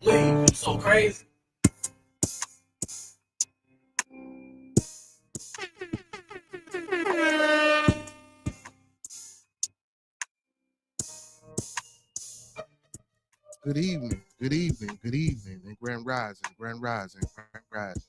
leave. So crazy. Good evening, good evening, good evening, and grand rising, grand rising, grand rising.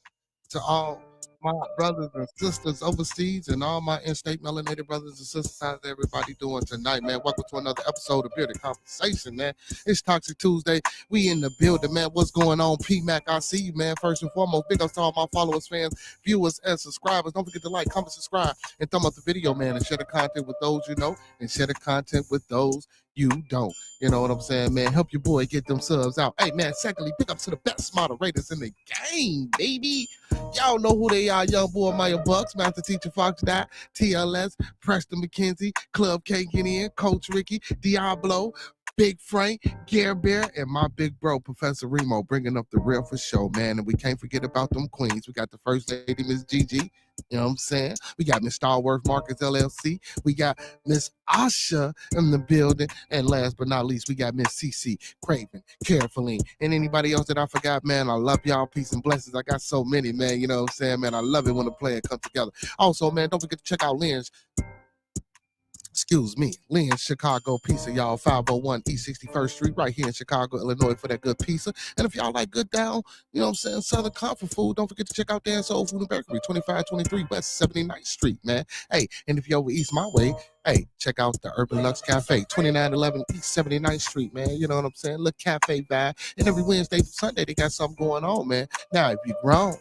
To all my brothers and sisters overseas and all my in-state melanated brothers and sisters, how's everybody doing tonight, man? Welcome to another episode of Bearded Conversation, man. It's Toxiq Tuesday. We in the building, man. What's going on, P-Mac? I see you, man. First and foremost, big ups to all my followers, fans, viewers, and subscribers. Don't forget to like, comment, subscribe, and thumb up the video, man, and share the content with those you know, and share the content with those you don't. You know what I'm saying, man? Help your boy get them subs out. Hey, man, secondly, pick up to the best moderators in the game, baby. Y'all know who they are. Young boy Maya Bucks, Master Teacher Fox Dot, TLS, Preston McKenzie, Club K Gideon, Coach Ricky, Diablo, Big Frank, Gare Bear, and my big bro, Professor Remo, bringing up the real for show, man. And we can't forget about them queens. We got the first lady, Miss Gigi. You know what I'm saying? We got Miss Starworth Markets LLC. We got Miss Asha in the building. And last but not least, we got Miss CC, Craven, Caroline, and anybody else that I forgot, man. I love y'all. Peace and blessings. I got so many, man. You know what I'm saying, man? I love it when the player come together. Also, man, don't forget to check out Lynn's. Lynn's Chicago Pizza, y'all. 501 East 61st Street, right here in Chicago, Illinois, for that good pizza. And if y'all like good down, you know what I'm saying, Southern comfort food, don't forget to check out Dan Soul Food and Bakery, 2523 West 79th Street, man. Hey, and if you're over East my way, hey, check out the Urban Lux Cafe, 2911 East 79th Street, man. You know what I'm saying? Look, cafe vibe. And every Wednesday to Sunday, they got something going on, man. Now, if you're grown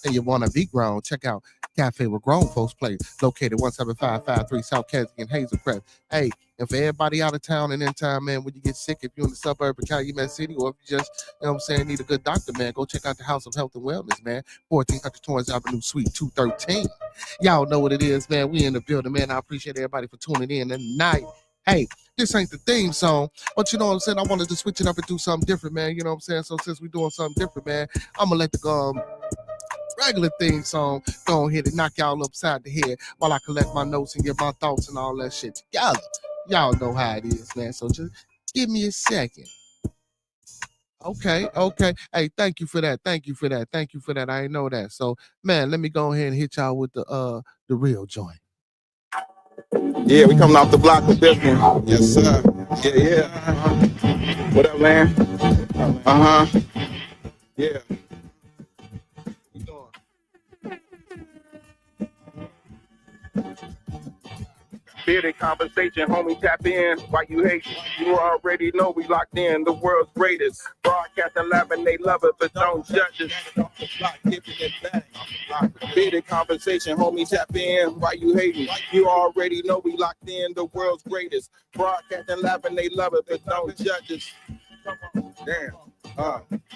and you want to be grown, check out Cafe where grown folks play, located 17553 South Kensington, Hazelcrest. Hey, and for everybody out of town and in town, man, when you get sick, if you're in the suburb of Calumet City, or if you just, you know what I'm saying, need a good doctor, man, go check out the House of Health and Wellness, man, 1400 Torrance Avenue, Suite 213. Y'all know what it is, man. We in the building, man. I appreciate everybody for tuning in tonight. Hey, this ain't the theme song, but you know what I'm saying? I wanted to switch it up and do something different, man. You know what I'm saying? So since we're doing something different, man, I'm going to let the regular theme song go ahead and knock y'all upside the head while I collect my notes and get my thoughts and all that shit together. Y'all know how it is, man. So just give me a second. Okay. Hey, thank you for that. I ain't know that. So, man, let me go ahead and hit y'all with the real joint. Yeah, we coming off the block with this one. Yes, sir. Yeah. What up, man? Yeah. Bearded conversation, homie, tap in. Why you hate? You already know we locked in. The world's greatest. Broadcasting live and they love it, but don't judge us. Bearded conversation, homie, tap in. Why you hating? You already know we locked in. The world's greatest. Broadcasting live and they love it, but don't judge us. Damn.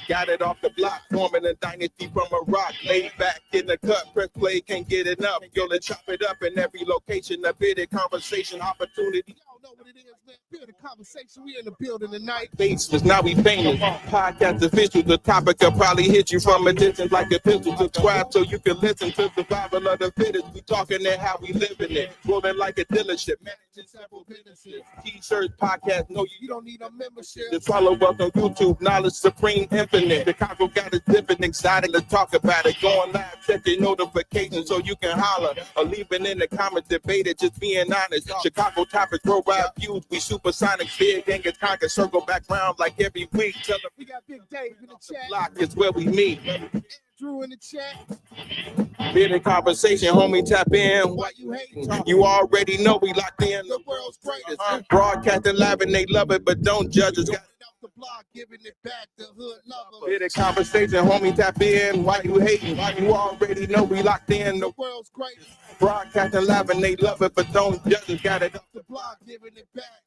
Got it off the block, forming a dynasty from a rock. Laid back in the cut, press play, can't get enough. Yo, let's chop it up in every location. A bearded conversation, opportunity. Y'all know what it is, man. Bearded conversation, we in the building tonight. Baseless, now we famous. Podcast official, the topic will probably hit you from a distance like a pistol. Subscribe so you can listen to survival of the fittest. We talking it how we living it. Rolling like a dealership, managing several businesses. T-shirts, podcast, no, you don't need a membership. Just follow us on YouTube, knowledge supreme, infinite. Chicago got us dipping, excited to talk about it. Going live, check your notifications so you can holler. Or leave it in the comments, debate it, just being honest. Chicago topics, worldwide views, we supersonic. Big gang is conquer, circle back round like every week. Tell them we got Big Dave in the chat. Block is where we meet. Drew in the chat. Bearded conversation, homie, tap in. Why you hating? You already know we locked in. The world's greatest. Broadcasting live and they love it, but don't judge us. Got it off the block, giving it back to hood lovers. Bearded conversation, homie, tap in. Why you hating? You already know we locked in. The world's greatest. Broadcasting live and they love it, but don't judge us. Got it off the block, giving it back.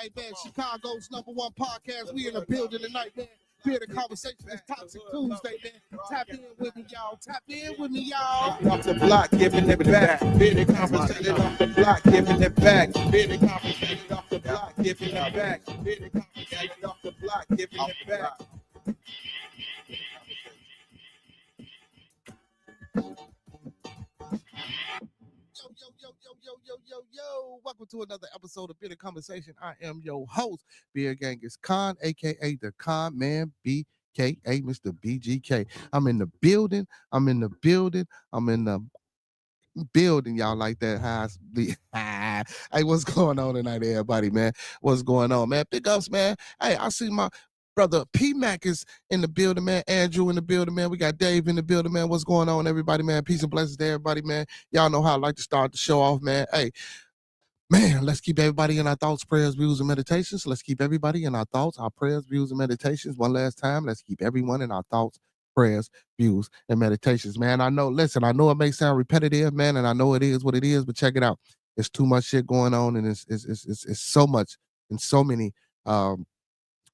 Hey, man, Chicago's #1 podcast. We in the building tonight, man. Bearded conversation is Toxiq Tuesday, man. Tap in with me, y'all. Off the block, giving it back. Bearded conversation off the block, giving it back. Bearded conversation off the block, giving it back. Bearded conversation off the block, giving it back. Yo. Welcome to another episode of Bearded Conversation. I am your host, Beard Gang is Con, aka the Con Man B aka Mr. BGK. I'm in the building. I'm in the building. I'm in the building, y'all, like that. Hey, what's going on tonight, everybody, man? What's going on, man? Big ups, man. Hey, I see my brother P Mac is in the building, man. Andrew in the building, man. We got Dave in the building, man. What's going on, everybody, man? Peace and blessings to everybody, man. Y'all know how I like to start the show off, man. Hey, man, let's keep everybody in our thoughts, prayers, views, and meditations. Let's keep everybody in our thoughts, our prayers, views, and meditations. One last time, let's keep everyone in our thoughts, prayers, views, and meditations. Man, I know, listen, I know it may sound repetitive, man, and I know it is what it is, but check it out. It's too much shit going on, and it's so much and so many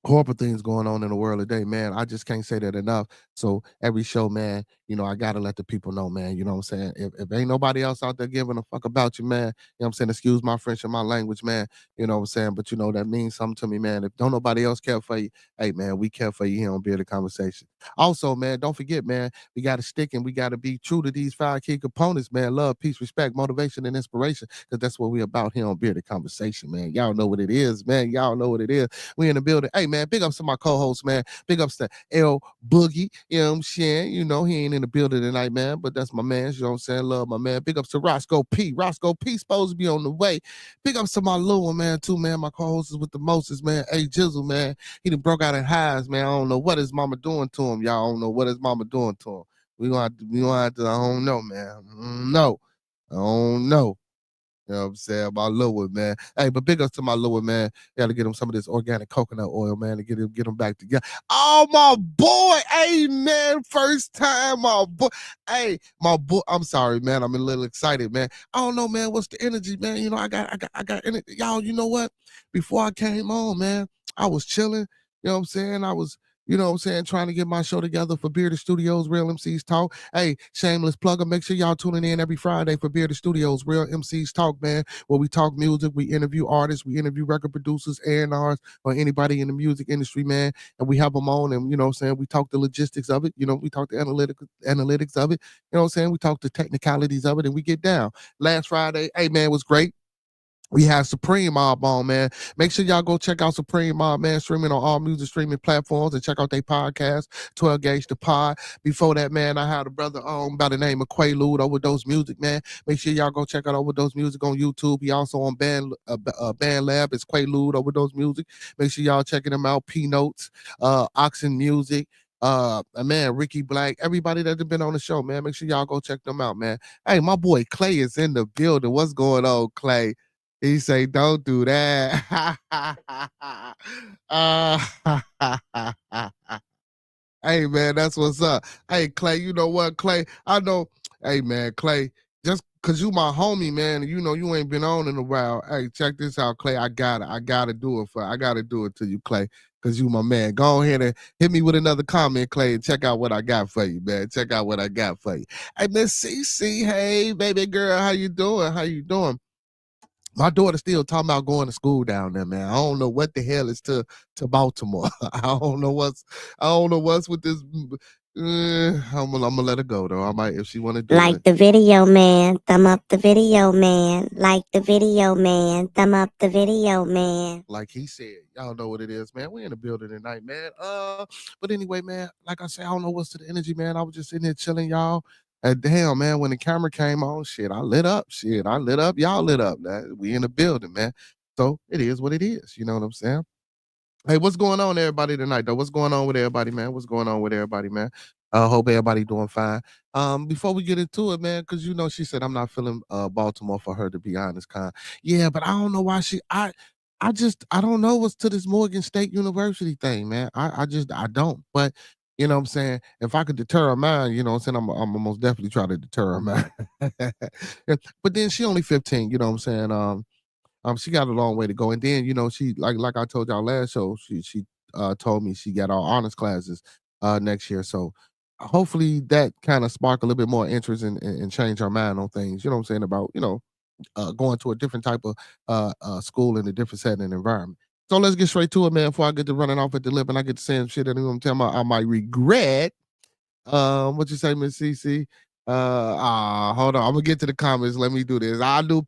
horrible things going on in the world today, man. I just can't say that enough. So every show, man, I gotta let the people know, man. You know what I'm saying? If ain't nobody else out there giving a fuck about you, man, you know what I'm saying? Excuse my French and my language, man. You know what I'm saying? But that means something to me, man. If don't nobody else care for you, hey man, we care for you here on Bearded Conversation. Also, man, don't forget, man, we gotta stick and we gotta be true to these 5 key components, man. Love, peace, respect, motivation, and inspiration. Because that's what we about here on Bearded Conversation, man. Y'all know what it is, man. Y'all know what it is. We in the building. Hey man, big ups to my co-host, man. Big ups to L Boogie. You know what I'm saying? He ain't in the building tonight, man, but that's my man. You know what I'm saying? Love my man. Big ups to Roscoe P. Roscoe P supposed to be on the way. Big ups to my little one, man, too, man. My co-host is with the mostest, man. Hey, Jizzle, man. He done broke out in highs, man. I don't know what his mama doing to him. Y'all don't know what his mama doing to him. We gonna have to, I don't know, man. I don't know. You know what I'm saying? My little one, man. Hey, but big ups to my little one, man. Gotta get him some of this organic coconut oil, man, to get him back together. Oh, my boy. Hey, man. First time, my boy. Hey, my boy. I'm sorry, man. I'm a little excited, man. I don't know, man. What's the energy, man? I got energy. Y'all, you know what? Before I came on, man, I was chilling. You know what I'm saying? I was, trying to get my show together for Bearded Studios, Real MCs Talk. Hey, shameless plugger, make sure y'all tuning in every Friday for Bearded Studios, Real MCs Talk, man, where we talk music, we interview artists, we interview record producers, A&Rs, or anybody in the music industry, man, and we have them on, and, we talk the logistics of it, we talk the analytics of it, we talk the technicalities of it, and we get down. Last Friday, hey, man, was great. We had Supreme Mob on, man. Make sure y'all go check out Supreme Mob, man, streaming on all music streaming platforms, and check out their podcast, 12 Gauge the Pod. Before that, man, I had a brother by the name of Quaalude, Overdose Music, man. Make sure y'all go check out Overdose Music on YouTube. He also on Band Lab. It's Quaalude, Overdose Music. Make sure y'all checking him out. P Notes, Oxen Music. Man, Ricky Black, everybody that's been on the show, man. Make sure y'all go check them out, man. Hey, my boy Clay is in the building. What's going on, Clay? He say, don't do that. Hey, man, that's what's up. Hey, Clay, you know what, Clay? I know, hey, man, Clay, just because you my homie, man, and you ain't been on in a while. Hey, check this out, Clay. I gotta do it to you, Clay, because you my man. Go ahead and hit me with another comment, Clay, and check out what I got for you, man. Check out what I got for you. Hey, Miss CC, hey, baby girl, how you doing? How you doing? My daughter still talking about going to school down there, man. I don't know what the hell is to Baltimore. I don't know what's with this. I'm gonna let her go though. I might if she want to do like it. the video, man. Thumb up the video, man. Like the video, man. Thumb up the video, man. Like he said, y'all know what it is, man. We in the building tonight, man. But anyway, man. Like I said, I don't know what's to the energy, man. I was just sitting here chilling, y'all. And damn, man, when the camera came on, shit, I lit up. Shit, I lit up. Y'all lit up. We in the building, man. So it is what it is. You know what I'm saying? Hey, what's going on, everybody, tonight, though? What's going on with everybody, man? What's going on with everybody, man? Hope everybody doing fine. Before we get into it, man, because she said I'm not feeling Baltimore for her, to be honest, Con. Yeah, but I don't know why I don't know what's to this Morgan State University thing, man. I don't. But you know what I'm saying? If I could deter her mind, you know what I'm saying, I'm most definitely try to deter her mind. But then she only 15, you know what I'm saying? She got a long way to go. And then, she like I told y'all last show, she told me she got all honors classes next year. So hopefully that kind of spark a little bit more interest and change her mind on things, you know what I'm saying, about, going to a different type of school in a different setting and environment. So let's get straight to it, man, before I get to running off at the lip and I get to saying shit that I'm telling I might regret. What you say, Miss CC? Hold on. I'm gonna get to the comments. Let me do this. I knew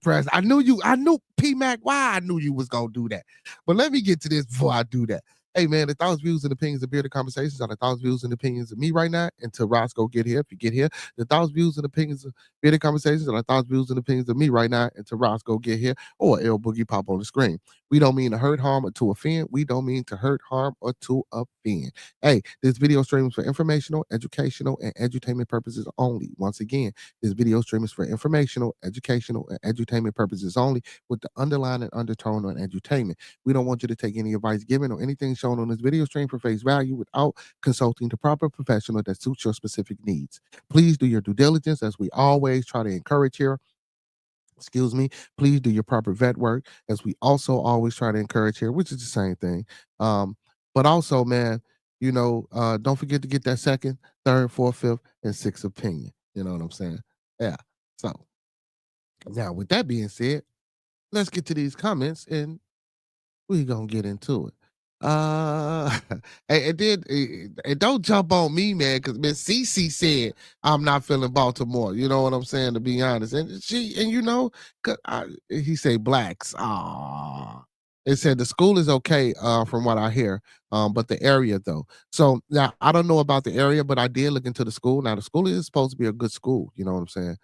P Mac. Why I knew you was gonna do that. But let me get to this before I do that. Hey man, the thoughts, views, and opinions of Bearded Conversations are the thoughts, views, and opinions of me right now until Roscoe get here. If you get here, the thoughts, views, and opinions of Bearded Conversations are the thoughts, views, and opinions of me right now until Roscoe get here or L Boogie pop on the screen. We don't mean to hurt, harm, or to offend. We don't mean to hurt, harm, or to offend. Hey, this video stream is for informational, educational, and edutainment purposes only. Once again, this video stream is for informational, educational, and edutainment purposes only, with the underline and undertone on edutainment. We don't want you to take any advice given or anything shown on this video stream for face value without consulting the proper professional that suits your specific needs. Please do your due diligence, as we always try to encourage here. Excuse me. Please do your proper vet work, as we also always try to encourage here, which is the same thing. But also, man, don't forget to get that second, third, fourth, fifth, and sixth opinion. You know what I'm saying? Yeah. So now, with that being said, let's get to these comments and we gonna get into it. Uh, and don't jump on me, man, because Miss Cece said I'm not feeling Baltimore. You know what I'm saying? To be honest, and he say blacks. It said the school is okay, from what I hear, but the area though. So now I don't know about the area, but I did look into the school. Now the school is supposed to be a good school. You know what I'm saying?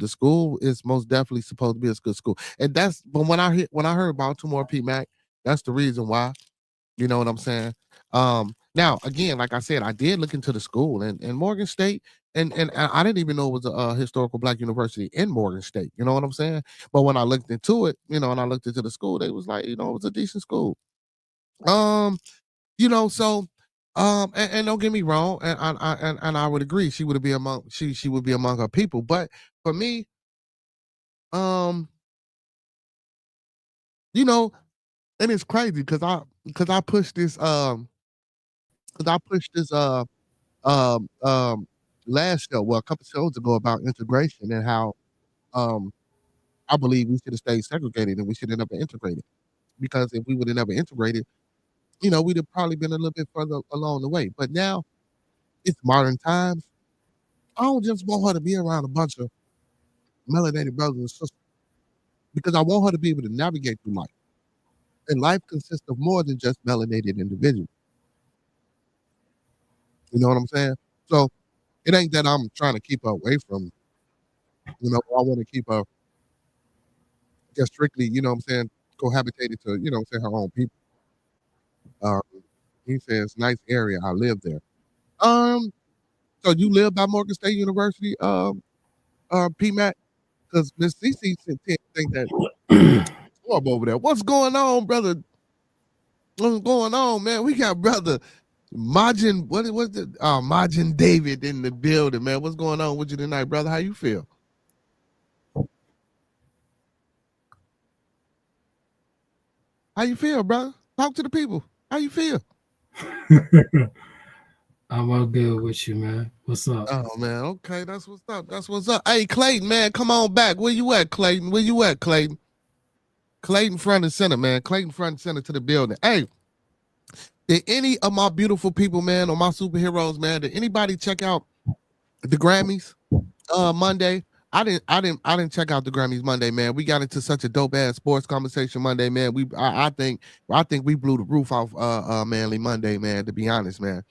The school is most definitely supposed to be a good school, and but when I heard Baltimore, P Mac. That's the reason why. You know what I'm saying? Now again, like I said, I did look into the school and Morgan State, and I didn't even know it was a historical black university in Morgan State. You know what I'm saying? But when I looked into it, and I looked into the school, they was like, it was a decent school. Um, so and don't get me wrong, and I would agree, she would be among she would be among her people. But for me, um, and it's crazy because I pushed this um um last show, well, a couple shows ago, about integration and how um I believe we should have stayed segregated and we should have never integrated. Because if we would have never integrated, we'd have probably been a little bit further along the way. But now it's modern times. I don't just want her to be around a bunch of melanated brothers and sisters, because I want her to be able to navigate through life. And life consists of more than just melanated individuals. You know what I'm saying? So it ain't that I'm trying to keep her away from, I want to keep her just strictly, cohabitated to, her own people. He says, nice area. I live there. So you live by Morgan State University, PMAC? Because Miss CC think that horrible over there. What's going on, brother? What's going on, man? We got brother Majin, Majin David in the building, man. What's going on with you tonight, brother? How you feel? How you feel, brother? Talk to the people. How you feel? I'm all good with you, man. What's up? Oh, man. Okay, that's what's up. That's what's up. Hey, Clayton, man, come on back. Where you at, Clayton? Where you at, Clayton? Clayton front and center, man. Clayton front and center to the building. Hey, did any of my beautiful people, man, or my superheroes, man, did anybody check out the Grammys Monday? I didn't check out the Grammys Monday, man. We got into such a dope ass sports conversation Monday, man. I think we blew the roof off Manly Monday, man, to be honest, man.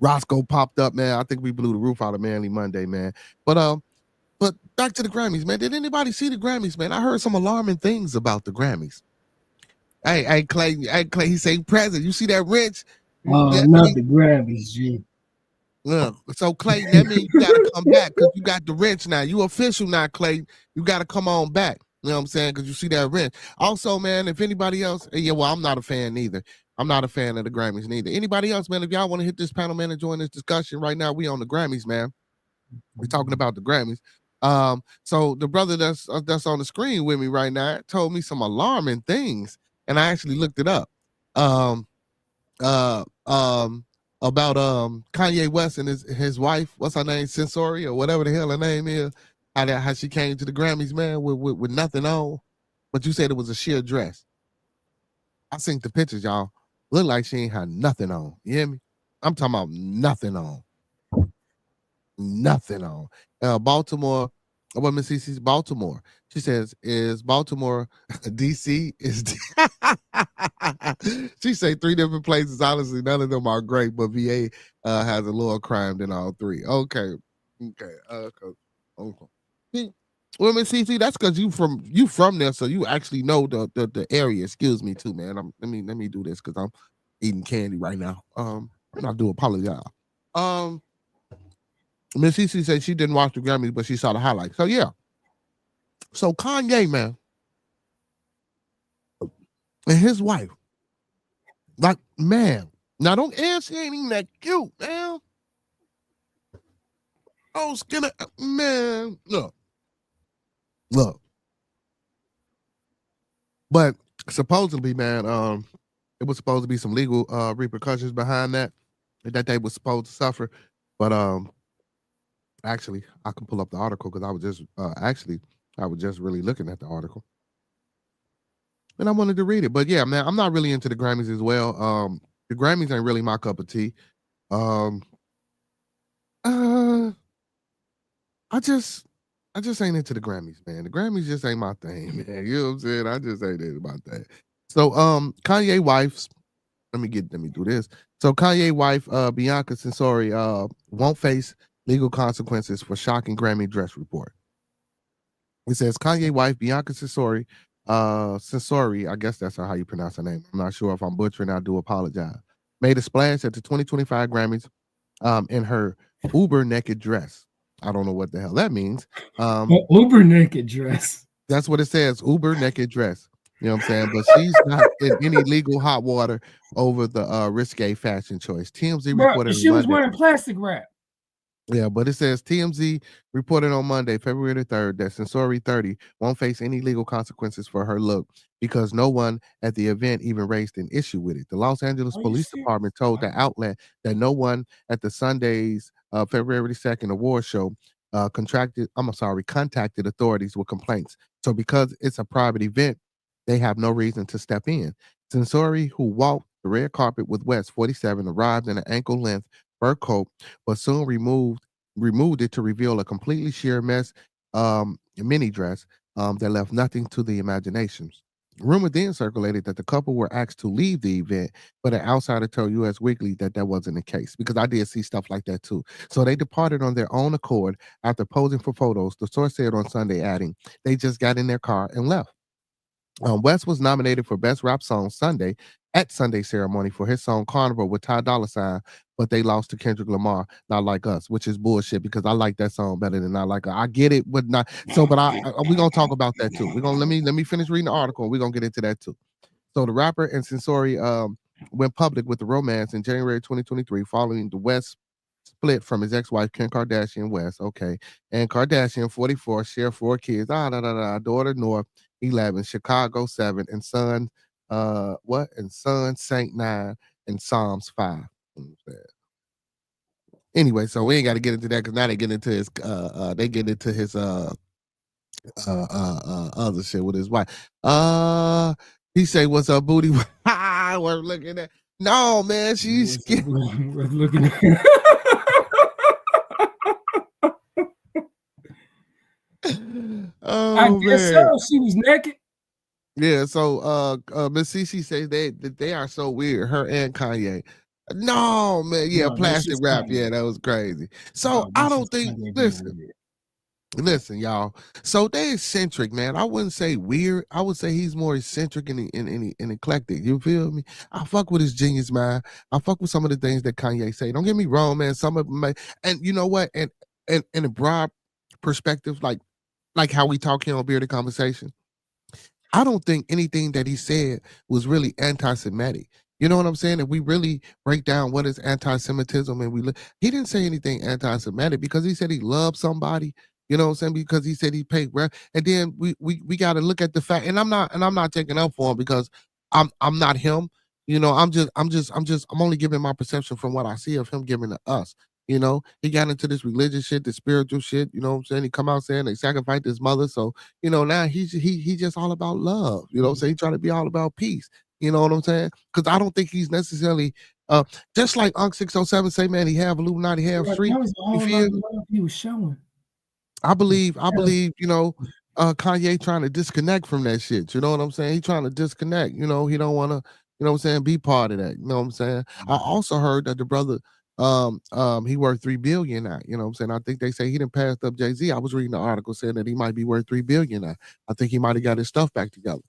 Roscoe popped up, man. I think we blew the roof out of Manly Monday, man. But back to the Grammys, man. Did anybody see the Grammys, man? I heard some alarming things about the Grammys. Hey, Clay, he say present. You see that wrench? Not the Grammys, G. So Clayton, that means you gotta come back because you got the wrench now. You official now, Clayton. You gotta come on back. You know what I'm saying? Because you see that wrench. Also, man, if anybody else, I'm not a fan either. I'm not a fan of the Grammys neither. Anybody else, man? If y'all want to hit this panel, man, and join this discussion right now, we on the Grammys, man. We're talking about the Grammys. So the brother that's on the screen with me right now told me some alarming things, and I actually looked it up. About Kanye West and his wife, what's her name, Sensory or whatever the hell her name is, how she came to the Grammys, man, with nothing on. But you said it was a sheer dress. I seen the pictures, y'all. Look like she ain't had nothing on. You hear me? I'm talking about nothing on. Nothing on. Baltimore, Well, Miss CC's Baltimore. She says, "Is Baltimore DC?" Is she say 3 different places? Honestly, none of them are great, but VA has a lower crime than all 3. Okay. Well, Miss CC, that's because you from there, so you actually know the area. Excuse me, too, man. Let me do this because I'm eating candy right now. And I do apologize. Miss CC said she didn't watch the Grammys, but she saw the highlights. So yeah. So Kanye, man, and his wife, like, man, now don't answer, she ain't even that cute, man. Oh, skinny, man, look. But supposedly, man, it was supposed to be some legal repercussions behind that they was supposed to suffer. But actually, I can pull up the article because I was just really looking at the article. And I wanted to read it. But yeah, man, I'm not really into the Grammys as well. The Grammys ain't really my cup of tea. I just ain't into the Grammys, man. The Grammys just ain't my thing, man. You know what I'm saying? I just ain't it about that. So Kanye wife's let me do this. So Kanye wife Bianca Censori won't face legal consequences for shocking Grammy dress report. It says Kanye wife Bianca Censori, I guess that's how you pronounce her name. I'm not sure if I'm butchering. I do apologize. Made a splash at the 2025 Grammys in her uber naked dress. I don't know what the hell that means. Uber naked dress. That's what it says. Uber naked dress. You know what I'm saying? But she's not in any legal hot water over the risque fashion choice. TMZ reported she was wearing plastic wrap. Yeah, but it says TMZ reported on Monday, February the 3rd, that Censori 30 won't face any legal consequences for her look because no one at the event even raised an issue with it. The Los Angeles Police Department told the outlet that no one at the Sunday's February 2nd award show contacted authorities with complaints. So because it's a private event, they have no reason to step in. Censori, who walked the red carpet with West 47, arrived in an ankle-length fur coat, but soon removed it to reveal a completely sheer mess mini dress that left nothing to the imaginations. Rumor then circulated that the couple were asked to leave the event, but an outsider told U.S. Weekly that wasn't the case, because I did see stuff like that too. So they departed on their own accord after posing for photos. The source said on Sunday, adding, they just got in their car and left. West was nominated for Best Rap Song Sunday at Sunday ceremony for his song Carnival with Ty Dolla $ign, but they lost to Kendrick Lamar, Not Like Us, which is bullshit because I like that song better than Not Like Us. I get it, but not so. But we're gonna talk about that too. We're gonna let me finish reading the article. And we're gonna get into that too. So the rapper and Censori went public with the romance in January 2023, following the West split from his ex-wife Kim Kardashian West. Okay, and Kardashian 44 share 4 kids. Daughter North 11, Chicago 7, and son son Saint 9, and Psalms 5. Anyway, so we ain't got to get into that because now they get into his other shit with his wife. He say, "What's up, booty?" We're looking at. No, man, she's looking at. Oh, I guess man. so. She was naked. Yeah, so Miss CC says they are so weird, her and Kanye. No, man, yeah, No, plastic rap, yeah, that was crazy. So I don't think listen, y'all. So they eccentric, man. I wouldn't say weird. I would say he's more eccentric and eclectic. You feel me? I fuck with his genius, man. I fuck with some of the things that Kanye say. Don't get me wrong, man. Some of them, and you know what? And in a broad perspective, like how we talk here on Bearded Conversation, I don't think anything that he said was really anti-Semitic. You know what I'm saying? If we really break down what is anti-Semitism, and he didn't say anything anti-Semitic because he said he loved somebody. You know what I'm saying? Because he said he paid rent, and then we got to look at the fact. And I'm not taking up for him because I'm not him. You know, I'm only giving my perception from what I see of him giving to us. You know, he got into this religious shit, this spiritual shit. You know what I'm saying? He come out saying they sacrificed his mother. So, you know, now he just all about love. You know what I'm saying? He trying to be all about peace. You know what I'm saying? Because I don't think he's necessarily just like Unc 607 say, man, he have Illuminati, have street. That was all about the love he was showing. I believe, you know, Kanye trying to disconnect from that shit. You know what I'm saying? He trying to disconnect. You know, he don't want to, you know what I'm saying, be part of that. You know what I'm saying? I also heard that the brother, he worth $3 billion now. You know what I'm saying? I think they say he done passed up Jay-Z. I was reading the article saying that he might be worth $3 billion now. I think he might have got his stuff back together.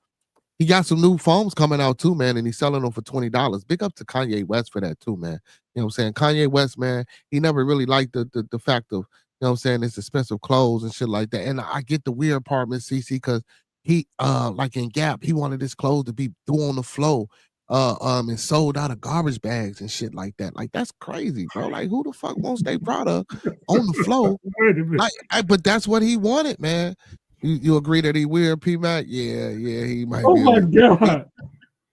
He got some new phones coming out too, man, and he's selling them for $20. Big up to Kanye West for that too, man. You know what I'm saying? Kanye West, man, he never really liked the fact of, you know what I'm saying, it's expensive clothes and shit like that. And I get the weird part, Miss CC, because he like in Gap, he wanted his clothes to be through on the floor, and sold out of garbage bags and shit like that. Like that's crazy, bro. Like who the fuck wants their product on the floor? Like, but that's what he wanted, man. You agree that he weird, P Mac? Yeah, he might Oh be. my God.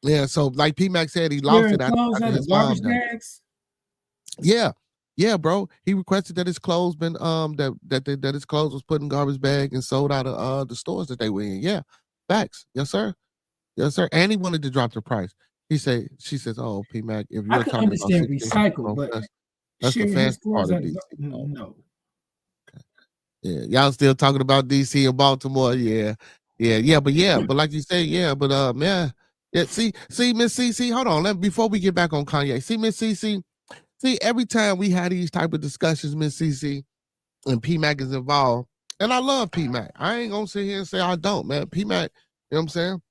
Yeah, so like P Mac said, he lost it after his mom died. Yeah, bro. He requested that his clothes been that his clothes was put in garbage bag and sold out of the stores that they were in. Yeah, facts. Yes, sir. And he wanted to drop the price. She says, "Oh, P Mac, if you're I can talking understand about recycle, but that's the fancy part of DC. No. Yeah, y'all still talking about DC and Baltimore. But like you say, yeah. See, Miss CC, hold on. Before we get back on Kanye, see, Miss CC, every time we had these type of discussions, Miss CC, and P Mac is involved, and I love P Mac. I ain't gonna sit here and say I don't, man. P Mac, you know what I'm saying?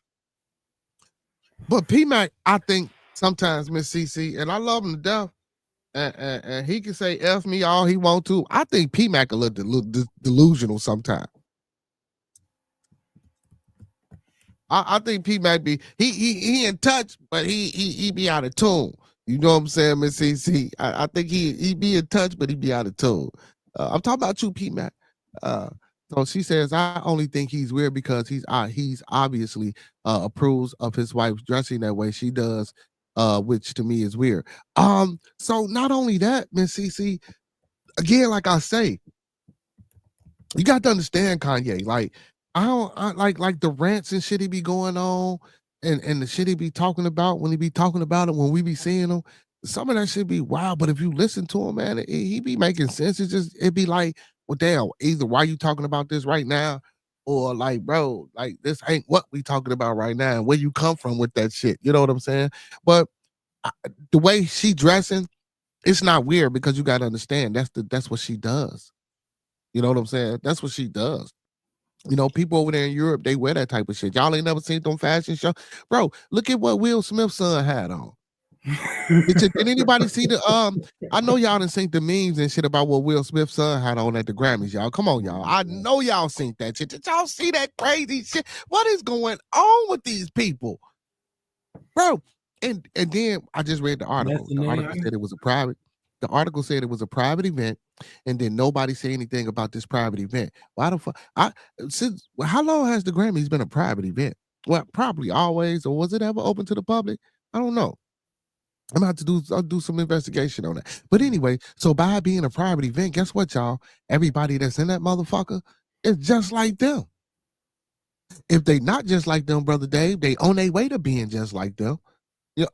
But P Mac, I think sometimes, Miss CC, and I love him to death. And he can say F me all he want to. I think P Mac a little delusional sometimes. I think P Mac be he in touch, but he be out of tune. You know what I'm saying, Miss CC? I think he be in touch, but he be out of tune. I'm talking about you, P Mac. So she says, I only think he's weird because he's obviously approves of his wife dressing that way she does, which to me is weird. So not only that, Miss CC, again, like I say, you got to understand Kanye. Like, I like the rants and shit he be going on and the shit he be talking about when he be talking about it, when we be seeing him. Some of that shit be wild, but if you listen to him, man, he be making sense. It be like, well, damn, either why you talking about this right now, or like, bro, like this ain't what we talking about right now, and where you come from with that shit. You know what I'm saying? But the way she dressing, it's not weird because you got to understand that's what she does. You know what I'm saying? That's what she does. You know, people over there in Europe, they wear that type of shit. Y'all ain't never seen them fashion show. Bro, look at what Will Smith's son had on. Did anybody see the I know y'all done seen the memes and shit about what Will Smith's son had on at the Grammys, y'all. Come on, y'all. I know y'all seen that shit. Did y'all see that crazy shit? What is going on with these people? Bro, and then I just read the article. The article said it was a private. The article said it was a private event, and then nobody said anything about this private event. Why the fuck? How long has the Grammys been a private event? Well, probably always, or was it ever open to the public? I don't know. I'm gonna have to I'll do some investigation on that. But anyway, so by being a private event, guess what, y'all? Everybody that's in that motherfucker is just like them. If they not just like them, brother Dave, they on their way to being just like them. You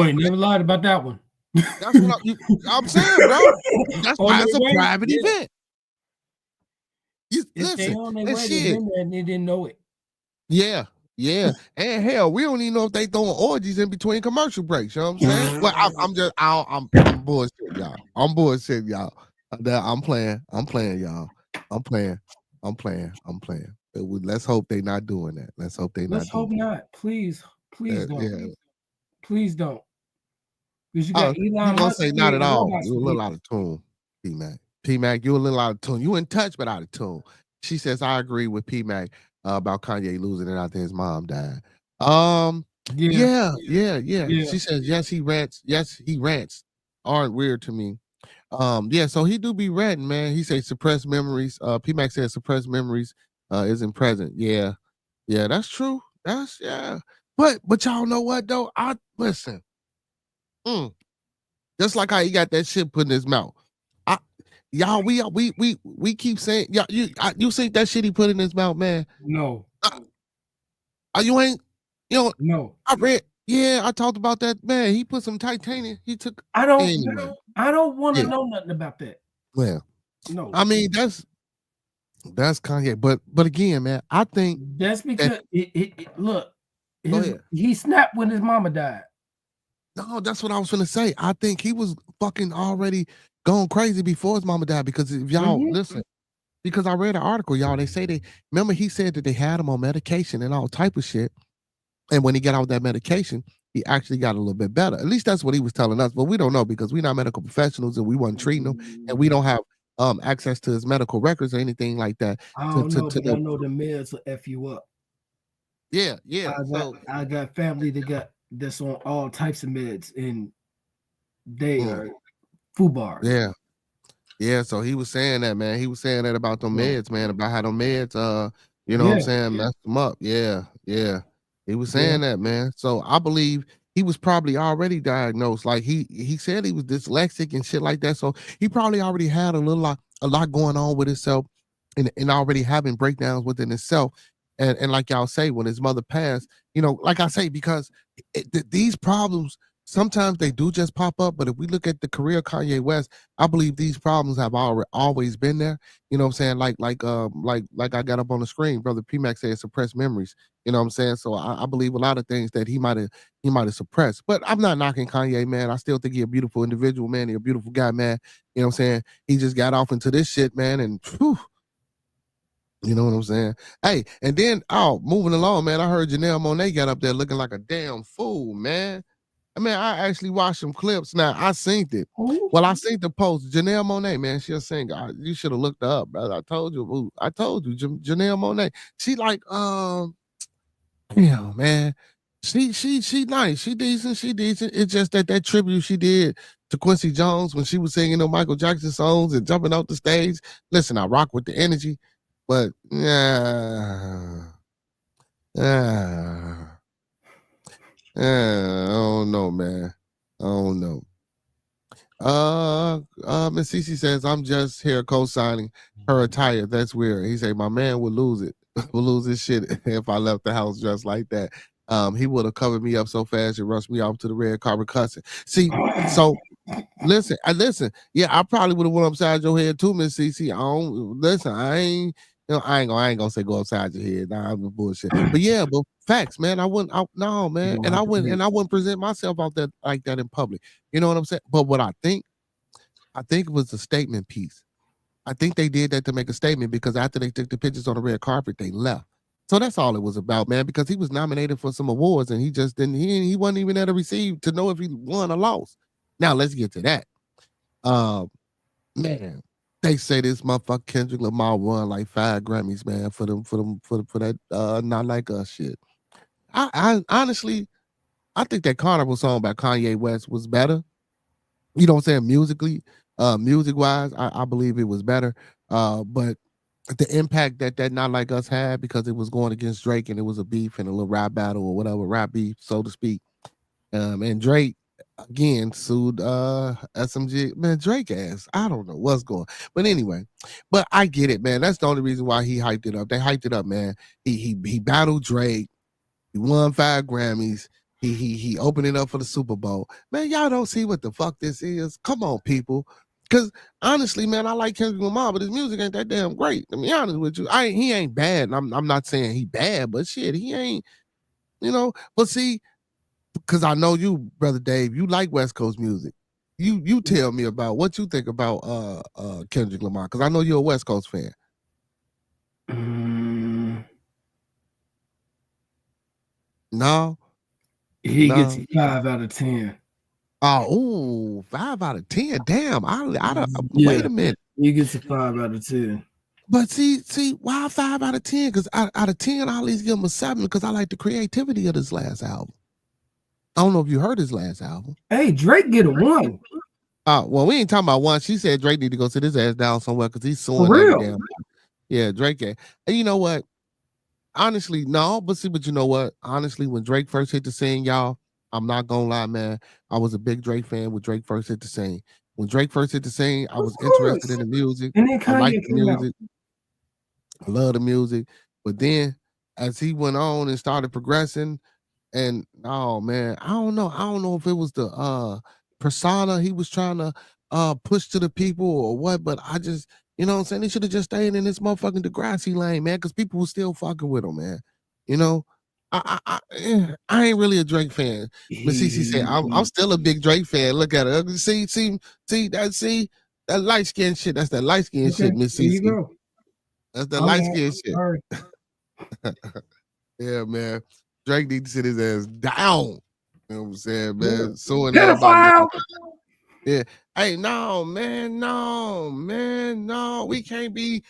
ain't never lied about that one. That's what I'm saying, bro. That's why it's a private event. Listen, and they didn't know it. Yeah. And hell, we don't even know if they throwing orgies in between commercial breaks. You know what I'm saying? Well, I'm bullshit, y'all. I'm bullshit, y'all. I'm playing, y'all. I'm playing. Let's hope they not doing that. Let's hope not. Please don't. Yeah. Please don't. You gonna say not at all. You're a little out of tune, P-Mac, you're a little out of tune. You in touch, but out of tune. She says, I agree with P-Mac about Kanye losing it after his mom died. Yeah. She says, yes, he rants. Aren't weird to me. So he do be ranting, man. He says suppressed memories. P-Mac says suppressed memories isn't present. Yeah, that's true. But y'all know what though? Listen. Just like how he got that shit put in his mouth. Y'all, we keep saying, y'all, you think that shit he put in his mouth, man? No. You ain't, no. I read, I talked about that, man. He put some titanium. He took. I don't want to know nothing about that. Well, no. I mean, that's That's Kanye. But again, man, I think that's because look, go ahead. he snapped when his mama died. No, that's what I was gonna say. I think he was fucking already going crazy before his mama died. Because if y'all listen, because I read an article, y'all, they say remember he said that they had him on medication and all type of shit. And when he got off that medication, he actually got a little bit better. At least that's what he was telling us. But we don't know because we're not medical professionals and we weren't treating him, and we don't have access to his medical records or anything like that. I don't know, but I know the meds will F you up. Yeah. I got family that's on all types of meds, and they are FUBAR. Yeah. So he was saying that, man. He was saying that about them meds, man, about how them meds, you know what I'm saying, messed him up. Yeah. He was saying that, man. So I believe he was probably already diagnosed. Like he said he was dyslexic and shit like that. So he probably already had a lot going on with himself and already having breakdowns within himself. And like y'all say, when his mother passed, you know, like I say, because these problems, sometimes they do just pop up. But if we look at the career of Kanye West, I believe these problems have always been there. You know what I'm saying? Like I got up on the screen, brother P-Mac said suppressed memories. You know what I'm saying? So I believe a lot of things that he might have suppressed. But I'm not knocking Kanye, man. I still think he's a beautiful individual, man. He's a beautiful guy, man. You know what I'm saying? He just got off into this shit, man, and whew, you know what I'm saying? Hey, and then moving along, man. I heard Janelle Monáe got up there looking like a damn fool, man. I mean, I actually watched some clips. Now I seen it. Well, I seen the post. Janelle Monáe, man, she's a singer. You should have looked her up, brother. I told you, Janelle Monáe. She like, yeah, man. She nice. She decent. It's just that tribute she did to Quincy Jones when she was singing the Michael Jackson songs and jumping off the stage. Listen, I rock with the energy, but I don't know, man. I don't know. Miss Cece says, I'm just here co-signing her attire. That's weird. He said, my man would lose it. Would lose his shit if I left the house dressed like that. He would have covered me up so fast and rushed me off to the red carpet cussing. See, so listen. Yeah, I probably would have went upside your head too, Miss Cece. I ain't gonna say go upside your head. Nah, I'm bullshit. But yeah, but facts, man. I wouldn't. No, man. And I wouldn't present myself out there like that in public. You know what I'm saying? But what I think it was a statement piece. I think they did that to make a statement because after they took the pictures on the red carpet, they left. So that's all it was about, man. Because he was nominated for some awards and he just didn't. He wasn't even there to receive to know if he won or lost. Now let's get to that. Man. They say this motherfucker Kendrick Lamar won like 5 Grammys, man, for that Not Like Us shit. I honestly, I think that Carnival song by Kanye West was better. You know what I'm saying? Musically, music wise, I believe it was better. But the impact that Not Like Us had because it was going against Drake and it was a beef and a little rap battle or whatever, rap beef, so to speak. And Drake again sued SMG. Man, Drake ass. I don't know what's going. But anyway, but I get it, man. That's the only reason why he hyped it up. They hyped it up, man. He battled Drake. He won 5 Grammys. He opened it up for the Super Bowl. Man, y'all don't see what the fuck this is. Come on, people. Because honestly, man, I like Kendrick Lamar, but his music ain't that damn great. To be honest with you, he ain't bad. I'm not saying he bad, but shit, he ain't. You know, but see, because I know you, brother Dave, you like West Coast music. You tell me about what you think about Kendrick Lamar, because I know you're a West Coast fan. No, he gets 5 out of 10. Oh, 5 out of 10. Damn, I don't. Wait a minute. He gets a 5 out of 10. But see, why 5 out of 10? Because out of 10, I at least give him a 7 because I like the creativity of this last album. I don't know if you heard his last album. Hey, Drake get a 1. Well, we ain't talking about 1. She said Drake need to go sit his ass down somewhere because he's suing every damn. Yeah, Drake. And you know what? Honestly, no. But you know what? Honestly, when Drake first hit the scene, y'all, I'm not gonna lie, man. I was a big Drake fan when Drake first hit the scene. When Drake first hit the scene, I was interested in the music. I liked the music. I love the music. But then as he went on and started progressing, and oh man, I don't know if it was the persona he was trying to push to the people or what, but You know what I'm saying? They should have just stayed in this motherfucking Degrassi lane, man, because people were still fucking with him, man. You know, I ain't really a Drake fan. But CC said I'm still a big Drake fan. Look at it. See that light skin shit. That's that light skin shit, Miss There you CC. go. That's the light skin shit. Sorry. Yeah, man. Drake needs to sit his ass down. You know what I'm saying, man? Suing everybody. Yeah. Hey, no, man. We can't be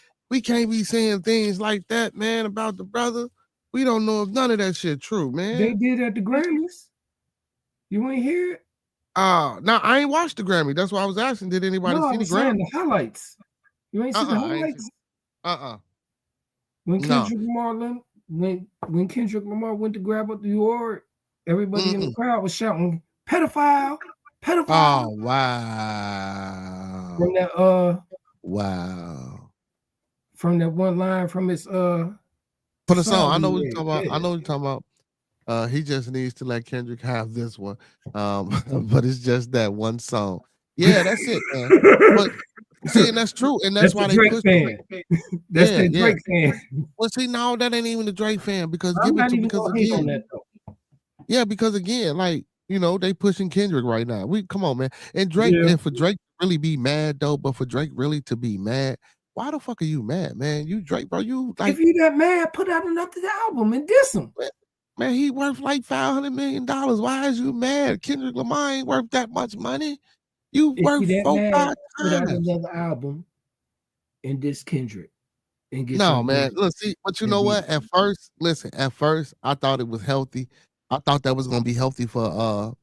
saying things like that, man, about the brother. We don't know if none of that shit true, man. They did at the Grammys. You ain't hear it? Now I ain't watched the Grammy. That's why I was asking. Did anybody see the Grammy? The highlights. You ain't see the highlights? When Kendrick Lamar when Kendrick Lamar went to grab up the award, everybody in the crowd was shouting, "Pedophile, pedophile!" Oh wow! From that wow! From that one line from his for the song. I know what you're talking about. I know what you're talking about. He just needs to let Kendrick have this one. But it's just that one song. Yeah, that's it, man. But see, and that's true, and that's why they push fan. That's the Drake fan. Well, see, no, that ain't even the Drake fan because because again, like, you know, they pushing Kendrick right now. Come on, man. And Drake, and for Drake to really be mad though, but for Drake really to be mad, why the fuck are you mad, man? You Drake, bro. You like, if you that mad, put out another album and diss him. Man, he worth like $500 million. Why is you mad? Kendrick Lamar ain't worth that much money. You worth 4-5 times. Put out another album and diss Kendrick. And get man. Look, see, but you know what? At first, I thought it was healthy. I thought that was gonna be healthy for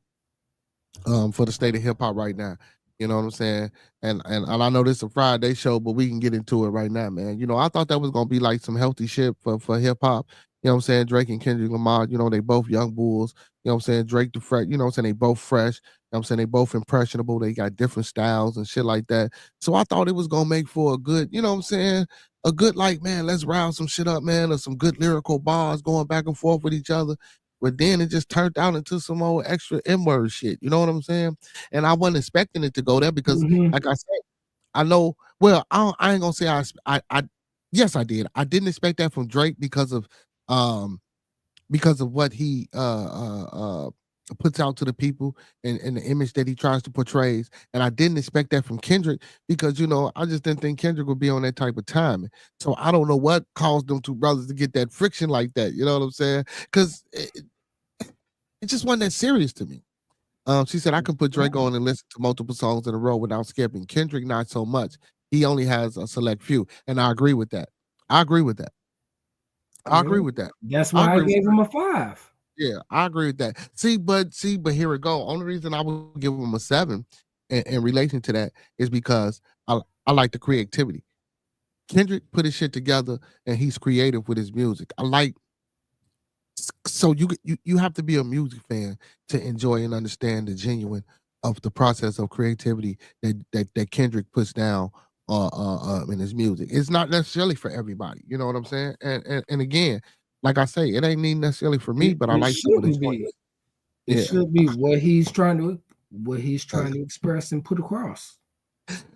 the state of hip hop right now. You know what I'm saying? And I know this is a Friday show, but we can get into it right now, man. You know, I thought that was gonna be like some healthy shit for hip hop. You know what I'm saying? Drake and Kendrick Lamar, you know, they both young bulls. You know what I'm saying? Drake the fresh, you know what I'm saying? They both fresh. You know what I'm saying? They both impressionable. They got different styles and shit like that. So I thought it was gonna make for a good, you know what I'm saying? A good, like, man, let's round some shit up, man, or some good lyrical bars going back and forth with each other. But then it just turned out into some old extra N-word shit. You know what I'm saying? And I wasn't expecting it to go there because, like I said, I know. Well, I ain't gonna say I yes, I did. I didn't expect that from Drake because of what he puts out to the people and the image that he tries to portray. And I didn't expect that from Kendrick because, you know, I just didn't think Kendrick would be on that type of time. So I don't know what caused them two brothers to get that friction like that. You know what I'm saying? Because it just wasn't that serious to me. She said I could put Drake on and listen to multiple songs in a row without skipping. Kendrick, not so much. He only has a select few. And I agree with that. I agree with that. That's why I gave him a 5. Yeah, I agree with that. See, but here we go. Only reason I would give him a 7 in relation to that is because I like the creativity. Kendrick put his shit together and he's creative with his music. So you have to be a music fan to enjoy and understand the genuine of the process of creativity that Kendrick puts down in his music. It's not necessarily for everybody. You know what I'm saying? And again, like I say, it ain't need necessarily for me, but I like some of the choices. It should be what he's trying to express and put across.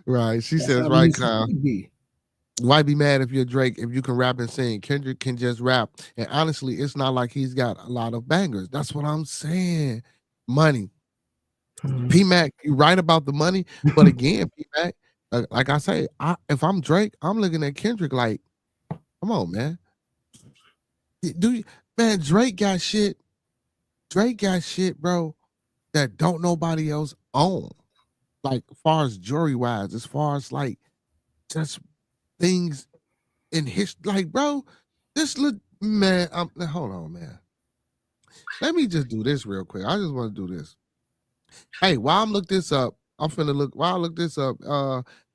Right. She says, right, Kyle. Why be mad if you're Drake if you can rap and sing? Kendrick can just rap. And honestly, it's not like he's got a lot of bangers. That's what I'm saying. Money. P-Mac, you right about the money. But again, P-Mac, like I say, if I'm Drake, I'm looking at Kendrick like, come on, man. Man, Drake got shit. Bro, that don't nobody else own. Like, as far as jury-wise, as far as like just things in his, like, bro, this man, hold on, man. Let me just do this real quick. I just want to do this. Hey, while I look this up, while I look this up,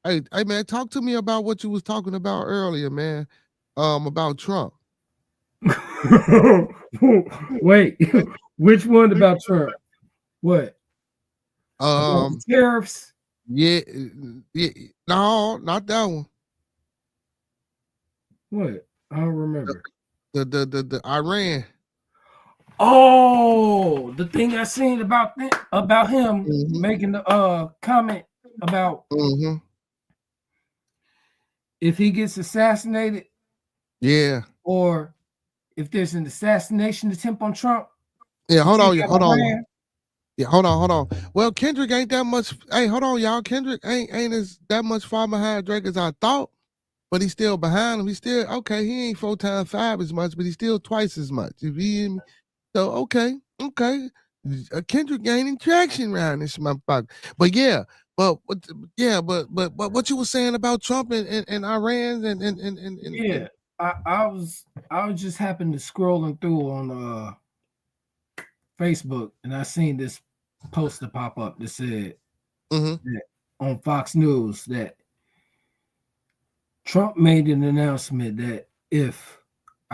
hey man, talk to me about what you was talking about earlier, man. About Trump. Wait, which one about Trump? What? Tariffs? Yeah, no, not that one. What? I don't remember. The Iran. Oh, the thing I seen about him making the comment about if he gets assassinated, yeah, or if there's an assassination attempt on Trump, yeah. Hold on, have hold on. Iran? Yeah, hold on. Well, Kendrick ain't that much. Hey, hold on, y'all. Kendrick ain't as that much far behind Drake as I thought, but he's still behind him. He's still okay. He ain't 4 times 5 as much, but he's still twice as much. If he, so okay. Kendrick gaining traction around this motherfucker. But yeah, but what you were saying about Trump and Iran and yeah, I was just happened to scrolling through on Facebook, and I seen this poster pop up that said that on Fox News that Trump made an announcement that if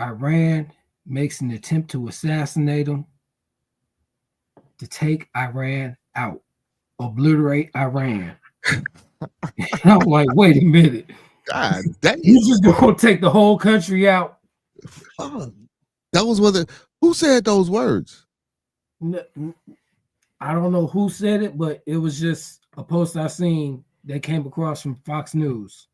Iran makes an attempt to assassinate him, to take Iran out, obliterate Iran. And I'm like, wait a minute. God damn. You just gonna take the whole country out? Those were who said those words? I don't know who said it, but it was just a post I seen that came across from Fox News.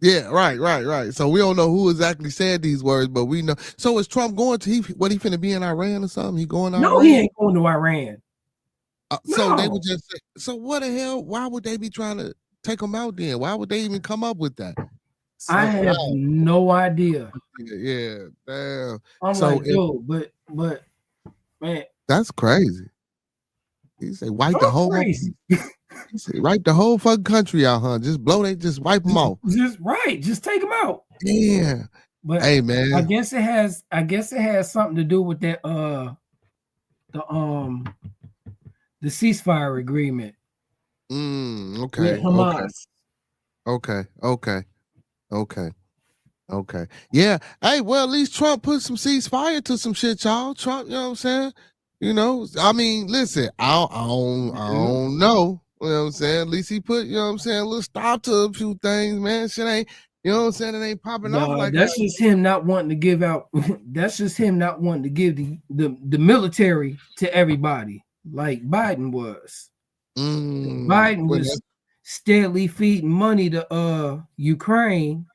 Yeah, right. So we don't know who exactly said these words, but we know. So is Trump going to he finna be in Iran or something? He going to No, Iran? he ain't going to Iran. So they would just say, so what the hell? Why would they be trying to take him out then? Why would they even come up with that? So, I have no idea. Yeah, damn. I'm so like, dude, but man, that's crazy. He said, wipe the whole crazy. He said, wipe the whole fucking country out, huh? Just wipe them off. Just take them out. Yeah. But hey, man, I guess it has something to do with that the ceasefire agreement. Okay. With Hamas. Okay. Yeah. Hey, well, at least Trump put some ceasefire to some shit, y'all. Trump, you know what I'm saying? You know, I mean, listen, I don't know. You know what I'm saying? At least he put, you know what I'm saying, a little stop to a few things, man. Shit ain't, you know what I'm saying? It ain't popping off like that. That's just him not wanting to give out. That's just him not wanting to give the military to everybody like Biden was. Biden was steadily feeding money to Ukraine.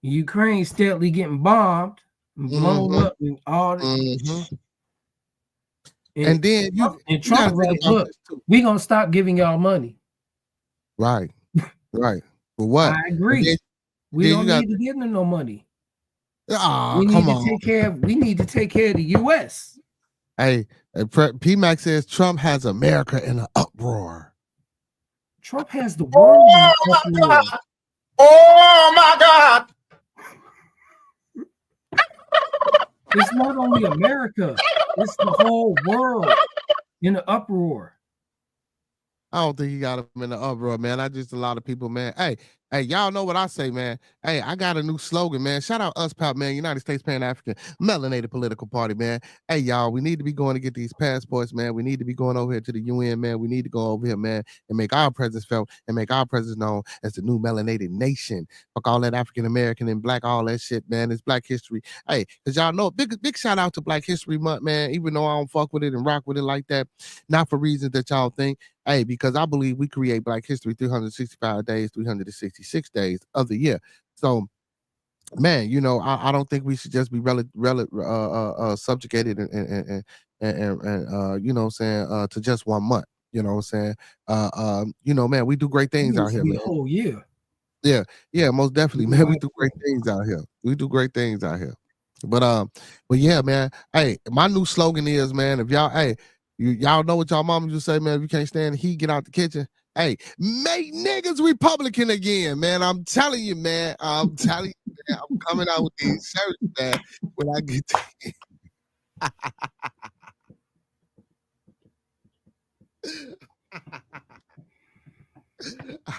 Ukraine steadily getting bombed, blown up, and all that. And then Trump was like, look, we're gonna stop giving y'all money. Right. For what? I agree. We don't need to give them no money. We need to take care of the US. Hey, P-Mac says Trump has America in an uproar. Trump has the world in an uproar. Oh my God. It's not only America, it's the whole world in an uproar. I don't think he got him in the uproar, man. I just a lot of people, man. Hey, y'all know what I say, man. Hey, I got a new slogan, man. Shout out USPAP, man. United States Pan-African Melanated Political Party, man. Hey, y'all, we need to be going to get these passports, man. We need to be going over here to the UN, man. We need to go over here, man, and make our presence felt and make our presence known as the new melanated nation. Fuck all that African American and black, all that shit, man. It's Black History. Hey, because y'all know, big shout out to Black History Month, man. Even though I don't fuck with it and rock with it like that, not for reasons that y'all think. Hey, because I believe we create Black history 365 days, 366 days of the year. So, man, you know, I don't think we should just be subjugated and you know what I'm saying, to just 1 month. You know what I'm saying? You know, man, we do great things out here, man. Oh, yeah. Yeah, most definitely, man. We do great things out here. But yeah, man. Hey, my new slogan is, man, if y'all, y'all know what y'all mama used to say, man, if you can't stand the heat, get out the kitchen. Hey, make niggas Republican again, man. I'm telling you, man. I'm telling you, man. I'm coming out with these shirts, man, when I get to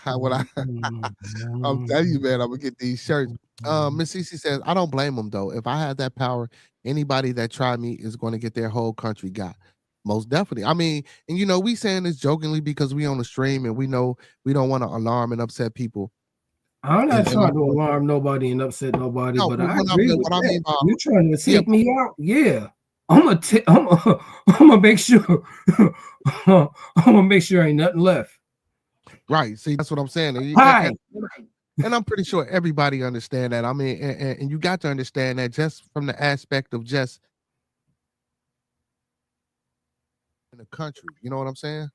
I'm telling you, man, I'm gonna get these shirts. Miss Cece says, I don't blame them though. If I had that power, anybody that tried me is going to get their whole country got. Most definitely. I mean, and you know, we saying this jokingly because we on the stream and we know we don't want to alarm and upset people. I'm not trying to alarm nobody and upset nobody, but I agree with that. You're trying to take me out, yeah. I'm gonna make sure. I'm gonna make sure ain't nothing left. Right. See, that's what I'm saying. Hi. And I'm pretty sure everybody understand that. I mean, and you got to understand that just from the aspect of just in the country. You know what I'm saying?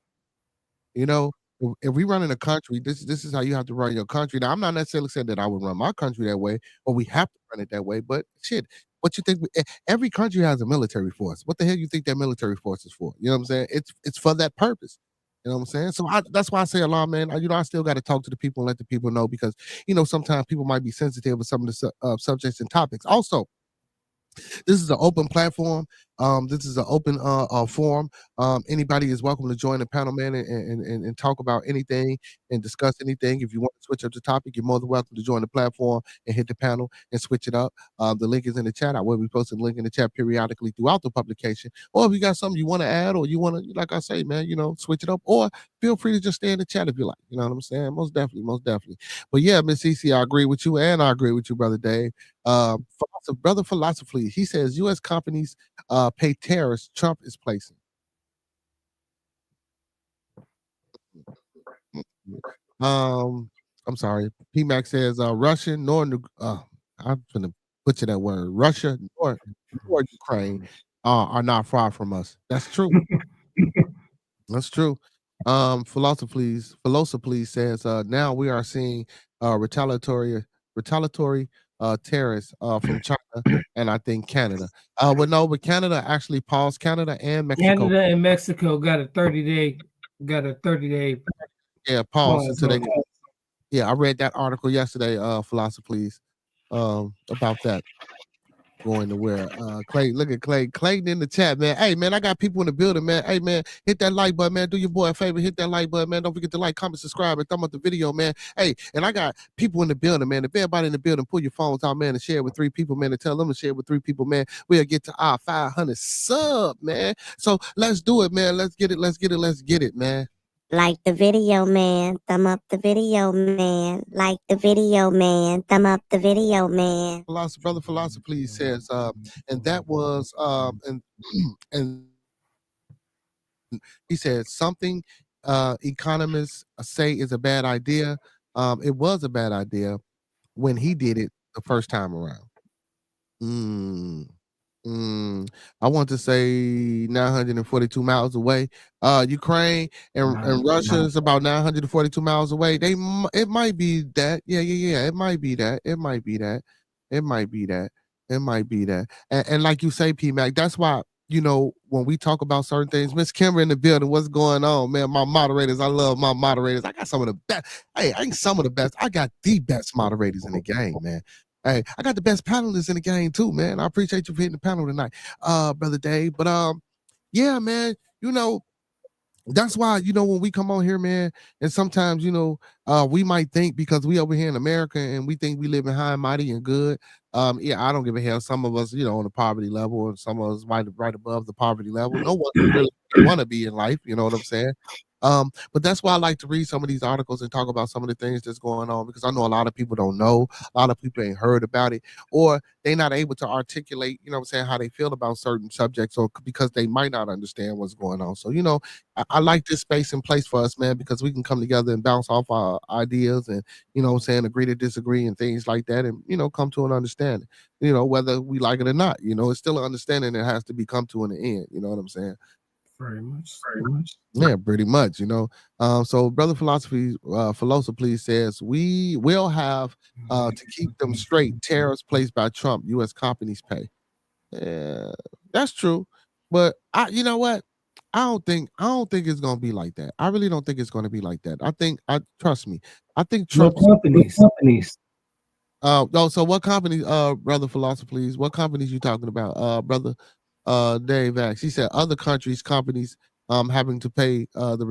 You know, if we run in a country, this is how you have to run your country. Now, I'm not necessarily saying that I would run my country that way, or we have to run it that way. But shit, what you think? Every country has a military force. What the hell you think that military force is for? You know what I'm saying? It's for that purpose. You know what I'm saying? So that's why I say a lot, man. I still got to talk to the people and let the people know because sometimes people might be sensitive with some of the subjects and topics. Also, this is an open platform. This is an open forum. Anybody is welcome to join the panel, man, and talk about anything and discuss anything. If you want to switch up the topic, you're more than welcome to join the platform and hit the panel and switch it up. The link is in the chat. I will be posting the link in the chat periodically throughout the publication. Or if you got something you want to add or you want to, like I say, man, switch it up. Or feel free to just stay in the chat if you like. You know what I'm saying? Most definitely, most definitely. But yeah, Miss Cece, I agree with you, and I agree with you, Brother Dave. Brother Philosophy, he says U.S. companies pay tariffs Trump is placing. I'm sorry. PMAX says Russian nor I'm gonna butcher that word. Russia nor Ukraine are not far from us. That's true. That's true. Philosophy says now we are seeing retaliatory tariffs from China and I think Canada. But Canada actually paused. Canada and Mexico. Canada and Mexico got a 30-day pause until they. Yeah, I read that article yesterday, Philosophies, about that. Going to where Clay, look at Clayton in the chat, man. Hey man, I got people in the building, man. Hey man, hit that like button, man. Do your boy a favor, hit that like button, man. Don't forget to like, comment, subscribe, and thumb up the video, man. Hey, and I got people in the building, man. If everybody in the building, pull your phones out, man, and share with 3 people, man, and tell them to share with 3 people, man. We'll get to our 500 sub, man. So let's do it, man. Let's get it, man. Like the video, man. Thumb up the video, man. Like the video, man. Thumb up the video, man. Brother Philosophy says, and that was, and he said something economists say is a bad idea. It was a bad idea when he did it the first time around. I want to say 942 miles away. Ukraine and Russia is about 942 miles away. It might be that. Yeah. It might be that. And like you say, P Mac, that's why when we talk about certain things, Miss Kimber in the building, what's going on, man? My moderators, I love my moderators. I got some of the best. Hey, I ain't some of the best. I got the best moderators in the game, man. Hey, I got the best panelists in the game too, man. I appreciate you for hitting the panel tonight, Brother Dave. But yeah, man, that's why, when we come on here, man, and sometimes, we might think because we over here in America and we think we live in high and mighty and good. Yeah, I don't give a hell. Some of us, on the poverty level, and some of us right above the poverty level. No one really want to be in life, you know what I'm saying? But that's why I like to read some of these articles and talk about some of the things that's going on, because I know a lot of people don't know, a lot of people ain't heard about it, or they're not able to articulate, how they feel about certain subjects, or because they might not understand what's going on. So, I like this space in place for us, man, because we can come together and bounce off our ideas and, agree to disagree and things like that, and, come to an understanding, whether we like it or not. It's still an understanding that has to be come to in the end. You know what I'm saying? Very much. Yeah, pretty much, So Brother Philosophy says we will have to keep them straight tariffs placed by Trump, U.S. companies pay. Yeah, that's true. But you know what? I don't think it's gonna be like that. I really don't think it's gonna be like that. Trust me. I think Trump companies. No, so what companies, Brother Philosophy, what companies you talking about, Brother Dave X? He said other countries, companies having to pay the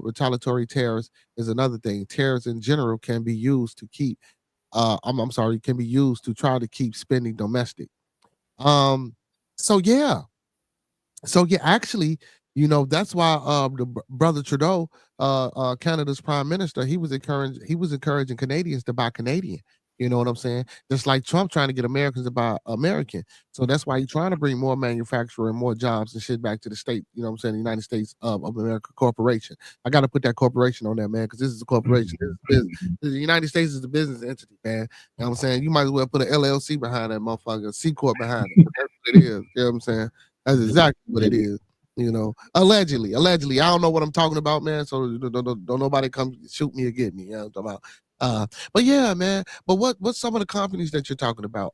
retaliatory tariffs is another thing. Tariffs in general can be used to keep I'm sorry, can be used to try to keep spending domestic. So yeah. Actually, that's why the Brother Trudeau, Canada's prime minister, he was encouraging Canadians to buy Canadian. You know what I'm saying? Just like Trump trying to get Americans to buy American. So that's why he's trying to bring more manufacturing, more jobs and shit back to the state. You know what I'm saying? The United States of America Corporation. I got to put that corporation on there, man, because this is a corporation. This is business. The United States is the business entity, man. You know what I'm saying? You might as well put an LLC behind that motherfucker, C Corp behind it. That's what it is. You know what I'm saying? That's exactly what it is. You know, allegedly. I don't know what I'm talking about, man. So don't nobody come shoot me or get me. You know what I'm talking about? But yeah, man. But what's some of the companies that you're talking about,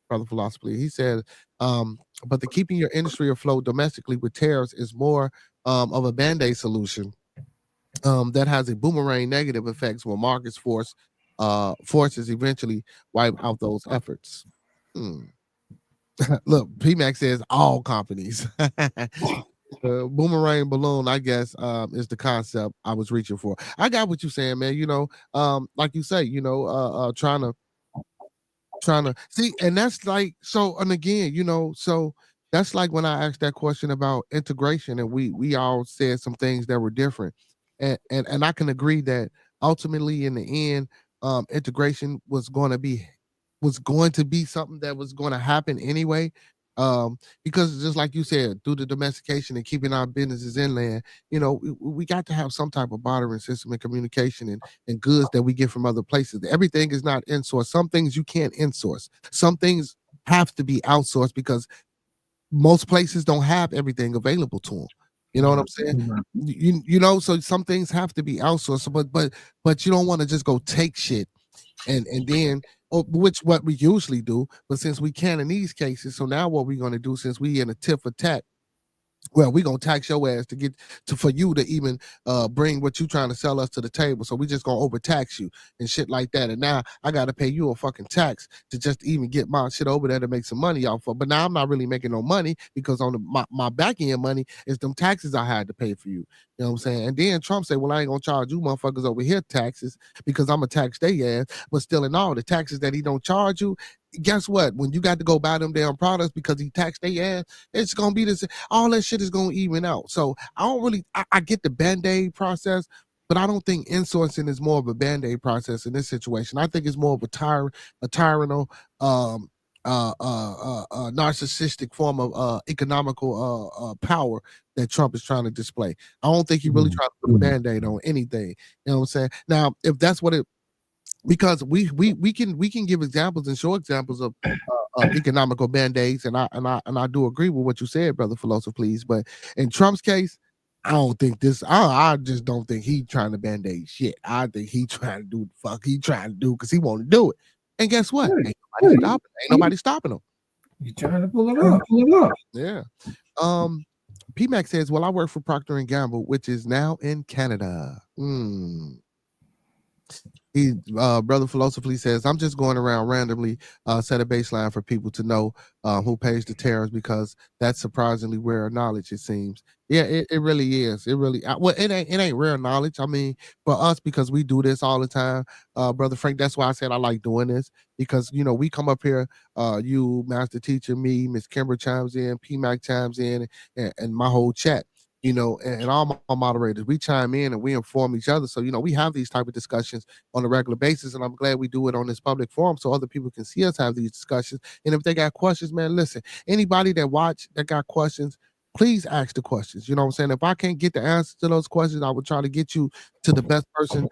Brother Philosophy? He said, but the keeping your industry afloat domestically with tariffs is more of a band-aid solution that has a boomerang negative effects when markets forces eventually wipe out those efforts. Look, PMAX says all companies. Boomerang balloon, I guess, is the concept I was reaching for. I got what you're saying, man. You know, like you say, you know, trying to see, and that's like so. And again, you know, so that's like when I asked that question about integration, and we all said some things that were different, and I can agree that ultimately in the end, integration was going to be something that was going to happen anyway. Because just like you said, through the domestication and keeping our businesses inland, you know, we got to have some type of bartering system and communication and goods that we get from other places. Everything is not insourced. Some things you can't insource. Some things have to be outsourced because most places don't have everything available to them. You know what I'm saying? You know, so some things have to be outsourced, but you don't want to just go take shit and then which what we usually do, but since we can in these cases, so now what we're going to do, since we in a tit for tat, well, we're gonna tax your ass to get to for you to even bring what you trying to sell us to the table. So we just gonna overtax you and shit like that. And now I gotta pay you a fucking tax to just even get my shit over there to make some money off of. But now I'm not really making no money because on my back end money is them taxes I had to pay for you. You know what I'm saying? And then Trump said, well, I ain't gonna charge you motherfuckers over here taxes because I'm gonna tax their ass. But still in all the taxes that he don't charge you, guess what? When you got to go buy them damn products because he taxed their ass, it's gonna be this. All that shit is gonna even out. So I don't really. I get the band-aid process, but I don't think insourcing is more of a band-aid process in this situation. I think it's more of a tyrannical, narcissistic form of economical power that Trump is trying to display. I don't think he really trying to put a band-aid on anything. You know what I'm saying? Now, if that's what it, because we can give examples and show examples of economical band-aids, and I do agree with what you said, brother Philosopher, please. But in Trump's case, I don't think this. I just don't think he trying to band-aid shit. I think he trying to do the fuck he trying to do because he want to do it. And guess what? Ain't nobody stopping him. You trying to pull it up? Yeah. PMAX says, "Well, I work for Procter and Gamble, which is now in Canada." He, brother Philosophy says, I'm just going around randomly set a baseline for people to know who pays the tariffs because that's surprisingly rare knowledge, it seems. Yeah, it really is. It really, well, it ain't rare knowledge. I mean, for us, because we do this all the time, brother Frank, that's why I said I like doing this because, you know, we come up here, you, master teacher, me, Miss Kimber chimes in, PMAC chimes in, and my whole chat. You know, and all my moderators, we chime in and we inform each other. So, you know, we have these type of discussions on a regular basis, and I'm glad we do it on this public forum so other people can see us have these discussions. And if they got questions, man, listen, anybody that watch that got questions, please ask the questions. You know what I'm saying? If I can't get the answer to those questions, I would try to get you to the best person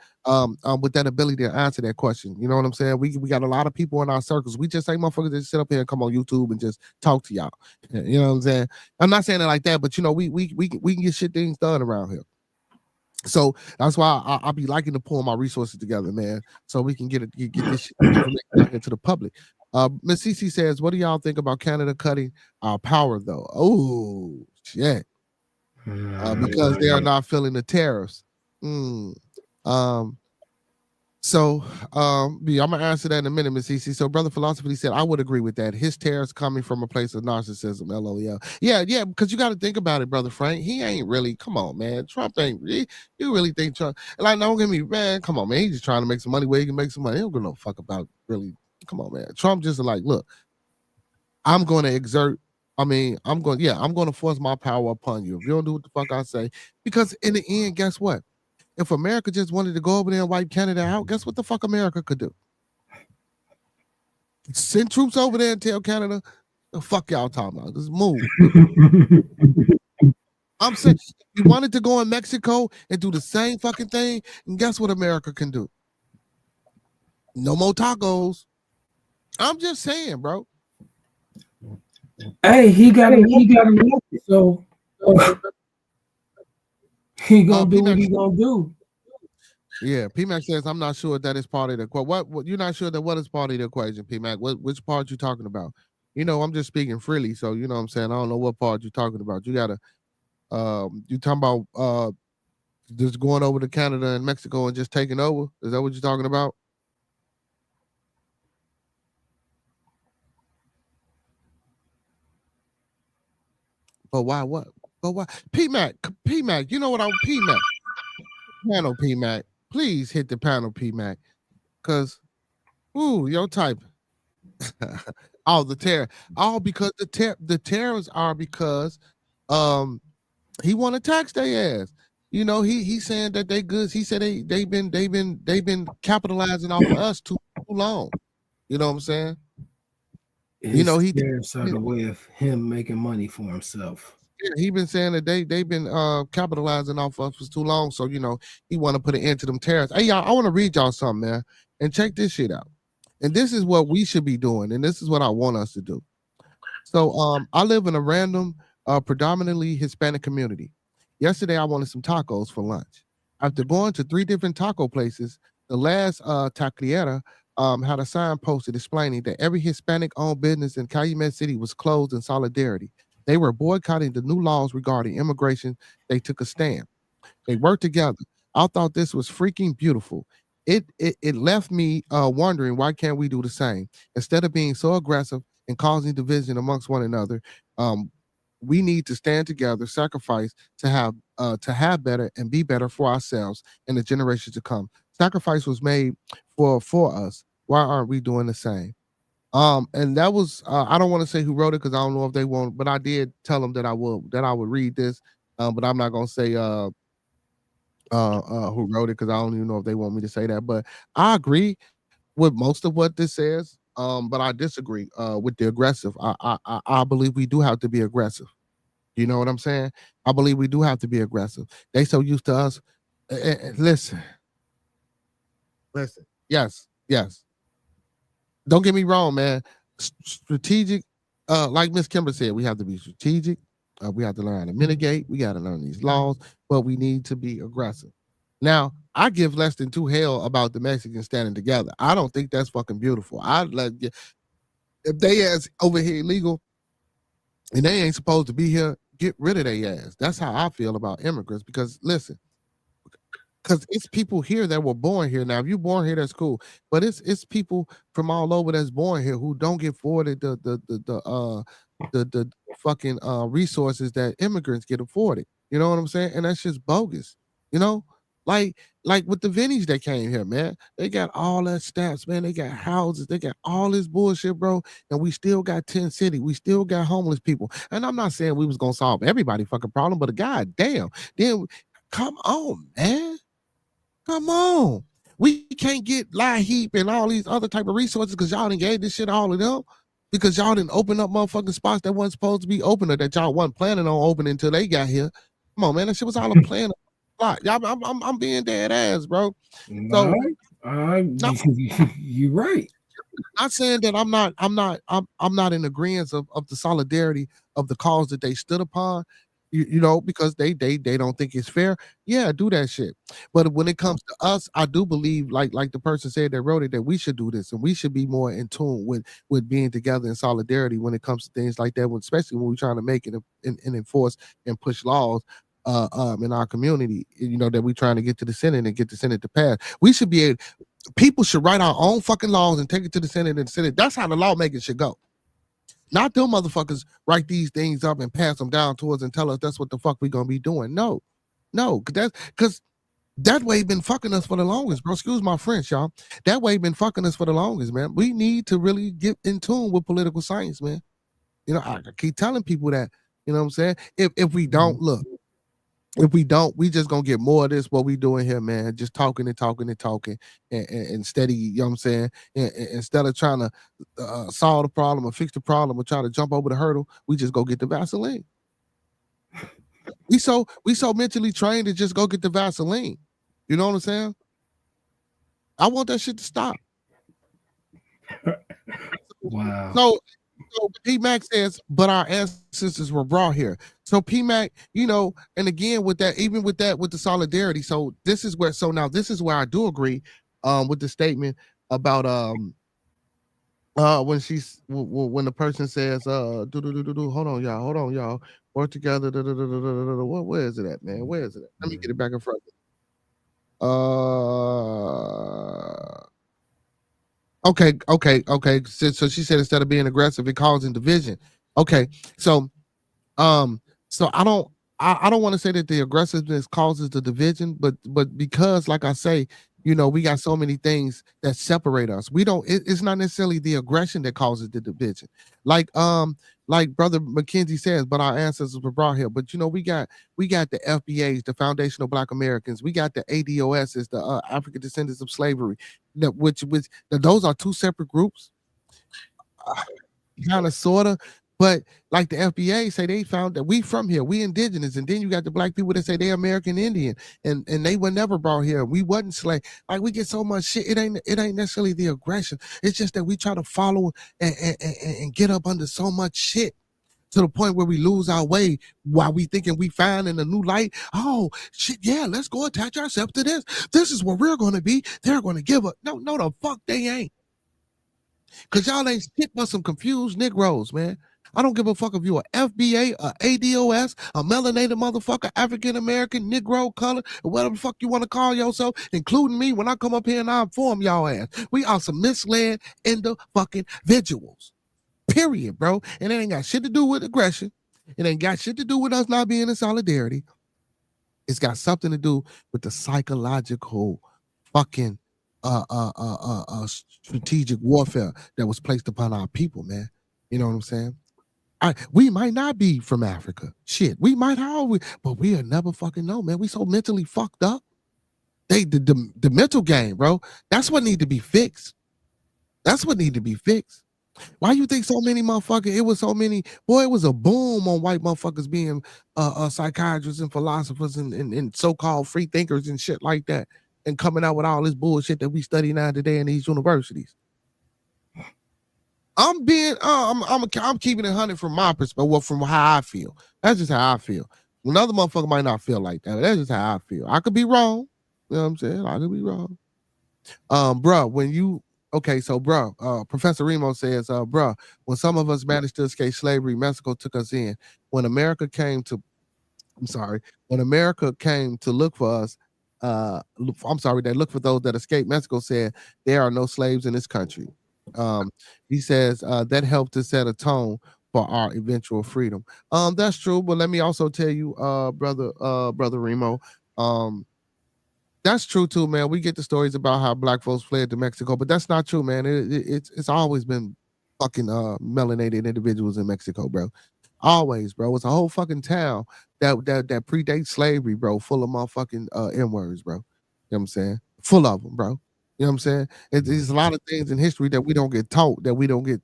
with that ability to answer that question. You know what I'm saying? We got a lot of people in our circles. We just say motherfuckers that sit up here and come on YouTube and just talk to y'all. You know what I'm saying? I'm not saying it like that, but you know, we can get shit things done around here. So that's why I'll be liking to pull my resources together, man, so we can get this shit information into the public. Miss CC says, what do y'all think about Canada cutting our power though? Oh shit. Because they are not feeling the tariffs. So I'm gonna answer that in a minute, Miss CC. So Brother Philosophy said, I would agree with that. His tariffs coming from a place of narcissism, LOL. Yeah, because you got to think about it, Brother Frank. He ain't really, come on, man. Trump ain't really, you really think Trump, like, don't get me, man, come on, man. He's just trying to make some money where he can make some money. He don't give no fuck about really, come on, man. Trump just like, look, I'm going to exert, I'm going to force my power upon you. If you don't do what the fuck I say, because in the end, guess what? If America just wanted to go over there and wipe Canada out, guess what the fuck America could do? Send troops over there and tell Canada, the fuck y'all talking about? Just move. I'm saying, you wanted to go in Mexico and do the same fucking thing, and guess what America can do? No more tacos. I'm just saying, bro. Hey, he got elected, so he gonna do what he gonna do. Yeah, PMAC says I'm not sure that is part of the what you're not sure that what is part of the equation, PMAC. Which part you talking about? You know, I'm just speaking freely, so you know what I'm saying. I don't know what part you're talking about. You gotta you talking about just going over to Canada and Mexico and just taking over? Is that what you're talking about? But why what? But why? PMAC, you know what I'm PMAC. Panel PMAC. Please hit the panel PMAC. Cause your type. All the terror. All because the terrors are because he want to tax their ass. You know, he's saying that they goods. He said they've been capitalizing off of us too long. You know what I'm saying? You know, there's a way of him making money for himself. Yeah, he been saying that they've been capitalizing off of us for too long. So, you know, he want to put an end to them tariffs. Hey, y'all, I want to read y'all something, man. And check this shit out. And this is what we should be doing. And this is what I want us to do. So I live in a random, predominantly Hispanic community. Yesterday, I wanted some tacos for lunch. After going to 3 different taco places, the last taqueria had a sign posted explaining that every Hispanic-owned business in Calumet City was closed in solidarity. They were boycotting the new laws regarding immigration. They took a stand. They worked together. I thought this was freaking beautiful. It left me wondering, why can't we do the same? Instead of being so aggressive and causing division amongst one another, we need to stand together, sacrifice to have better and be better for ourselves and the generations to come. Sacrifice was made for us. Why aren't we doing the same? And that was I don't want to say who wrote it because I don't know if they won't, but I did tell them that I would read this. But I'm not gonna say who wrote it because I don't even know if they want me to say that. But I agree with most of what this says. But I disagree with the aggressive. I believe we do have to be aggressive. You know what I'm saying? I believe we do have to be aggressive. They so used to us. Listen. Yes. Don't get me wrong, man. Strategic, like Miss Kimber said, we have to be strategic. We have to learn how to mitigate. We got to learn these laws, but we need to be aggressive. Now, I give less than 2 hell about the Mexicans standing together. I don't think that's fucking beautiful. If they ass over here illegal and they ain't supposed to be here, get rid of their ass. That's how I feel about immigrants. Because listen, because it's people here that were born here. Now, if you're born here, that's cool. But it's people from all over that's born here who don't get afforded the fucking resources that immigrants get afforded. You know what I'm saying? And that's just bogus. You know, like with the Vinnies that came here, man. They got all that stats, man. They got houses, they got all this bullshit, bro. And we still got 10 city. We still got homeless people. And I'm not saying we was gonna solve everybody fucking problem, but god damn, then come on, man. Come on. We can't get Lie Heap and all these other type of resources because y'all didn't gave this shit all of them. Because y'all didn't open up motherfucking spots that wasn't supposed to be open or that y'all wasn't planning on opening until they got here. Come on, man. That shit was all a plan. Y'all, I'm being dead ass, bro. So you're right. Not saying that I'm not in agreement of the solidarity of the cause that they stood upon. You know, because they don't think it's fair. Yeah, do that shit. But when it comes to us, I do believe, like the person said that wrote it, that we should do this and we should be more in tune with being together in solidarity when it comes to things like that. Especially when we're trying to make it and enforce and push laws in our community. You know, that we're trying to get to the Senate and get the Senate to pass. We should be able. People should write our own fucking laws and take it to the Senate and the Senate. That's how the lawmaking should go. Not them motherfuckers write these things up and pass them down to us and tell us that's what the fuck we gonna be doing. No, because that way been fucking us for the longest, bro. Excuse my French, y'all. That way been fucking us for the longest, man. We need to really get in tune with political science, man. You know, I keep telling people that. You know what I'm saying? If we don't look, If we don't, we just gonna get more of this what we doing here, man. Just talking and talking and talking and steady, you know what I'm saying? Instead of trying to solve the problem or fix the problem or try to jump over the hurdle, we just go get the Vaseline. We so mentally trained to just go get the Vaseline. You know what I'm saying? I want that shit to stop. Wow. So P Mac says, but our ancestors were brought here. So P Mac, you know, and again with that, even with that, with the solidarity. So this is where, so now this is where I do agree with the statement about when she's when the person says hold on y'all work together where is it at, man? Where is it at? Let me get it back in front of me. Okay. So she said instead of being aggressive, it causing division. Okay, so so I don't want to say that the aggressiveness causes the division, but because like I say, you know, we got so many things that separate us. We don't. It's not necessarily the aggression that causes the division. Like Brother McKenzie says, but our ancestors were brought here. But you know, we got the FBAs, the Foundational Black Americans. We got the ADOSs, the African Descendants of Slavery. Which those are two separate groups, kind of sorta. But like the FBA say, they found that we from here, we indigenous, and then you got the black people that say they American Indian, and they were never brought here. We wasn't slave. Like we get so much shit. It ain't necessarily the aggression. It's just that we try to follow and get up under so much shit to the point where we lose our way while we thinking we find in a new light. Oh shit, yeah, let's go attach ourselves to this. This is what we're gonna be. They're gonna give up. No, the fuck they ain't. Cause y'all ain't shit but some confused Negroes, man. I don't give a fuck if you a FBA, a ADOS, a melanated motherfucker, African American, Negro, color, or whatever the fuck you want to call yourself, including me when I come up here and I inform y'all ass. We are some misled fucking individuals. Period, bro. And it ain't got shit to do with aggression. It ain't got shit to do with us not being in solidarity. It's got something to do with the psychological fucking strategic warfare that was placed upon our people, man. You know what I'm saying? We might not be from Africa. Shit, we might always, but we'll never fucking know, man. We so mentally fucked up. The mental game, bro. That's what need to be fixed. That's what need to be fixed. Why you think so many motherfuckers? It was so many. Boy, it was a boom on white motherfuckers being psychiatrists and philosophers and so-called free thinkers and shit like that, and coming out with all this bullshit that we study now today in these universities. I'm being, I'm keeping it 100 from my perspective, well, from how I feel. That's just how I feel. Another motherfucker might not feel like that, but that's just how I feel. I could be wrong. You know what I'm saying? I could be wrong. Bro, when you, okay, so bro, Professor Remo says, bro, when some of us managed to escape slavery, Mexico took us in. When America came to look for us, they looked for those that escaped. Mexico said there are no slaves in this country. He says that helped to set a tone for our eventual freedom. That's true, but let me also tell you, brother Remo, that's true too, man. We get the stories about how black folks fled to Mexico, but that's not true, man. It's always been fucking melanated individuals in Mexico, bro. Always, bro. It's a whole fucking town that predates slavery, bro, full of motherfucking N-words, bro. You know what I'm saying? Full of them, bro. You know what I'm saying? There's a lot of things in history that we don't get taught, that we don't get.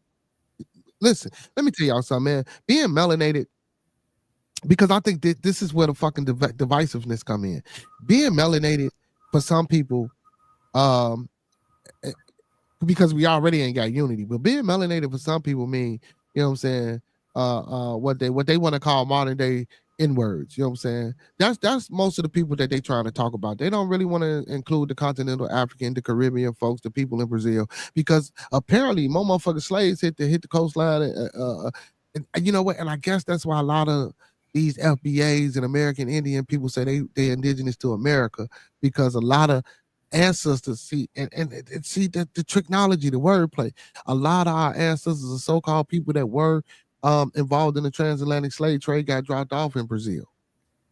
Listen, let me tell y'all something, man. Being melanated, because I think this is where the fucking divisiveness come in. Being melanated for some people, because we already ain't got unity, but being melanated for some people mean, you know what I'm saying, what they want to call modern day N-words. You know what I'm saying? That's most of the people that they trying to talk about. They don't really want to include the continental African, the Caribbean folks, the people in Brazil, because apparently more motherfucking slaves hit the coastline. And you know what? And I guess that's why a lot of these FBAs and American Indian people say they're indigenous to America, because a lot of ancestors see and see that the technology, the wordplay. A lot of our ancestors are so-called people that were involved in the transatlantic slave trade got dropped off in Brazil.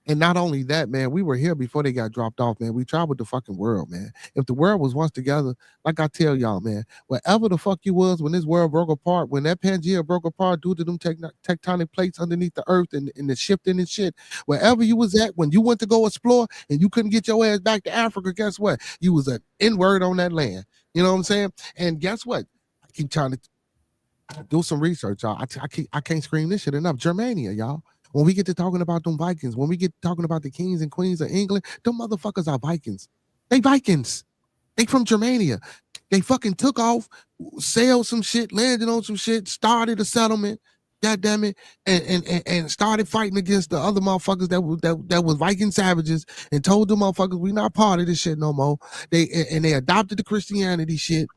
And not only that, man, we were here before they got dropped off, man. We traveled the fucking world, man. If the world was once together, like I tell y'all, man, wherever the fuck you was when this world broke apart, when that Pangea broke apart due to them tectonic plates underneath the earth and the shifting and shit, wherever you was at, when you went to go explore and you couldn't get your ass back to Africa, guess what? You was an N-word on that land. You know what I'm saying? And guess what? I keep trying to do some research, y'all. I can't scream this shit enough. Germania, y'all. When we get to talking about them Vikings, when we get talking about the kings and queens of England, them motherfuckers are Vikings. They Vikings. They from Germania. They fucking took off, sailed some shit, landed on some shit, started a settlement, god damn it, and started fighting against the other motherfuckers that was Viking savages and told them motherfuckers we not part of this shit no more. They adopted the Christianity shit.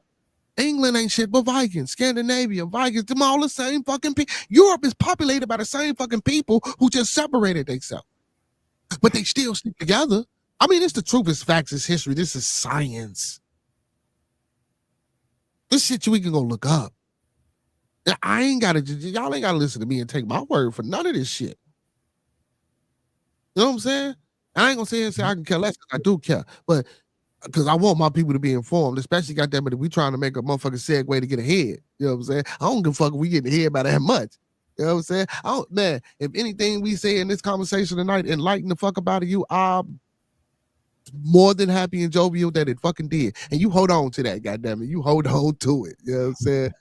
England ain't shit but Vikings. Scandinavia, Vikings, them all the same fucking people. Europe is populated by the same fucking people who just separated themselves. But they still stick together. I mean, it's the truth, it's facts, it's history. This is science. This shit we can go look up. Y'all ain't gotta listen to me and take my word for none of this shit. You know what I'm saying? I ain't gonna say I can care less, because I do care. But because I want my people to be informed, especially goddamn it, if we trying to make a motherfucking segue to get ahead. You know what I'm saying? I don't give a fuck if we getting ahead by that much. You know what I'm saying? Man, if anything we say in this conversation tonight enlighten the fuck about you, I'm more than happy and jovial that it fucking did. And you hold on to that, goddamn it. You hold on to it. You know what I'm saying?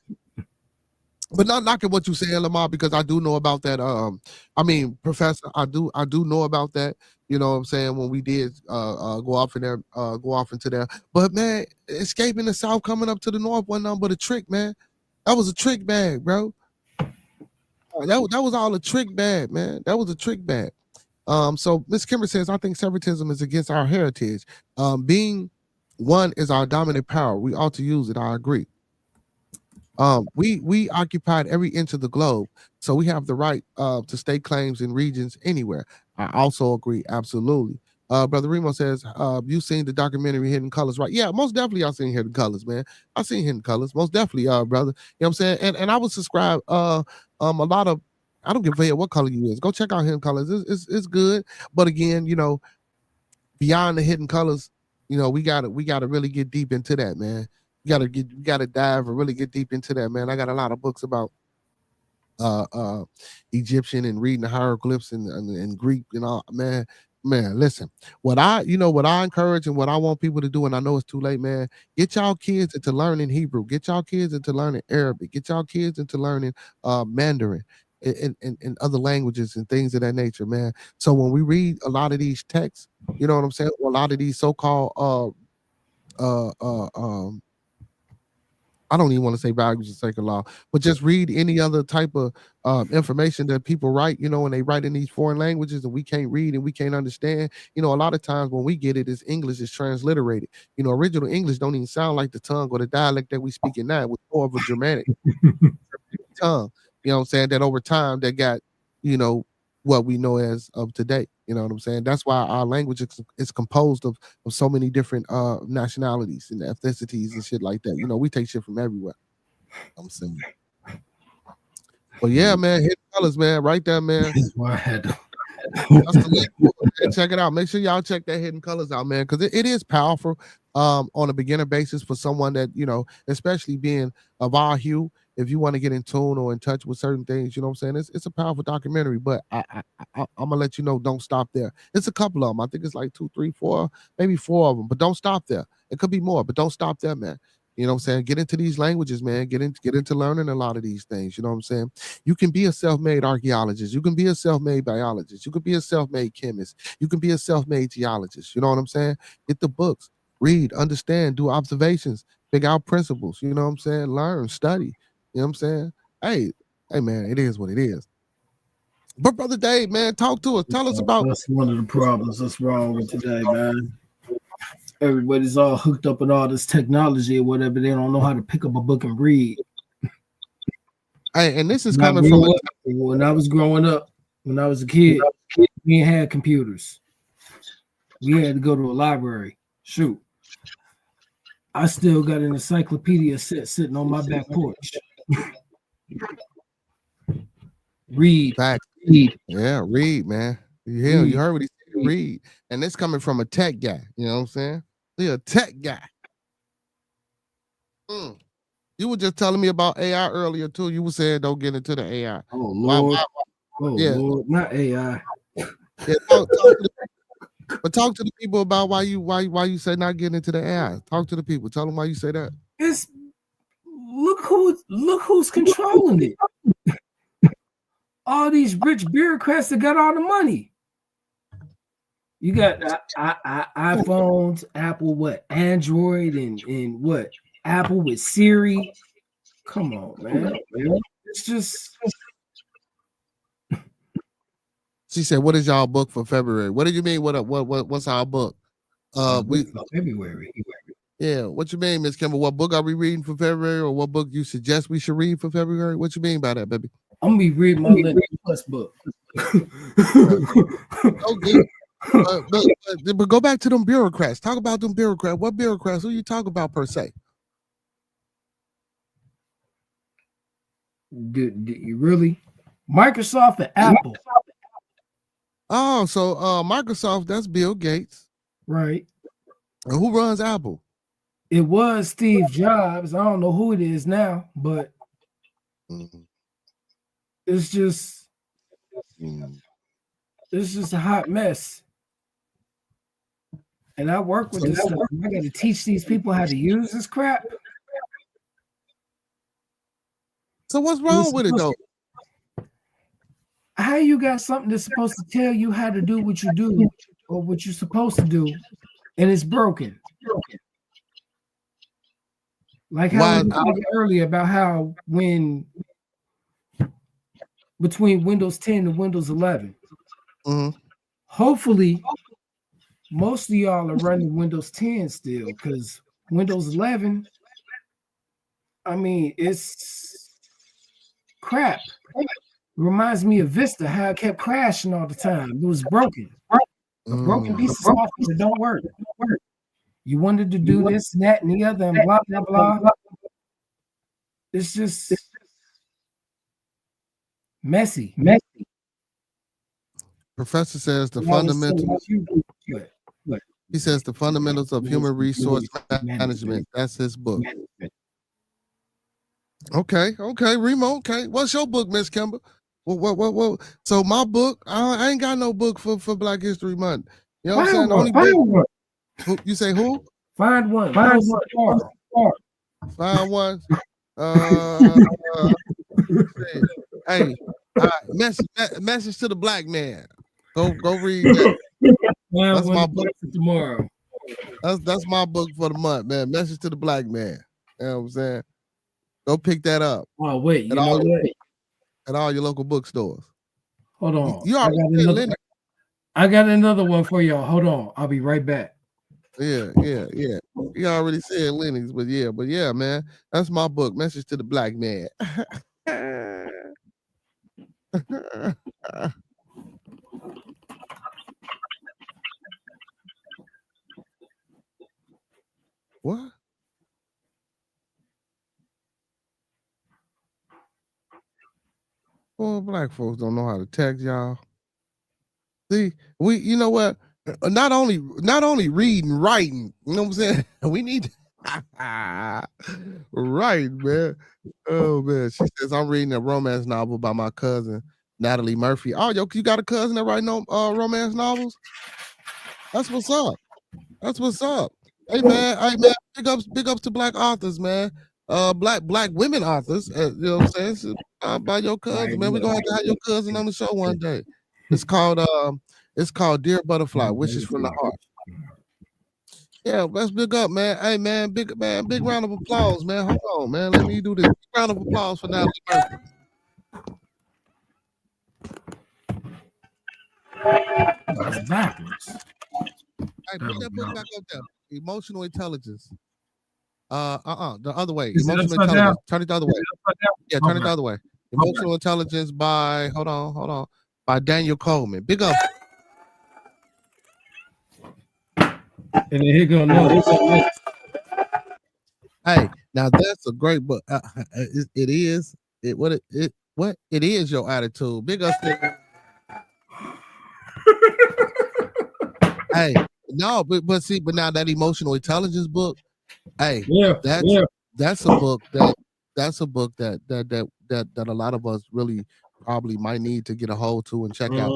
But not knocking what you saying, Lamar, because I do know about that. I mean, Professor, I do know about that. You know what I'm saying? When we did go off into there. But man, escaping the South, coming up to the North wasn't nothing but a trick, man. That was a trick bag, bro. That was all a trick bag, man. That was a trick bag. So Miss Kimber says, I think separatism is against our heritage. Being one is our dominant power. We ought to use it. I agree. We occupied every inch of the globe, so we have the right to stake claims in regions anywhere. I also agree, absolutely. Brother Remo says, you seen the documentary Hidden Colors, right? Yeah, most definitely I seen Hidden Colors, man. I seen Hidden Colors, most definitely, brother. You know what I'm saying? And I would subscribe a lot of, I don't give a fuck what color you is. Go check out Hidden Colors. It's good. But again, you know, beyond the Hidden Colors, you know, we gotta really get deep into that, man. You gotta dive and really get deep into that, man. I got a lot of books about Egyptian and reading the hieroglyphs and Greek and all, man. Listen, what I encourage and what I want people to do, and I know it's too late, man. Get y'all kids into learning Hebrew, get y'all kids into learning Arabic, get y'all kids into learning Mandarin and other languages and things of that nature, man. So when we read a lot of these texts, you know what I'm saying, or a lot of these so-called I don't even want to say values of sacred law, but just read any other type of information that people write, you know, and they write in these foreign languages and we can't read and we can't understand. You know, a lot of times when we get it, is English is transliterated. You know, original English don't even sound like the tongue or the dialect that we speak in now. It was more of a Germanic tongue, you know what I'm saying, that over time that got, you know, what we know as of today. You know what I'm saying? That's why our language is composed of so many different nationalities and ethnicities and shit like that. You know, we take shit from everywhere. I'm saying. But yeah, man, Hidden Colors, man, right there, man. That's why I had to. That's the link. Check it out. Make sure y'all check that Hidden Colors out, man, because it is powerful on a beginner basis for someone that, you know, especially being of our hue. If you want to get in tune or in touch with certain things, you know what I'm saying? It's a powerful documentary, but I'm going to let you know, don't stop there. It's a couple of them. I think it's like 2, 3, 4, maybe 4 of them, but don't stop there. It could be more, but don't stop there, man. You know what I'm saying? Get into these languages, man. Get into learning a lot of these things. You know what I'm saying? You can be a self-made archaeologist. You can be a self-made biologist. You can be a self-made chemist. You can be a self-made geologist. You know what I'm saying? Get the books, read, understand, do observations, figure out principles. You know what I'm saying? Learn, study. You know what I'm saying? Hey, man, it is what it is. But Brother Dave, man, talk to us. Tell us about. That's one of the problems that's wrong with today, man. Everybody's all hooked up with all this technology or whatever. They don't know how to pick up a book and read. Hey, and this is coming from when I was growing up, when I was a kid, we didn't have computers. We had to go to a library. Shoot. I still got an encyclopedia set sitting on my back porch. Read. Facts. Read. Yeah, read, man. You heard what he read, and it's coming from a tech guy. You know what I'm saying? You're a tech guy. You were just telling me about AI earlier too. You were saying don't get into the AI. Oh Lord. Yeah. Lord, not AI. Yeah, talk to the people about why you say not getting into the AI. Talk to the people. Tell them why you say that. It's look who's controlling it. All these rich bureaucrats that got all the money. You got iPhones, Apple, what Android, and what Apple with Siri. Come on, man. It's just. She said, "What is y'all book for February?" What do you mean? What's our book? February. Yeah, what you mean, Miss Kimber? What book are we reading for February, or what book you suggest we should read for February? What you mean by that, baby? I'm gonna be reading my Linux Plus book. Okay. But go back to them bureaucrats. Talk about them bureaucrats. What bureaucrats? Who you talk about per se? Do you really? Microsoft and Apple. Oh, so Microsoft, that's Bill Gates. Right. And who runs Apple? It was Steve Jobs. I don't know who it is now, but it's just a hot mess. And I work with this stuff. I got to teach these people how to use this crap. So what's wrong with it though? How you got something that's supposed to tell you how to do what you do or what you're supposed to do, and it's broken? Like how we talked earlier about how when between Windows 10 and Windows 11, hopefully most of y'all are running Windows 10 still, because Windows 11, I mean, it's crap. Reminds me of Vista, how it kept crashing all the time. It was broken. A broken piece of software that don't work. You wanted to do this, and that, and the other, and blah, blah, blah. It's just messy. Professor says the fundamentals. He says the fundamentals of human resource management. That's his book. Okay, Remo. Okay, what's your book, Miss Kimber? What? So my book, I ain't got no book for Black History Month. You know what I'm saying? Only book. You say who? Find one. Find one. Hey, message to the black man. Go read that. That's my book for tomorrow. That's my book for the month, man. Message to the black man. You know what I'm saying? Go pick that up. Oh wait, you know what? At all your local bookstores. Hold on. You already I got another one for y'all. Hold on. I'll be right back. Yeah. You already said Lennox, but yeah, man. That's my book, Message to the Black Man. What? Well, black folks don't know how to text, y'all. See, you know what? Not only reading, writing. You know what I'm saying? We need right, man. Oh man, she says I'm reading a romance novel by my cousin Natalie Murphy. Oh, you got a cousin that writing romance novels? That's what's up. Hey man, big ups to black authors, man. Black women authors. You know what I'm saying? By your cousin, man. We're gonna have your cousin on the show one day. It's called Dear Butterfly, Wishes from the Heart. Yeah, let's big up, man. Hey man, big round of applause, man. Hold on, man. Let me do this. Big round of applause for Natalie Murphy. That's backwards. Hey, put that book back up there. Emotional Intelligence. The other way. Emotional Intelligence. Down? Turn it the other way. Yeah, turn it the other way. Emotional Intelligence by hold on. By Daniel Coleman. Big up. And then here go another. Hey, now that's a great book. It is your attitude. Big up. Hey, no, but see, but now that emotional intelligence book, hey, that's a book that a lot of us really probably might need to get a hold to and check out.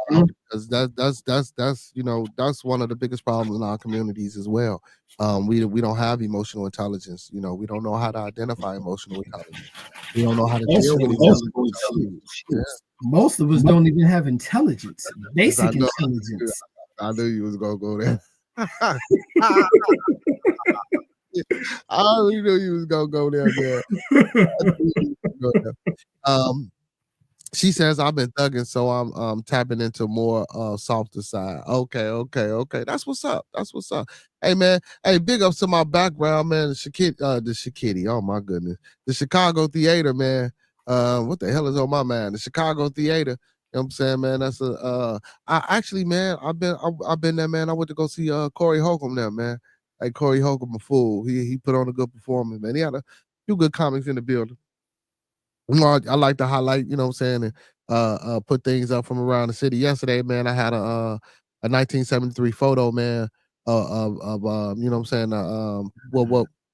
Because that's that's one of the biggest problems in our communities as well. We don't have emotional intelligence. We don't know how to identify emotional intelligence. We don't know how to deal with emotional intelligence. Yeah. Most of us don't even have intelligence, basic I intelligence. I knew you was gonna go there. I already knew you was gonna go there, man. She says I've been thugging, so I'm tapping into more softer side. Okay. That's what's up. Hey man, hey, big ups to my background, man. The Shakiti. Oh my goodness. The Chicago Theater, man. What the hell is on my mind? The Chicago Theater. You know what I'm saying, man? That's I actually, man, I've been there, man. I went to go see Corey Holcomb there, man. Hey, Corey Holcomb, a fool. He put on a good performance, man. He had a few good comics in the building. I like to highlight, you know what I'm saying, and put things up from around the city. Yesterday, man, I had a 1973 photo, man, of you know what I'm saying,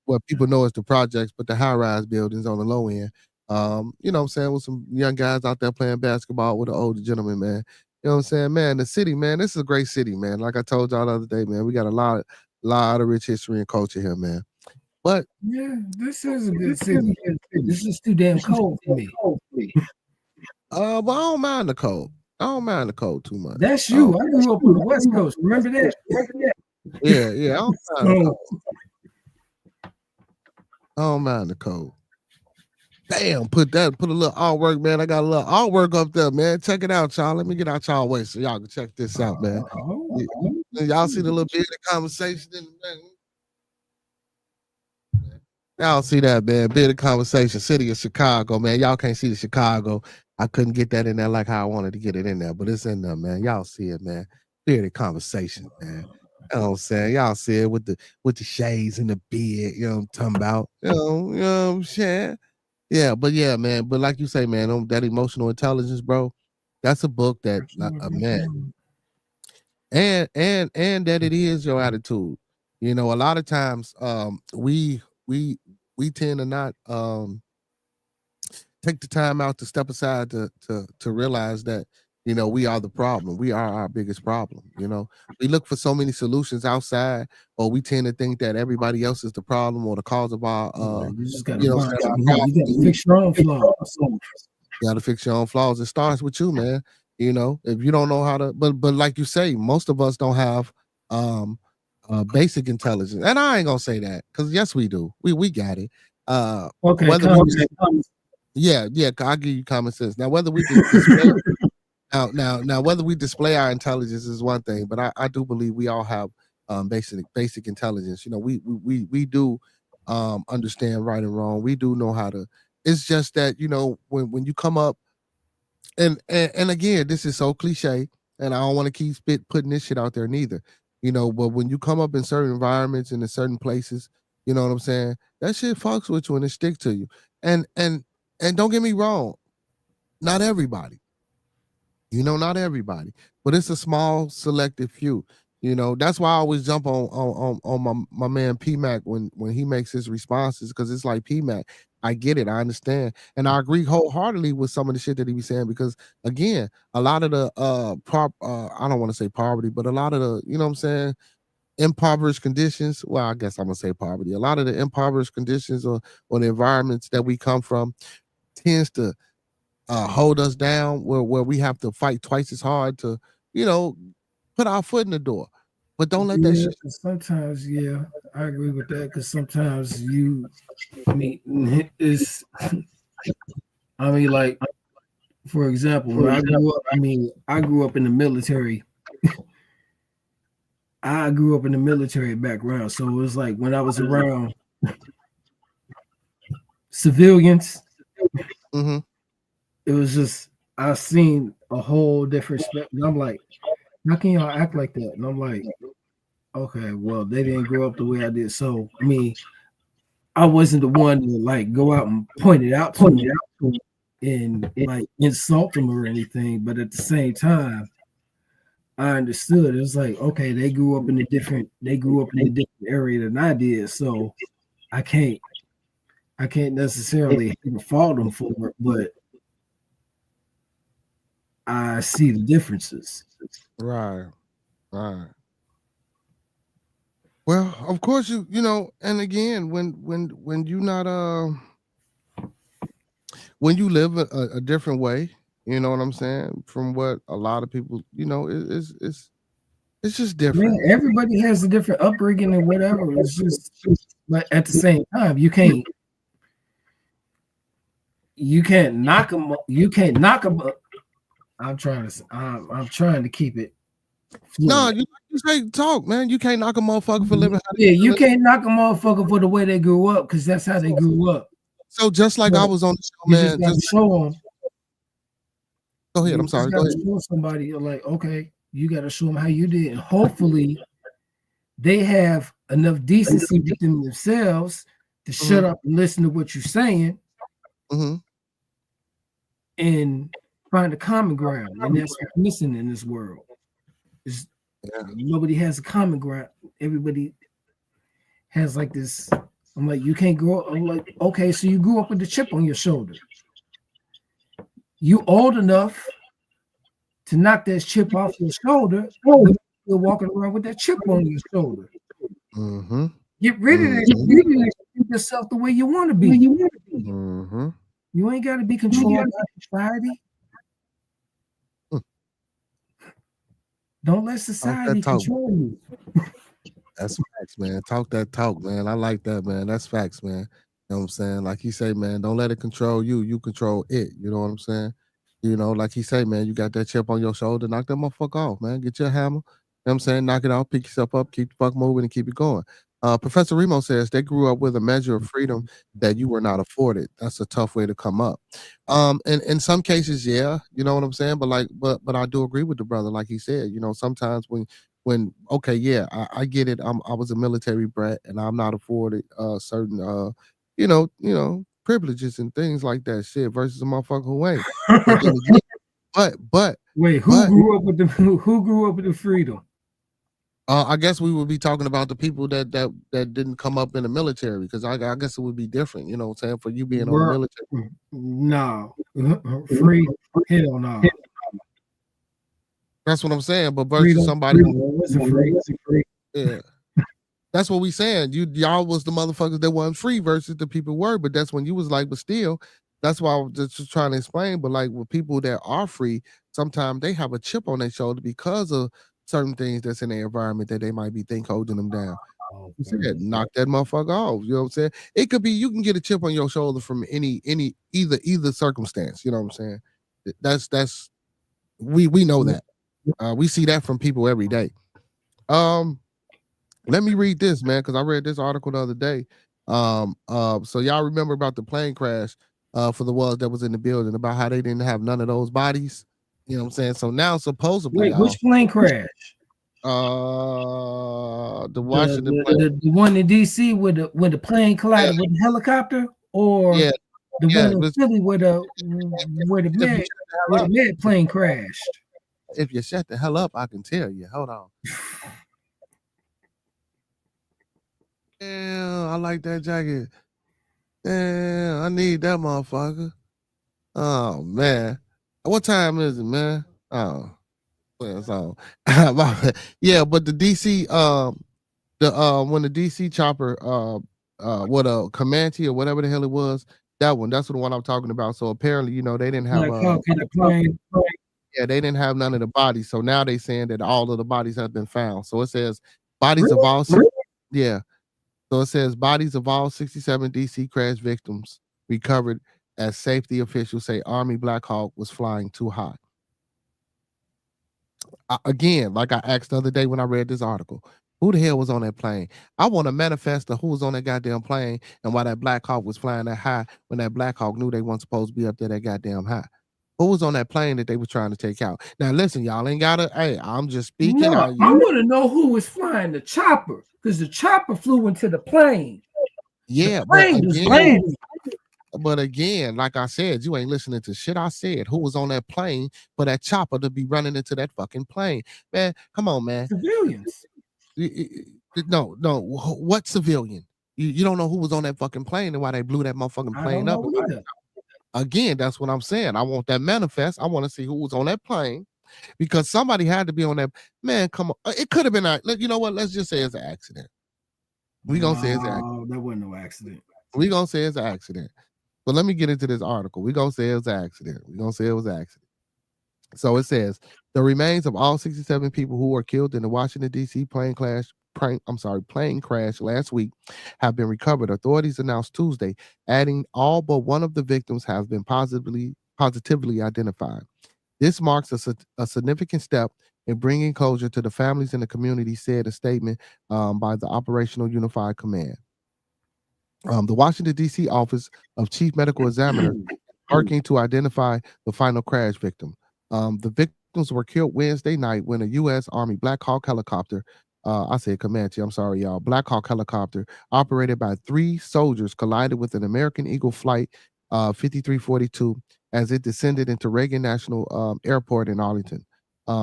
what people know as the projects, but the high-rise buildings on the low end. You know what I'm saying, with some young guys out there playing basketball with an older gentleman, man. You know what I'm saying, man, the city, man, this is a great city, man. Like I told y'all the other day, man, we got a lot of rich history and culture here, man. But yeah, this is a good city. This is too damn cold for me. But I don't mind the cold. I don't mind the cold too much. That's you. I grew up on the West Coast. Remember that? Yeah. I don't mind the cold. I don't mind the cold. Damn, put a little artwork, man. I got a little artwork up there, man. Check it out, y'all. Let me get out y'all way so y'all can check this out, man. Y'all see the little bit of conversation in the Y'all see that, man? Bit of conversation. City of Chicago, man. Y'all can't see the Chicago. I couldn't get that in there like how I wanted to get it in there, but it's in there, man. Y'all see it, man. Bit of conversation, man. You know what I'm saying? Y'all see it with the shades and the beard, you know what I'm talking about. You know what I'm saying? Yeah, but yeah, man. But like you say, man, that emotional intelligence, bro, that's a book that man. And that it is your attitude. A lot of times we tend to not take the time out to step aside to realize that we are the problem. We are our biggest problem. We look for so many solutions outside, or we tend to think that everybody else is the problem or the cause of our you just gotta fix your own flaws. You gotta fix your own flaws. It starts with you, man. If you don't know how to, but like you say, most of us don't have basic intelligence. And I ain't gonna say that, because yes, we do. We got it. Okay. Yeah, I'll give you common sense. Now, whether we display now whether we display our intelligence is one thing, but I do believe we all have basic intelligence. We do understand right and wrong. We do know how to. It's just that when you come up, and again, this is so cliche, and I don't want to keep putting this shit out there neither. But when you come up in certain environments and in certain places, you know what I'm saying, that shit fucks with you and it sticks to you. And don't get me wrong, not everybody. Not everybody, but it's a small selective few. That's why I always jump on my man P Mac when he makes his responses, because it's like, P Mac, I get it, I understand, and I agree wholeheartedly with some of the shit that he be saying, because again, a lot of the I don't want to say poverty, but a lot of the, you know what I'm saying, impoverished conditions. Well, I guess I'm gonna say poverty. A lot of the impoverished conditions or the environments that we come from tends to hold us down, where we have to fight twice as hard to, put our foot in the door. But don't let that shit. Sometimes, yeah, I agree with that, because sometimes it's, like, for example, when I grew up in the military. I grew up in the military background, so it was like when I was around civilians, it was just, I seen a whole different spectrum. I'm like, how can y'all act like that? And I'm like, okay, well, they didn't grow up the way I did. So I wasn't the one to like go out and point it out to them and like insult them or anything. But at the same time, I understood. It was like, okay, they grew up in a different area than I did, so I can't necessarily fault them for it, but I see the differences. Right. Well, of course you know, and again, when you not when you live a different way, you know what I'm saying, from what a lot of people, you know, it's just different. Man, everybody has a different upbringing and whatever. It's just, but at the same time, you can't knock them. You can't knock them up. I'm trying to keep it fluid. No, you say talk, man. You can't knock a motherfucker for living. Yeah, you can't knock a motherfucker for the way they grew up, because that's how they grew up. So just like I was on the show, You man. just show them. Go ahead. I'm sorry. Go ahead. Show somebody, like, okay, you got to show them how you did, and hopefully they have enough decency within themselves to shut up and listen to what you're saying, and find a common ground. And that's what's missing in this world. Nobody has a common ground. Everybody has like this. I'm like, you can't grow up. I'm like, okay, so you grew up with the chip on your shoulder. You old enough to knock that chip off your shoulder. You're walking around with that chip on your shoulder. Get rid of that. Keep yourself the way you want to be. You ain't got to be controlled by society. Don't let society control you. That's facts, man. Talk that talk, man. I like that, man. That's facts, man. You know what I'm saying? Like he say, man, don't let it control you. You control it. You know what I'm saying? You know, like he say, man, you got that chip on your shoulder. Knock that motherfucker off, man. Get your hammer. You know what I'm saying? Knock it off, pick yourself up, keep the fuck moving, and keep it going. Professor Remo says they grew up with a measure of freedom that you were not afforded. That's a tough way to come up. And in some cases, yeah, you know what I'm saying? But I do agree with the brother, like he said, you know, sometimes when okay, yeah, I get it. I was a military brat and I'm not afforded certain you know, privileges and things like that shit versus a motherfucker who ain't. But wait, who grew up with the freedom? I guess we would be talking about the people that didn't come up in the military, because I guess it would be different, you know what I'm saying, for you being on the military. No, free, hell no. That's what I'm saying. But versus somebody who wasn't free. Yeah. That's what we saying. Y'all was the motherfuckers that wasn't free versus the people were, but that's when you was like, but still, that's why I was just trying to explain. But like with people that are free, sometimes they have a chip on their shoulder because of certain things that's in their environment that they might be holding them down. You said knock that motherfucker off. You know what I'm saying? It could be you can get a chip on your shoulder from either circumstance. You know what I'm saying? That's we know that. We see that from people every day. Let me read this, man, because I read this article the other day. So y'all remember about the plane crash for the ones that was in the building, about how they didn't have none of those bodies. You know what I'm saying? So now supposedly, which plane crash? The Washington plane. The one in DC when the plane collided with the helicopter, or the one in Philly where the med plane crashed. If you shut the hell up, I can tell you. Hold on. Damn, I like that jacket. Damn, I need that motherfucker. Oh man, what time is it, man? Oh, so yeah, but the DC, when the DC chopper, what a Comanche or whatever the hell it was, that's the one I'm talking about. So apparently, you know, they didn't have they didn't have none of the bodies. So now they saying that all of the bodies have been found. So it says bodies of all, yeah. So it says bodies of all 67 DC crash victims recovered as safety officials say Army Black Hawk was flying too high. Again, like I asked the other day when I read this article, who the hell was on that plane? I want to manifest who was on that goddamn plane and why that Black Hawk was flying that high when that Black Hawk knew they weren't supposed to be up there that goddamn high. Who was on that plane that they were trying to take out? Now, listen, y'all ain't got to, hey, I'm just speaking. No, I want to know who was flying the chopper, because the chopper flew into the plane. Yeah, the plane was landing. But again, like I said, you ain't listening to shit I said. Who was on that plane for that chopper to be running into that fucking plane? Man, come on, man. Civilians. No, what civilian? You don't know who was on that fucking plane and why they blew that motherfucking I plane don't up. know either. Again, that's what I'm saying. I want that manifest. I want to see who was on that plane because somebody had to be on that. Man, come on. It could have been you know what? Let's just say it's an accident. We gonna say it's an accident. No, that wasn't no accident. We gonna say it's an accident. But let me get into this article. We gonna say it was an accident. We gonna say it was an accident. So it says the remains of all 67 people who were killed in the Washington D.C. plane crash last week have been recovered. Authorities announced Tuesday, adding all but one of the victims have been positively identified. This marks a significant step in bringing closure to the families and the community, said a statement by the Operational Unified Command. The Washington, D.C. Office of Chief Medical Examiner working to identify the final crash victim. The victims were killed Wednesday night when a U.S. Army Black Hawk helicopter, I said Comanche, I'm sorry, y'all, Black Hawk helicopter operated by 3 soldiers collided with an American Eagle Flight 5342 as it descended into Reagan National Airport in Arlington,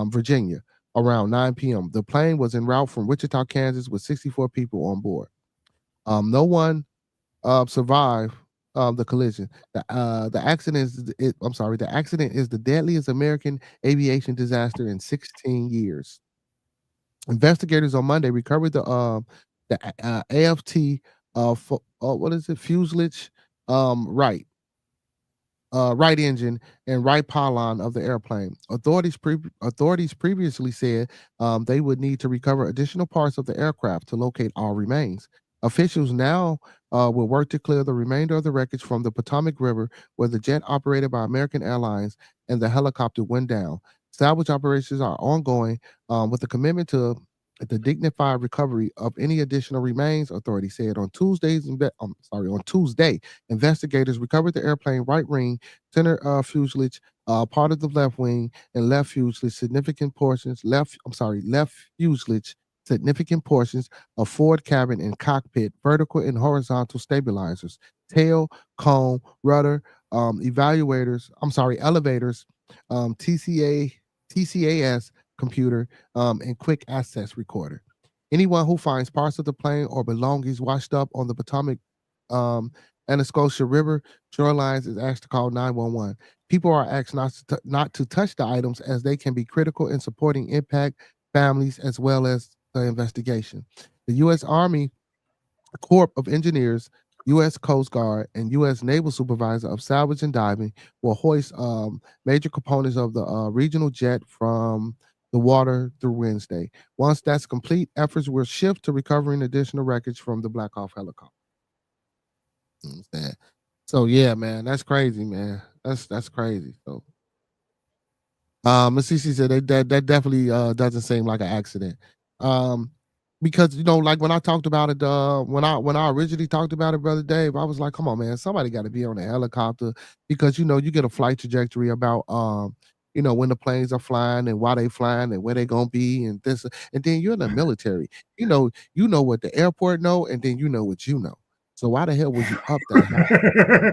Virginia, around 9 p.m. The plane was en route from Wichita, Kansas, with 64 people on board. No one survived the collision. The accident is the deadliest American aviation disaster in 16 years. Investigators on Monday recovered the AFT fuselage right engine and right pylon of the airplane. Authorities previously said they would need to recover additional parts of the aircraft to locate all remains. Officials now will work to clear the remainder of the wreckage from the Potomac River, where the jet operated by American Airlines and the helicopter went down. Salvage operations are ongoing with a commitment to the dignified recovery of any additional remains, authorities said. On Tuesday, investigators recovered the airplane right wing, center fuselage, part of the left wing, and left fuselage, left fuselage, significant portions of forward cabin and cockpit, vertical and horizontal stabilizers, tail, cone, rudder, elevators, TCAS computer, and quick access recorder. Anyone who finds parts of the plane or belongings washed up on the Potomac Anacostia River shorelines is asked to call 911. People are asked not to touch the items as they can be critical in supporting impact families as well as the investigation. The U.S. Army Corps of Engineers, U.S. Coast Guard, and U.S. Naval Supervisor of Salvage and Diving will hoist major components of the regional jet from the water through Wednesday. Once that's complete, efforts will shift to recovering additional wreckage from the Black Hawk helicopter. Understand? So yeah, man, that's crazy, man. That's crazy. So, Miss CC said that definitely doesn't seem like an accident. Because like when I talked about it, when I originally talked about it, Brother Dave, I was like, come on, man, somebody got to be on a helicopter because you get a flight trajectory about when the planes are flying and why they flying and where they gonna be and this, and then you're in the military. You know what the airport know, and then you know what you know. So why the hell was you up that high?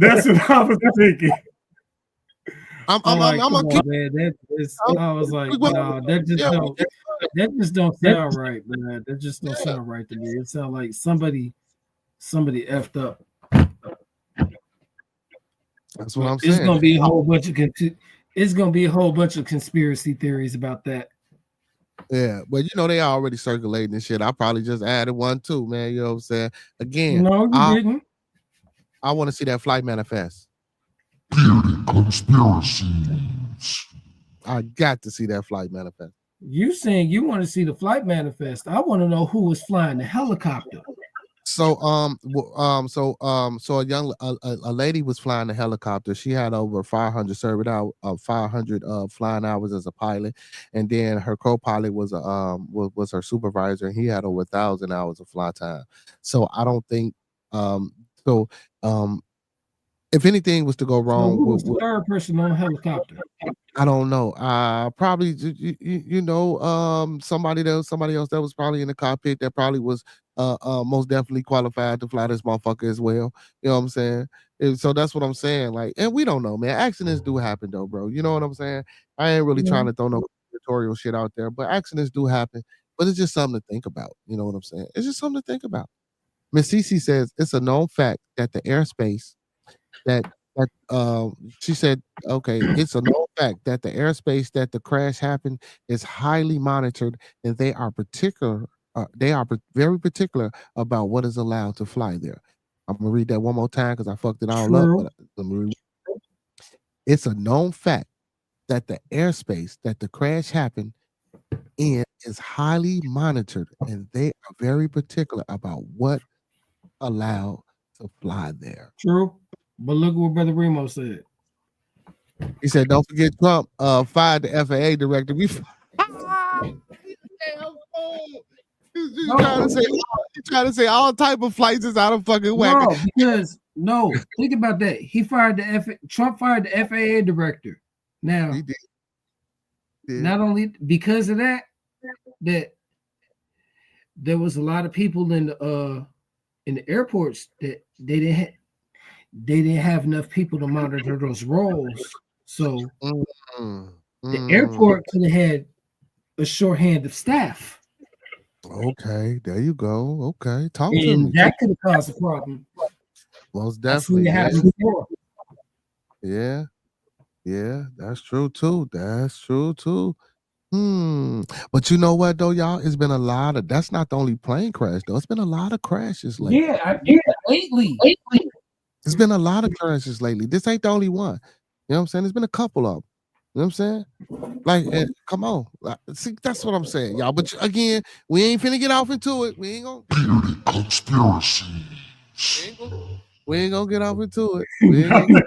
That's what I was thinking. I was like, no, that just don't sound right, man. That just don't sound right to me. It sounds like somebody effed up. That's what I'm saying. It's gonna be a whole bunch of conspiracy theories about that. Yeah, but they already circulating this shit. I probably just added one too, man. You know what I'm saying? Again, no, you didn't. I want to see that flight manifest. Bearded conspiracies. I got to see that flight manifest. You saying you want to see the flight manifest? I want to know who was flying the helicopter. So a lady was flying the helicopter. She had over 500 flying hours as a pilot, and then her co-pilot was her supervisor, and he had over 1,000 hours of fly time. So I don't think if anything was to go So wrong, who was the third person on the helicopter? I don't know. Probably somebody else that was probably in the cockpit that probably was most definitely qualified to fly this motherfucker as well. You know what I'm saying? So that's what I'm saying. Like, and we don't know, man. Accidents do happen though, bro. You know what I'm saying? I ain't really trying to throw no tutorial shit out there, but accidents do happen. But it's just something to think about. You know what I'm saying? It's just something to think about. Miss Cece says it's a known fact that the airspace that she said, okay, it's a known fact that the airspace that the crash happened is highly monitored, and they are very particular about what is allowed to fly there. I'm gonna read that one more time because I fucked it all up. But let me read. It's a known fact that the airspace that the crash happened in is highly monitored, and they are very particular about what allowed to fly there. True. But look what Brother Remo said. He said, "Don't forget Trump fired the FAA director." He's trying to say all type of flights is out of fucking whack. No, think about that. He fired Trump fired the FAA director. Now, he did. Not only because of that there was a lot of people in the airports that they didn't have enough people to monitor those roles. So the airport could have had a shorthand of staff. Okay, there you go. Okay, talk to me. And that could have caused a problem. Most definitely. Yeah, that's true too. But you know what though, y'all? It's been a lot of. That's not the only plane crash though. It's been a lot of crashes lately. Lately. It's been a lot of crashes lately. This ain't the only one. You know what I'm saying? There's been a couple of them. You know what I'm saying? Like, come on. See, that's what I'm saying, y'all. But again, we ain't finna get off into it. We ain't gonna. Bearded conspiracies. We ain't gonna get off into it. We ain't gonna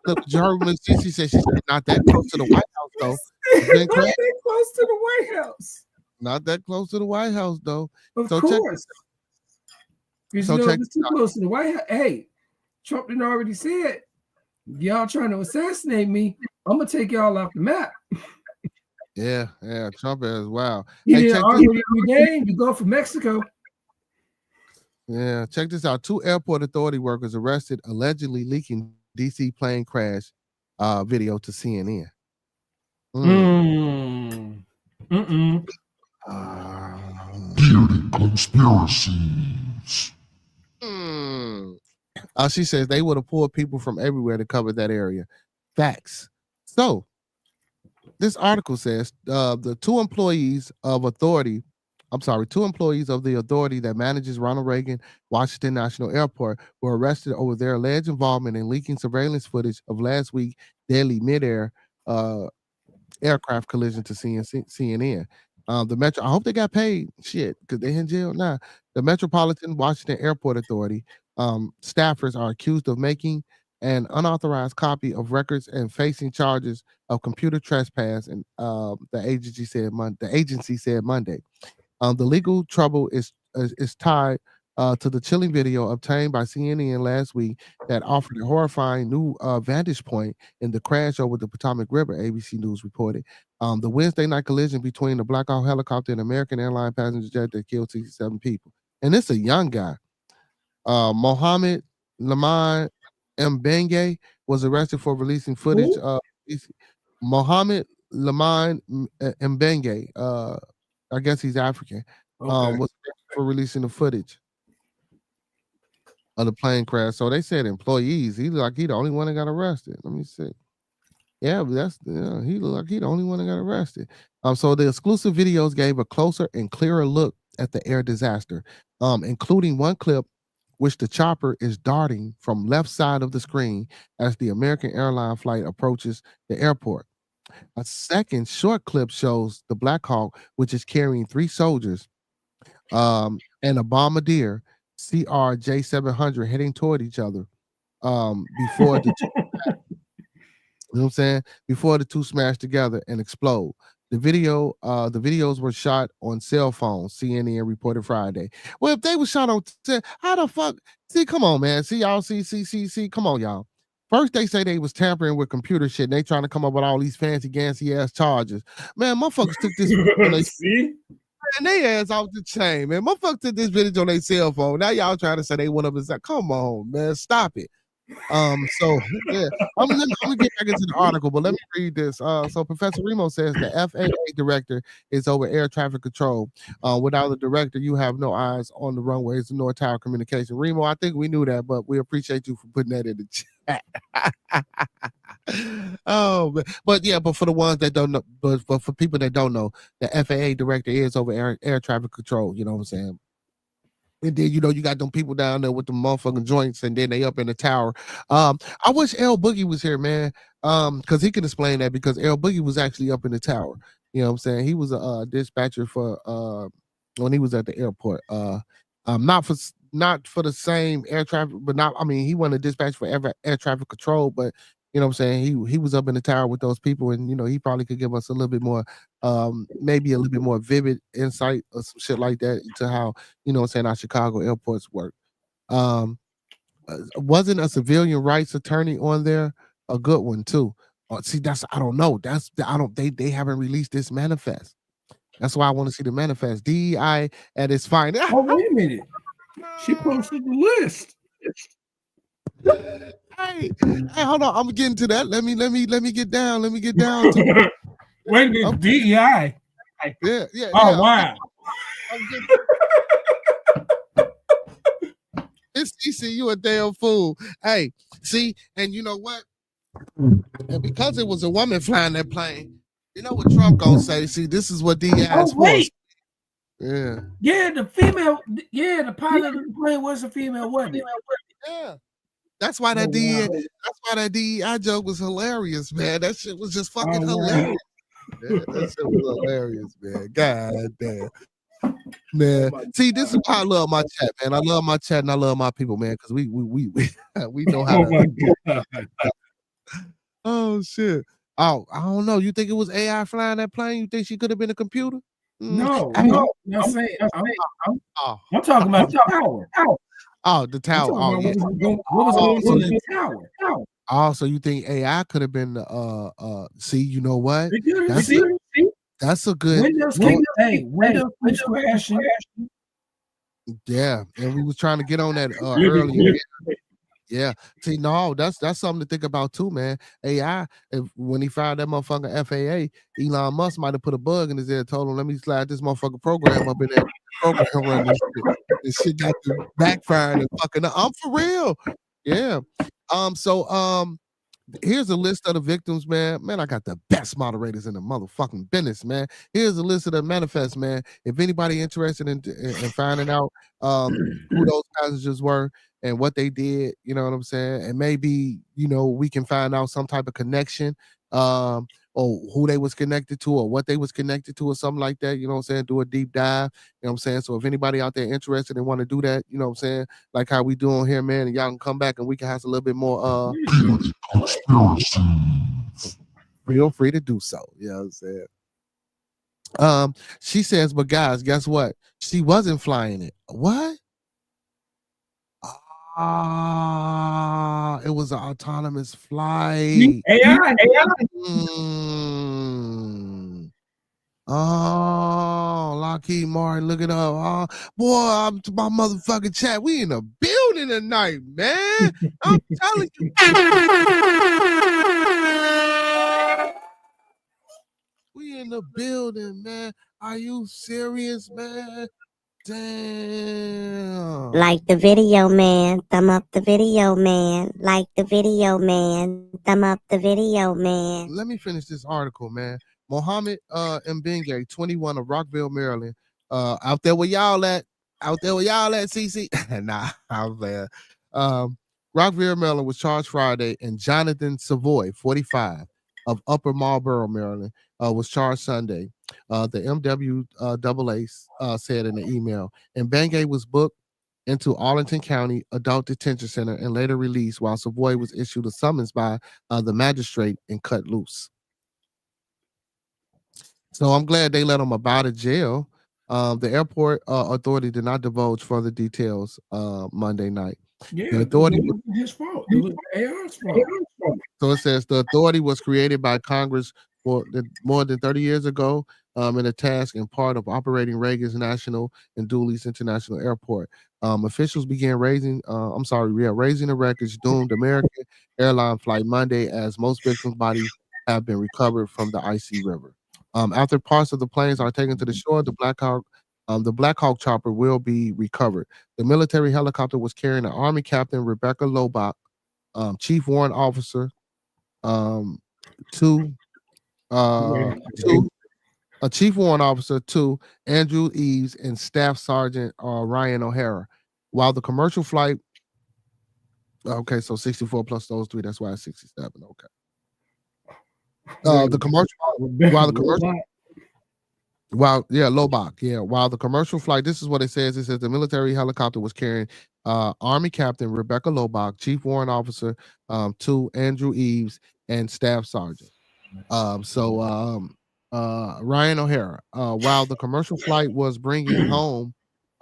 Look, German Sissy said she's not that close to the White House, though. Not that close to the White House. Not that close to the White House, though. Of course. Because you know, if it's too close to the White House, hey, Trump done already said, y'all trying to assassinate me, I'm gonna take y'all off the map. Yeah, Trump is wow. He didn't argue every day. You go for Mexico. Yeah, check this out. 2 airport authority workers arrested allegedly leaking DC plane crash video to CNN. Bearded conspiracies. She says they would have pulled people from everywhere to cover that area. Facts. So this article says the 2 employees of the authority that manages Ronald Reagan Washington National Airport were arrested over their alleged involvement in leaking surveillance footage of last week's deadly midair aircraft collision to CNN. The Metro, I hope they got paid. Shit, because they in jail now. The Metropolitan Washington Airport Authority staffers are accused of making an unauthorized copy of records and facing charges of computer trespass. And the agency said Monday. The legal trouble is tied to the chilling video obtained by CNN last week that offered a horrifying new vantage point in the crash over the Potomac River, ABC News reported. The Wednesday night collision between the Black Hawk helicopter and American airline passenger jet that killed 67 people. And it's a young guy. Mohammed Laman Mbenge was arrested for releasing footage. Mohammed Laman Mbenge, I guess he's African, was for releasing the footage of the plane crash. So they said employees. He looked like he the only one that got arrested. Let me see. Yeah, but he looked like he the only one that got arrested. So the exclusive videos gave a closer and clearer look at the air disaster, including one clip which the chopper is darting from left side of the screen as the American airline flight approaches the airport. A second short clip shows the Black Hawk, which is carrying 3 soldiers, and a bombardier CRJ-700 heading toward each other before the two, you know what I'm saying? Before the two smash together and explode. The videos were shot on cell phones, CNN reported Friday. Well, if they were shot on, how the fuck? See, come on, man. See, y'all, see, come on, y'all. First, they say they was tampering with computer shit, and they trying to come up with all these fancy, gassy ass charges. Man, motherfuckers took this on they, See? and they ass off the chain, man. Motherfuckers took this video on their cell phone. Now y'all trying to say they went up and said, come on, man, stop it. So yeah, I'm gonna get back into the article, but let me read this. So Professor Remo says the FAA director is over air traffic control. Without the director, you have no eyes on the runways nor tower communication. Remo, I think we knew that, but we appreciate you for putting that in the chat. Oh, but yeah, but for the ones that don't know, but for people that don't know, the FAA director is over air traffic control. You know what I'm saying? And then, you know, you got them people down there with the motherfucking joints, and then they up in the tower. I wish L Boogie was here, man, because he can explain that, because L Boogie was actually up in the tower. You know what I'm saying? He was a dispatcher for when he was at the airport. Not for the same air traffic, but not. I mean, he wasn't a dispatcher for air traffic control, but you know what I'm saying? He was up in the tower with those people, and you know, he probably could give us a little bit more, maybe a little bit more vivid insight or some shit like that into how, you know what I'm saying, our Chicago airports work. Wasn't a civilian rights attorney on there a good one too? See, I don't know. They haven't released this manifest. That's why I want to see the manifest. DEI at its finest. Oh, wait a minute. She posted the list. Hey, hold on. I'm getting to that. Let me get down. Let me get down to Wait a minute, DEI. Yeah. Oh, wow. It's TC, you a damn fool. Hey, see, and you know what? And because it was a woman flying that plane, you know what Trump gonna say? See, this is what DEI is for. Yeah. Yeah, the pilot of the plane was a female, wasn't it? Yeah. That's why that DEI joke was hilarious, man. That shit was just fucking hilarious. Yeah, that shit was hilarious, man. God damn. Man, see, this is why I love my chat, man. I love my chat and I love my people, man, because we know how to. Oh shit. Oh, I don't know. You think it was AI flying that plane? You think she could have been a computer? No, I'm talking about the tower. Oh, the tower. Oh, yeah. What was going on in the tower? Oh, so you think AI could have been see, you know what? That's a good Windows crashing. Yeah, and we was trying to get on that earlier. Yeah, see, no, that's something to think about too, man. AI, when he fired that motherfucker FAA, Elon Musk might have put a bug in his ear, told him, let me slide this motherfucker program up in there. Program run this shit. This shit got to backfiring and fucking up. I'm for real. Yeah. Here's a list of the victims, man. Man, I got the best moderators in the motherfucking business, man. Here's a list of the manifest, man. If anybody interested in finding out who those passengers were and what they did, you know what I'm saying? And maybe, you know, we can find out some type of connection, or who they was connected to or what they was connected to or something like that, you know what I'm saying? Do a deep dive, you know what I'm saying? So if anybody out there interested and want to do that, you know what I'm saying? Like how we doing here, man, and y'all can come back and we can have a little bit more feel free to do so. You know what I'm saying? She says, but guys, guess what? She wasn't flying it. What? It was an autonomous flight. AI. Oh, Lockheed Martin, look it up. Oh, boy, I'm to my motherfucking chat. We in the building tonight, man. I'm telling you. We in the building, man. Are you serious, man? Damn. Like the video, man. Thumb up the video, man. Like the video, man. Thumb up the video, man. Let me finish this article, man. Mohammed Mbenge, 21 of Rockville, Maryland. Out there where y'all at? CC? Nah, I'm playing. Rockville, Maryland was charged Friday, and Jonathan Savoy, 45, of Upper Marlboro, Maryland, was charged Sunday. The MWAA said in the email. And Mbenge was booked into Arlington County Adult Detention Center and later released, while Savoy was issued a summons by the magistrate and cut loose. So I'm glad they let him up out of jail. The airport authority did not divulge further details Monday night. Yeah, The it authority wasn't his fault. It was AR's fault. So it says the authority was created by Congress more than 30 years ago in a task and part of operating Reagan's National and Dulles International Airport. Officials began raising the wreckage doomed American airline flight Monday as most victims' bodies have been recovered from the icy river. After parts of the planes are taken to the shore, the Black Hawk chopper will be recovered. The military helicopter was carrying an Army Captain Rebecca Lobach, Chief Warrant Officer, two, a Chief Warrant Officer, two, Andrew Eves, and Staff Sergeant Ryan O'Hara. While the commercial flight, okay, so 64 plus those three, that's why it's 67. Okay. The commercial, while the commercial, while the commercial flight, this is what it says. It says the military helicopter was carrying Army Captain Rebecca Lobach, Chief Warrant Officer, two, Andrew Eves, and Staff Sergeant. Ryan O'Hara. While the commercial flight was bringing home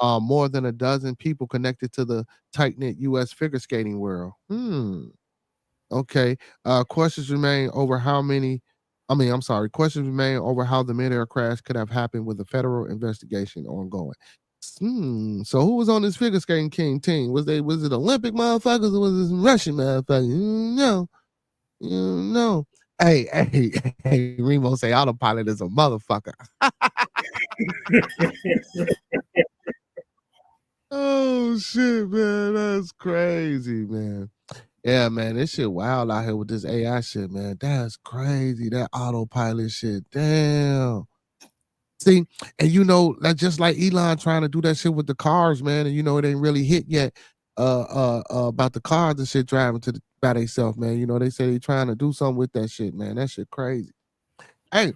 more than a dozen people connected to the tight-knit U.S. figure skating world. Okay. Questions remain over how the mid-air crash could have happened with the federal investigation ongoing. So who was on this figure skating king team? Was it Olympic motherfuckers or was it Russian motherfuckers? No. Hey, Remo say autopilot is a motherfucker. Oh shit, man. That's crazy, man. Yeah, man, this shit wild out here with this AI shit, man. That's crazy. That autopilot shit. Damn. See, and that's just like Elon trying to do that shit with the cars, man. And it ain't really hit yet about the cars and shit driving by themselves, man. They say they trying to do something with that shit, man. That shit crazy. Hey,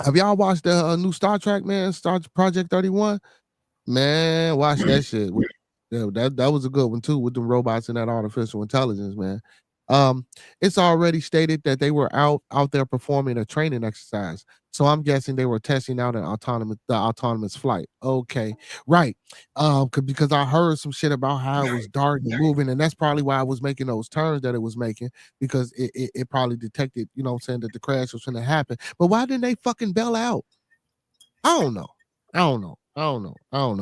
have y'all watched the new Star Trek, man? Project 31? Man, watch that shit. Yeah, that was a good one too with the robots and that artificial intelligence, man. It's already stated that they were out there performing a training exercise. So I'm guessing they were testing out the autonomous flight. Okay, right. Because I heard some shit about how it was dark and moving, and that's probably why I was making those turns that it was making, because it probably detected, that the crash was going to happen. But why didn't they fucking bail out? I don't know,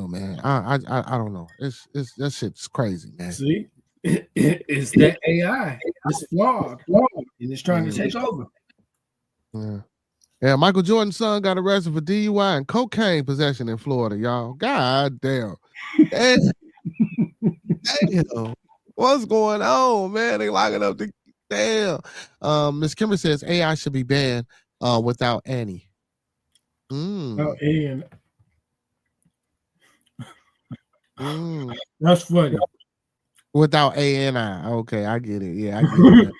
man. I don't know. It's that shit's crazy, man. See, it's that AI. It's flawed, and it's trying to take over. Yeah. Michael Jordan's son got arrested for DUI and cocaine possession in Florida, y'all. God damn. Damn. What's going on, man? They locking up the damn. Miss Kimber says AI should be banned without Annie. And that's funny. Without ANI. Okay, I get it. Yeah, I get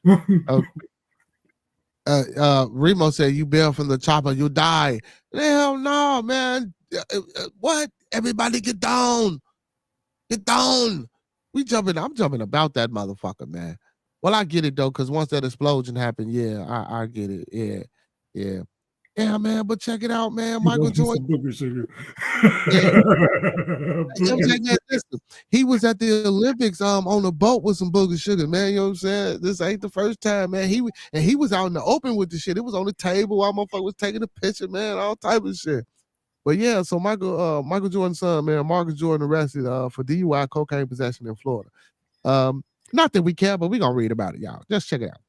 it. Okay. Remo said you bail from the chopper, you die. Hell no, man. What? Everybody get down. Get down. I'm jumping about that motherfucker, man. Well, I get it though, because once that explosion happened, yeah, I get it. Yeah, man, but check it out, man. Michael Jordan. He was at the Olympics on a boat with some booger sugar, man. You know what I'm saying? This ain't the first time, man. He was out in the open with the shit. It was on the table while motherfucker was taking a picture, man, all type of shit. But yeah, so Michael Jordan's son, man, Marcus Jordan arrested for DUI cocaine possession in Florida. Not that we care, but we're gonna read about it, y'all. Just check it out.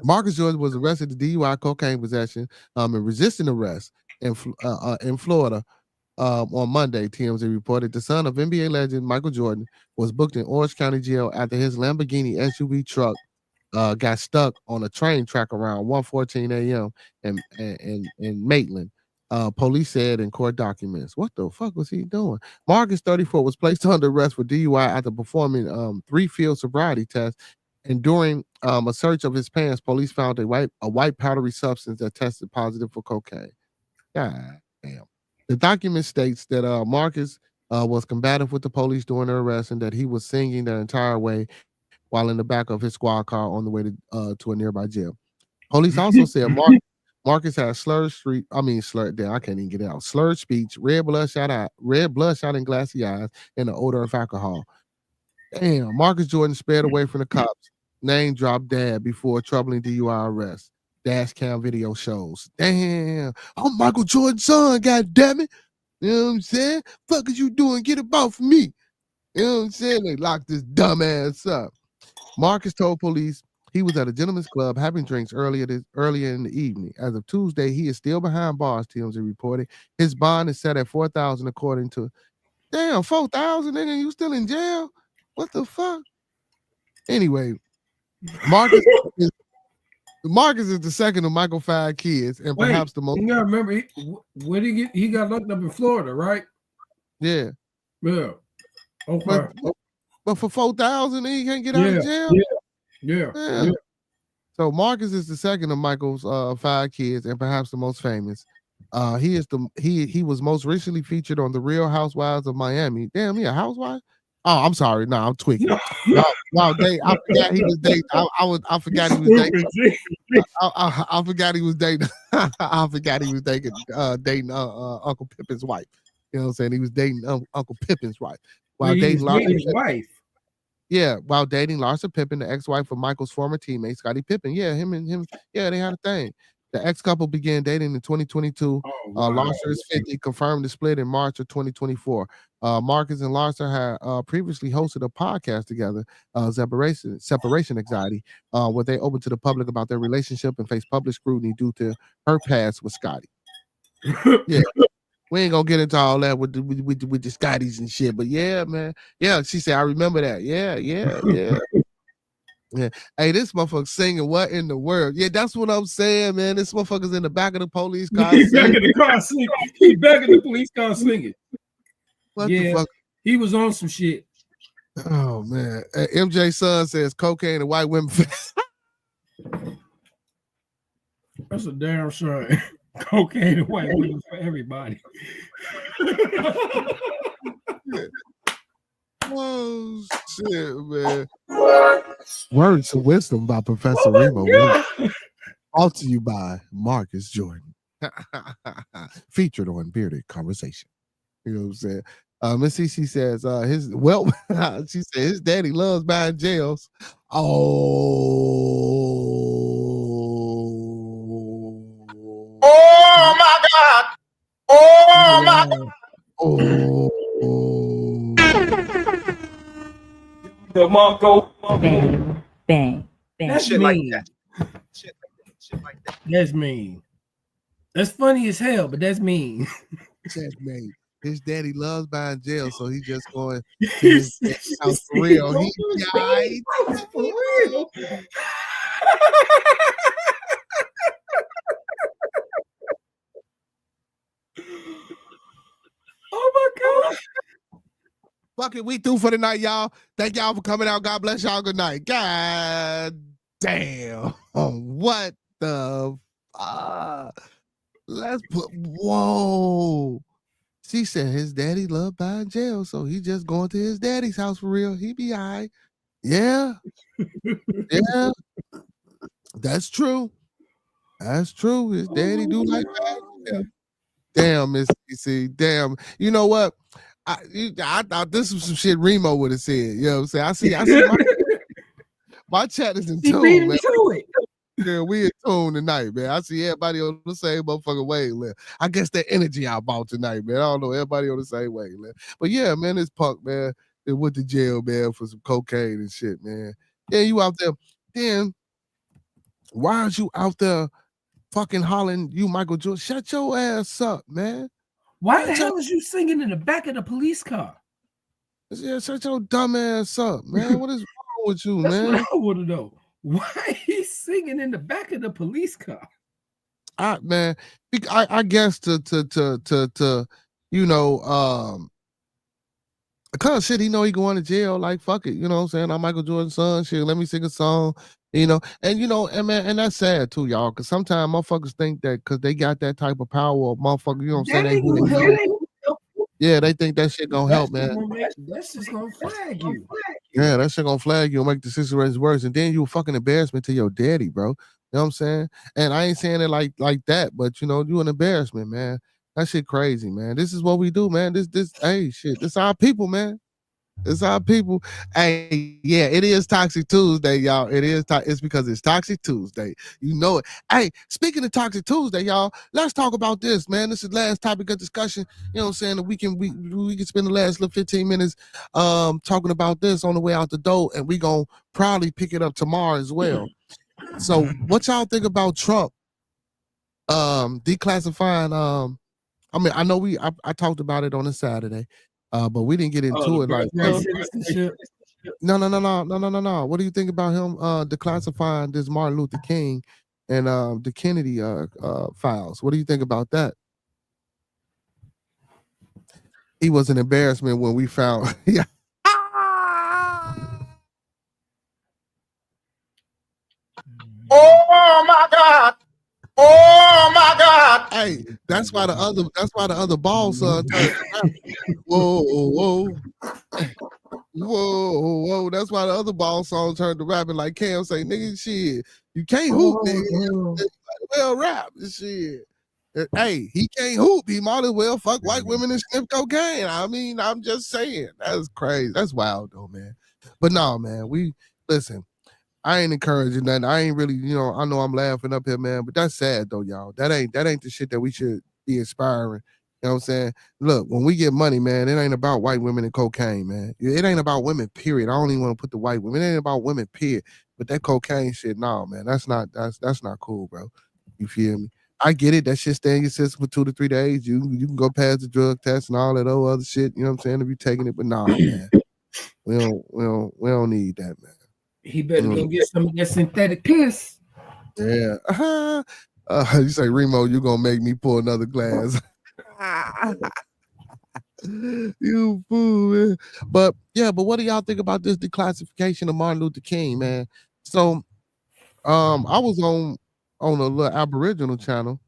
Marcus Jordan was arrested for DUI cocaine possession and resisting arrest in Florida on Monday. TMZ reported the son of NBA legend Michael Jordan was booked in Orange County Jail after his Lamborghini SUV truck got stuck on a train track around 1:14 a.m. in Maitland. Police said in court documents. What the fuck was he doing? Marcus, 34, was placed under arrest for DUI after performing 3 field sobriety tests. And during a search of his pants, police found a white powdery substance that tested positive for cocaine. God damn. The document states that Marcus was combative with the police during the arrest and that he was singing the entire way while in the back of his squad car on the way to a nearby jail. Police also said Marcus had slurred damn, I can't even get it out. Slurred speech, red bloodshot and glassy eyes, and the odor of alcohol. Damn, Marcus Jordan sped away from the cops. Name dropped dad before troubling DUI arrest. Dash cam video shows. Damn, I'm Michael Jordan's son, god damn it. You know what I'm saying? Fuck is you doing? Get about for me. You know what I'm saying? They locked this dumb ass up. Marcus told police he was at a gentleman's club having drinks earlier in the evening. As of Tuesday, he is still behind bars, TMZ reported. His bond is set at $4,000 according to... Damn, $4,000, nigga, you still in jail? What the fuck? Anyway, Marcus is the second of Michael's 5 kids, and perhaps the most... You gotta remember, where did he got locked up in Florida, right? Yeah. Yeah. Okay. But for $4,000, he can't get out of jail? Yeah. So Marcus is the second of Michael's 5 kids, and perhaps the most famous. He was most recently featured on The Real Housewives of Miami. Damn, he a housewife? Oh, I'm sorry. No, I'm tweaking. I forgot he was dating. I forgot he was dating. I forgot he was dating. I forgot he was dating Uncle Pippin's wife. You know what I'm saying? He was dating Uncle Pippin's wife while dating his wife. Yeah, while dating Larsa Pippen, the ex-wife of Michael's former teammate Scottie Pippen. Yeah, him. Yeah, they had a thing. The ex-couple began dating in 2022. Larsa is 50, confirmed the split in March of 2024. Marcus and Larsa had previously hosted a podcast together, Separation Anxiety, where they opened to the public about their relationship and faced public scrutiny due to her past with Scottie. Yeah. We ain't gonna get into all that with the Scotties and shit, but yeah, man. Yeah, she said, I remember that. Yeah. Yeah. Hey, this motherfucker singing what in the world? Yeah, that's what I'm saying, man. This motherfucker's in the back of the police car. He's back in the car singing. He's back in the police car singing. What the fuck? He was on some shit. Oh man. MJ Son says cocaine and white women. That's a damn shame. Cocaine and white women for everybody. Oh shit, man. Words of wisdom by Professor Remo. Brought to you by Marcus Jordan. Featured on Bearded Conversation. You know what I'm saying? Miss CC says she said his daddy loves buying jails. Oh my God! Oh my God! The Monko. Bang. That's shit mean. like that. Shit like that. That's mean. That's funny as hell, but that's mean. That's mean. His daddy loves buying jail, so he just going to his house for real. He died for real. Oh my God. Fuck it, we through for the night, y'all. Thank y'all for coming out. God bless y'all. Good night. God damn. What the let's put whoa. She said his daddy loved buying jail, so he just going to his daddy's house for real. He be all right. Yeah. Yeah. That's true. That's true. His daddy do like that. Yeah. Damn, Miss CC. Damn. You know what? I thought this was some shit Remo would have said. You know what I'm saying? I see my chat is in tune, man. Yeah, we in tune tonight, man. I see everybody on the same motherfucking wavelength. I guess that energy I bought tonight, man. I don't know, everybody on the same wavelength. But yeah, man, this punk, man, they went to jail, man, for some cocaine and shit, man. Yeah, you out there. Then why aren't you out there fucking hollering, you Michael Jordan? Shut your ass up, man. Why the hell is you singing in the back of the police car? Yeah, shut your dumb ass up, man. What is wrong with you, That's man? What I want to know. Why he's singing in the back of the police car? Man, I guess to you know, because shit, he know he going to jail. Like fuck it, you know what I'm saying? I'm Michael Jordan's son. Shit, let me sing a song. You know, and man, and that's sad too, y'all. Because sometimes motherfuckers think that because they got that type of power, motherfucker, you know what I'm saying? Yeah, they think that shit gonna help, man. That's just gonna flag you. Yeah, that shit gonna flag you and make the situation worse. And then you a fucking embarrassment to your daddy, bro. You know what I'm saying? And I ain't saying it like that, but you know, you an embarrassment, man. That shit crazy, man. This is what we do, man. Hey, shit, this our people, man. It's our people. Hey, yeah, it is Toxic Tuesday, y'all. It's because it's Toxic Tuesday. You know it. Hey, speaking of Toxic Tuesday, y'all, let's talk about this, man. This is the last topic of discussion. You know what I'm saying? That we can spend the last little 15 minutes talking about this on the way out the door, and we gonna probably pick it up tomorrow as well. So what y'all think about Trump declassifying I mean, I know I talked about it on a Saturday, but we didn't get into it like no. What do you think about him declassifying this Martin Luther King and the Kennedy files? What do you think about that? He was an embarrassment when we found yeah. Oh my God. Oh my God! Hey, that's why the other ball son turned whoa. Whoa. That's why the other ball song turned to rapping like Cam say, nigga, shit. You can't hoop, nigga. Well rap shit. Hey, he can't hoop. He might as well fuck white women and sniff cocaine. I mean, I'm just saying. That's crazy. That's wild though, man. But no, man, listen. I ain't encouraging nothing. I ain't really, I know I'm laughing up here, man, but that's sad though, y'all. That ain't the shit that we should be inspiring. You know what I'm saying? Look, when we get money, man, it ain't about white women and cocaine, man. It ain't about women, period. I don't even want to put the white women. It ain't about women, period. But that cocaine shit, no, man, that's not cool, bro. You feel me? I get it. That shit stay in your system for 2 to 3 days. You can go past the drug test and all that other shit. You know what I'm saying? If you taking it, but nah, man, we don't need that, man. He better go get some of that synthetic piss. Yeah. You say, Remo, you gonna make me pour another glass. You fool, man. But what do y'all think about this declassification of Martin Luther King, man? So I was on a little Aboriginal channel,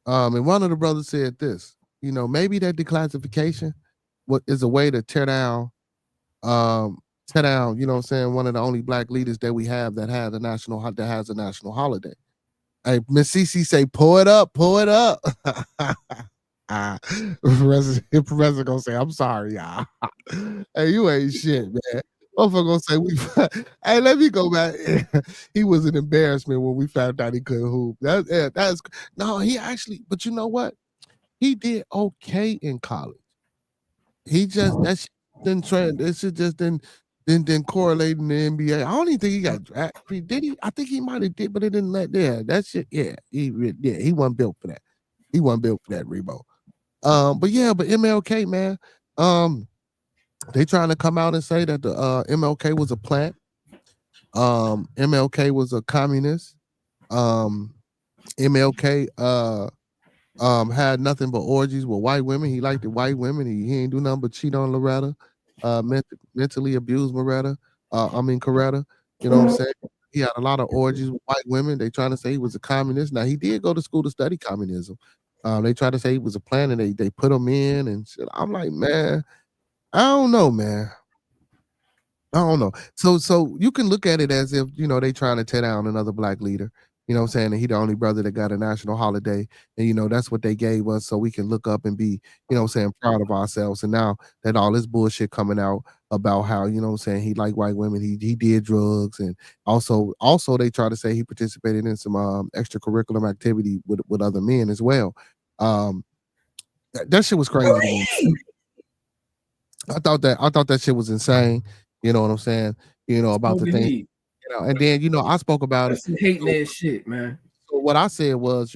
and one of the brothers said this, maybe that declassification is a way to tear down, you know what I'm saying, one of the only black leaders that we have that has a national holiday. Hey, Miss CC say, pour it up. Professor gonna say, I'm sorry, y'all. Hey, you ain't shit, man. Motherfucker gonna say hey, let me go back. He was an embarrassment when we found out he couldn't hoop. No, he actually, but you know what? He did okay in college. He just that shit didn't trend. This shit just didn't correlate in the NBA. I don't even think he got drafted. Did he? I think he might have did, but it didn't let there. That shit, yeah. He wasn't built for that. He wasn't built for that, Rebo. But MLK, man. They trying to come out and say that the MLK was a plant. MLK was a communist. MLK had nothing but orgies with white women. He liked the white women. He ain't do nothing but cheat on Loretta, mentally abuse Coretta. You know what I'm saying? He had a lot of orgies with white women. They trying to say he was a communist. Now he did go to school to study communism. They tried to say he was a plan and they put him in and shit. I'm like, man, I don't know, man. I don't know. So you can look at it as if, they trying to tear down another black leader. You know what I'm saying? And he the only brother that got a national holiday. And, that's what they gave us so we can look up and be, proud of ourselves. And now that all this bullshit coming out about how, he liked white women, he did drugs. And also they try to say he participated in some extracurricular activity with other men as well. That shit was crazy to me. I thought that shit was insane. You know what I'm saying? About the thing. And then I spoke about it. Hating that shit, man. So what I said was,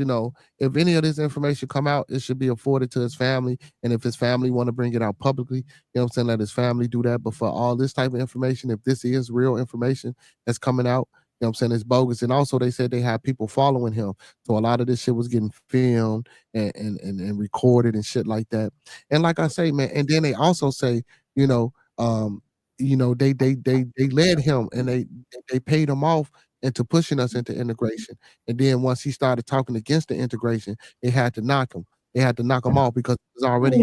if any of this information come out, it should be afforded to his family. And if his family want to bring it out publicly, let his family do that. But for all this type of information, if this is real information that's coming out, it's bogus. And also they said they had people following him. So a lot of this shit was getting filmed and recorded and shit like that. And like I say, man, and then they also say, they led him and they paid him off into pushing us into integration. And then once he started talking against the integration, they had to knock him. They had to knock him off because it was already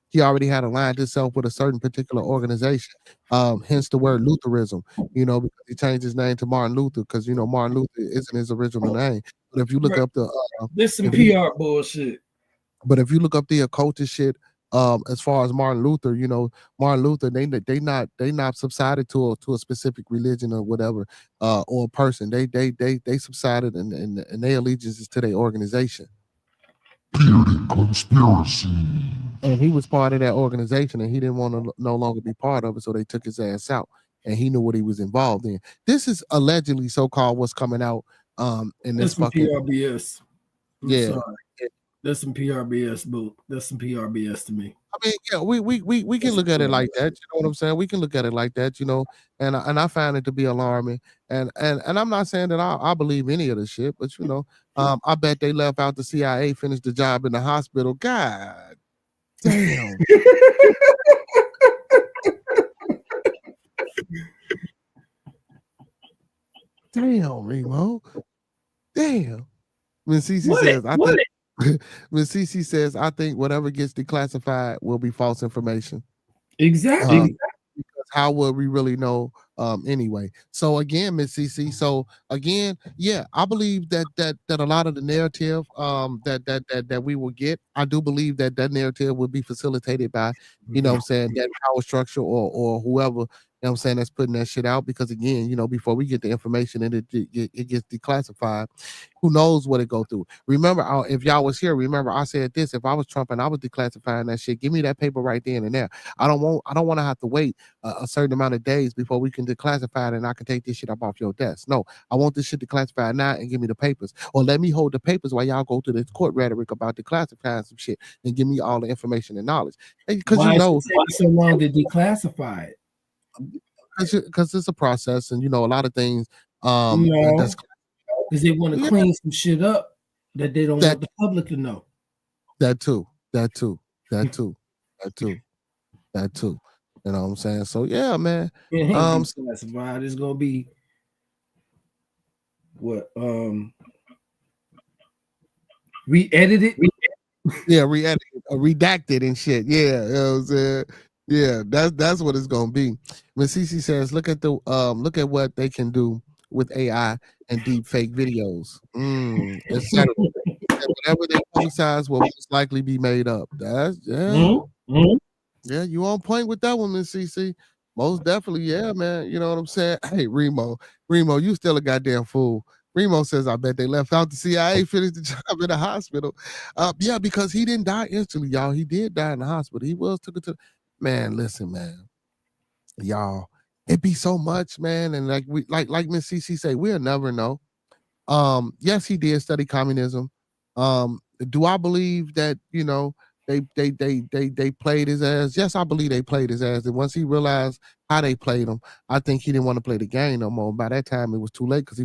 he already had aligned himself with a certain particular organization. Hence the word Lutheranism, because he changed his name to Martin Luther, because Martin Luther isn't his original name. But if you look up the this some PR bullshit. But if you look up the occultist shit, as far as Martin Luther, Martin Luther, they not subsided to a specific religion or whatever, or a person. They subsided and their allegiance is to their organization. Bearded conspiracy. And he was part of that organization, and he didn't want to no longer be part of it, so they took his ass out. And he knew what he was involved in. This is allegedly so-called what's coming out in this fucking PRBS. Yeah. Sorry. That's some PRBS, boo. That's some PRBS to me. I mean, yeah, we can look at it like that. You know what I'm saying? We can look at it like that, and I find it to be alarming. And I'm not saying that I believe any of the shit, but I bet they left out the CIA, finished the job in the hospital. God damn. Damn, Remo. Damn. When CC says, I think. When CC says, I think whatever gets declassified will be false information. Exactly. Because how will we really know anyway? So again, Miss CC, so again, yeah, I believe that a lot of the narrative that we will get, I do believe that narrative will be facilitated by, what I'm saying, that power structure or whoever, what I'm saying, that's putting that shit out. Because again, before we get the information and it gets declassified, who knows what it go through. Remember, if y'all was here, remember I said this: if I was Trump and I was declassifying that shit, give me that paper right then and there. I don't want to have to wait a certain amount of days before we can declassify it and I can take this shit up off your desk. No, I want this shit declassified now and give me the papers, or let me hold the papers while y'all go through this court rhetoric about declassifying some shit and give me all the information and knowledge. Because why is it taking so long to declassify it? Because it's a process, and a lot of things. Because they want to clean some shit up that they don't want the public to know. That too. You know what I'm saying? So yeah, man. Declassified is gonna be what? Re-edited. Yeah, redacted and shit. Yeah, you know what I'm saying? Yeah, that's what it's gonna be. When CC says, look at what they can do with AI and deep fake videos, etc. Whatever they publicize will most likely be made up. That's yeah, you on point with that one, Miss CC. Most definitely, yeah, man. You know what I'm saying? Hey, Remo, you still a goddamn fool. Remo says, I bet they left out the CIA, finished the job in the hospital. Yeah, because he didn't die instantly, y'all. He did die in the hospital. He took it to. Man, listen, man, y'all. It be so much, man, and like Miss CC say, we'll never know. Yes, he did study communism. Do I believe that they played his ass? Yes, I believe they played his ass. And once he realized how they played him, I think he didn't want to play the game no more. By that time, it was too late because he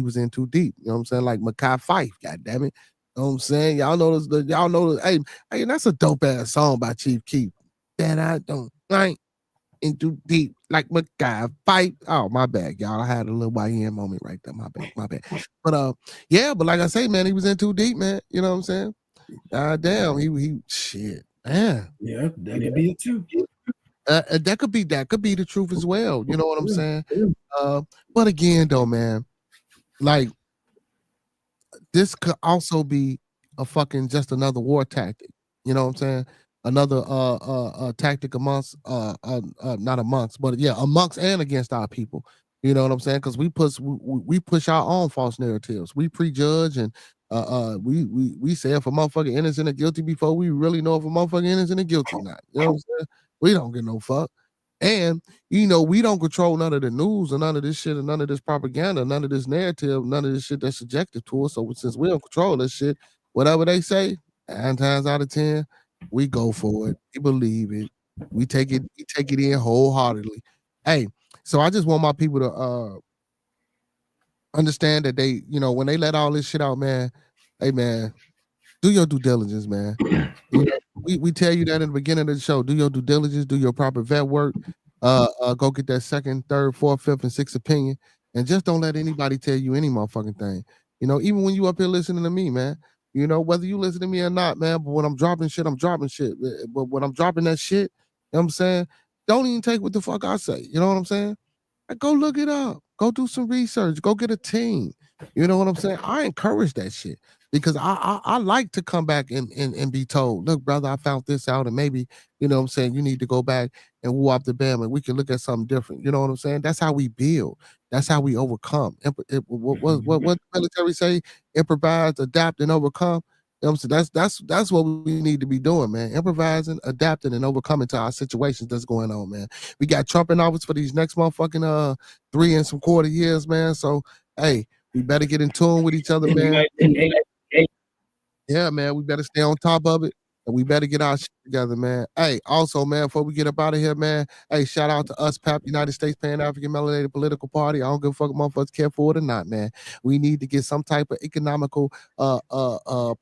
was in too deep. You know what I'm saying? Like Mackay Fife, god damn it. You know what I'm saying? Y'all know this. Hey, that's a dope ass song by Chief Keef. That I don't like into deep like Mackay Fife. Oh, my bad, y'all. I had a little YN moment right there. My bad. But yeah, but like I say, man, he was in too deep, man. You know what I'm saying? Damn, he shit, man. Yeah, that could be it too. That could be the truth as well. You know what I'm saying? But again, though, man, like this could also be a fucking just another war tactic. You know what I'm saying? Another tactic amongst not amongst, but yeah, amongst and against our people. You know what I'm saying? Because we push our own false narratives. We prejudge and we say if a motherfucker innocent or guilty before we really know if a motherfucker innocent or guilty or not. You know what I'm saying? We don't get no fuck. And we don't control none of the news or none of this shit or none of this propaganda, none of this narrative, none of this shit that's subjective to us. So since we don't control this shit, whatever they say, 9 times out of 10, we go for it. We believe it. We take it in wholeheartedly. Hey, so I just want my people to understand that they, when they let all this shit out, man, hey man, do your due diligence, man. We tell you that in the beginning of the show. Do your due diligence, do your proper vet work, go get that 2nd, 3rd, 4th, 5th, and 6th opinion, and just don't let anybody tell you any motherfucking thing. Even when you up here listening to me, man, You know, whether you listen to me or not, man. But when I'm dropping shit, I'm dropping shit. But when I'm dropping that shit, you know what I'm saying? Don't even take what the fuck I say. You know what I'm saying? Like, go look it up. Go do some research. Go get a team. You know what I'm saying? I encourage that shit because I like to come back and be told, look, brother, I found this out, and maybe, you know what I'm saying, you need to go back and woo up the bam and we can look at something different. You know what I'm saying? That's how we build. That's how we overcome. What the military say? Improvise, adapt, and overcome. You know what I'm saying? That's what we need to be doing, man. Improvising, adapting, and overcoming to our situations that's going on, man. We got Trump in office for these next motherfucking 3 and some quarter years, man. So hey, we better get in tune with each other, man. Yeah, man, we better stay on top of it. And we better get our shit together, man. Hey, also, man, before we get up out of here, man, hey, shout out to us, PAP, United States Pan-African Melanated Political Party. I don't give a fuck if motherfuckers care for it or not, man. We need to get some type of economical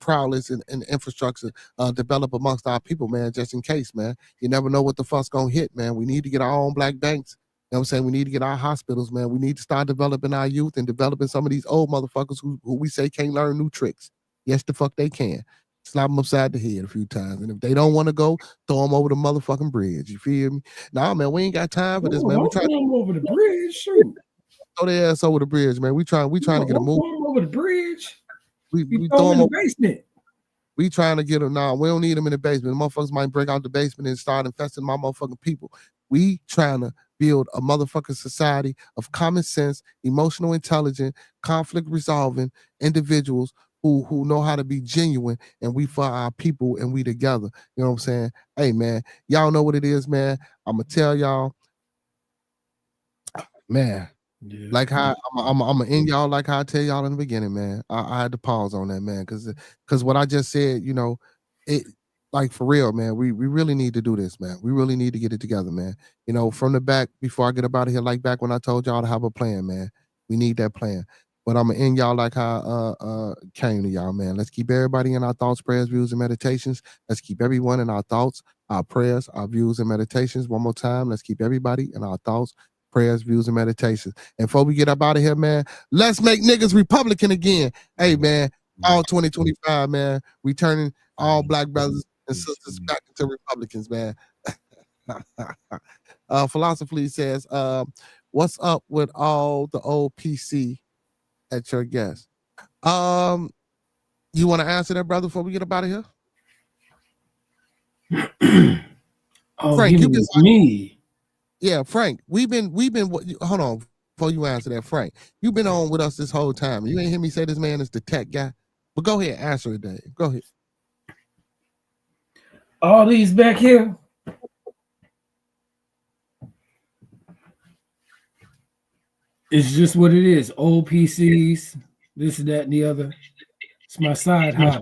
prowess and infrastructure develop amongst our people, man, just in case, man. You never know what the fuck's gonna hit, man. We need to get our own black banks. You know what I'm saying? We need to get our hospitals, man. We need to start developing our youth and developing some of these old motherfuckers who we say can't learn new tricks. Yes, the fuck they can. Slap them upside the head a few times. And if they don't want to go, throw them over the motherfucking bridge. You feel me? Nah, man, we ain't got time for this, man. We trying to throw them over the bridge. Shoot. throw their ass over the bridge, man. We trying to get a move. Throw them over the bridge. We throw them in the basement. We trying to get them. Nah, we don't need them in the basement. The motherfuckers might break out the basement and start infesting my motherfucking people. We trying to build a motherfucking society of common sense, emotional intelligence, conflict resolving individuals who know how to be genuine, and we for our people and we together. You know what I'm saying? Hey, man, y'all know what it is, man. I'm gonna tell y'all, man. Yeah. Like how I'm gonna end y'all like how I tell y'all in the beginning, man. I had to pause on that, man, because what I just said, you know, it like for real, man. We really need to do this, man. We really need to get it together, man. You know, from the back before I get up out of here, like back when I told y'all to have a plan, man. We need that plan. But I'm gonna end y'all like how came to y'all, man. Let's keep everybody in our thoughts, prayers, views, and meditations. Let's keep everyone in our thoughts, our prayers, our views, and meditations. One more time. Let's keep everybody in our thoughts, prayers, views, and meditations. And before we get up out of here, man, let's make niggas Republican again. Hey, man, all 2025, man, we turning all black brothers and sisters back into Republicans, man. Philosophy says, what's up with all the old PC at your guest? You want to answer that, brother, before we get up out of here? Frank, you can me. Yeah, Frank, we've been hold on before you answer that, Frank. You've been on with us this whole time. You ain't hear me say this man is the tech guy. But go ahead, answer it, Dave. Go ahead. All these back here. It's just what it is. Old PCs, this, that, and the other. It's my side hobby.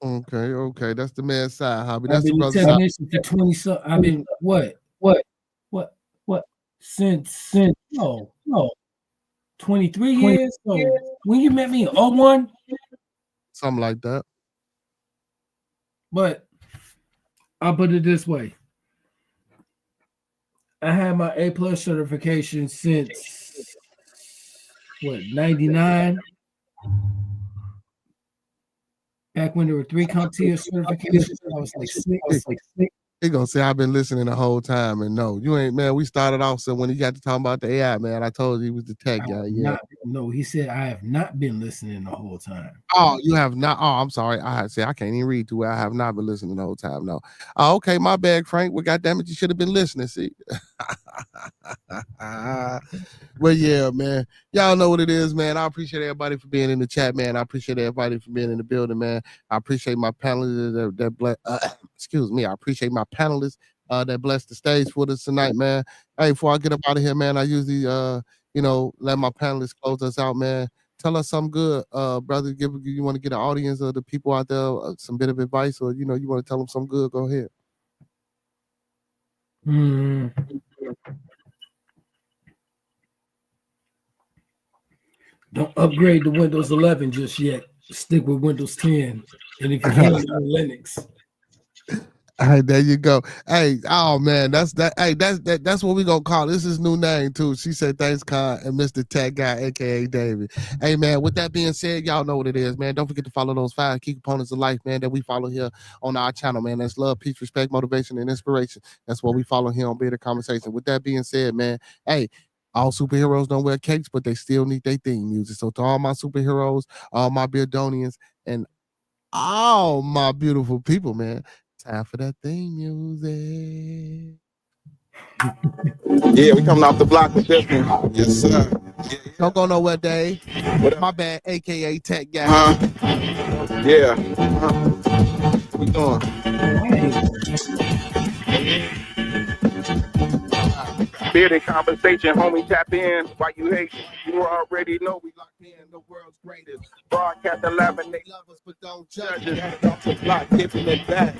Okay. That's the man's side hobby. That's the brother's side. For 20 so I've been what? Since no 23 years. So when you met me in 01? Something like that. But I'll put it this way. I had my A+ certification since 99. Back when there were 3 CompTIA certifications, I was like 6. He gonna say I've been listening the whole time, and no, you ain't, man. We started off, so when he got to talk about the AI, man, I told you he was the tech guy. Yeah. No, he said I have not been listening the whole time. Oh, you have not? Oh, I'm sorry. I said I can't even read to where I have not been listening the whole time. No. Oh, okay, my bad, Frank. Well, goddamn it, you should have been listening. See. Well, yeah, man. Y'all know what it is, man. I appreciate everybody for being in the chat, man. I appreciate everybody for being in the building, man. I appreciate my panelists excuse me. I appreciate my panelists that blessed the stage for us tonight, man. Hey, before I get up out of here, man, I usually let my panelists close us out, man. Tell us something good, brother. You want to get an audience of the people out there some bit of advice, or you want to tell them something good? Go ahead. Don't upgrade to Windows 11 just yet. Stick with Windows 10. And if you can, Linux. All right, there you go. Hey, oh man, that's what we gonna call this. Is new name too. She said thanks, Con and Mr. Tech Guy, aka David. Hey man, with that being said, y'all know what it is, man. Don't forget to follow those 5 key components of life, man, that we follow here on our channel, man. That's love, peace, respect, motivation, and inspiration. That's what we follow here on Bearded Conversation. With that being said, man, hey. All superheroes don't wear capes, but they still need their theme music. So to all my superheroes, all my Beardonians, and all my beautiful people, man. Time for that theme music. Yeah, we coming off the block with this one. Yes, sir. Yeah. Don't go nowhere, Dave. My bad, aka Tech Guy. Yeah. What we doing? Bearded Conversation, homie, tap in. Why you hate? You already know we locked in the world's greatest. Broadcasting live and they love us, but don't judge us. Off the block, giving it back.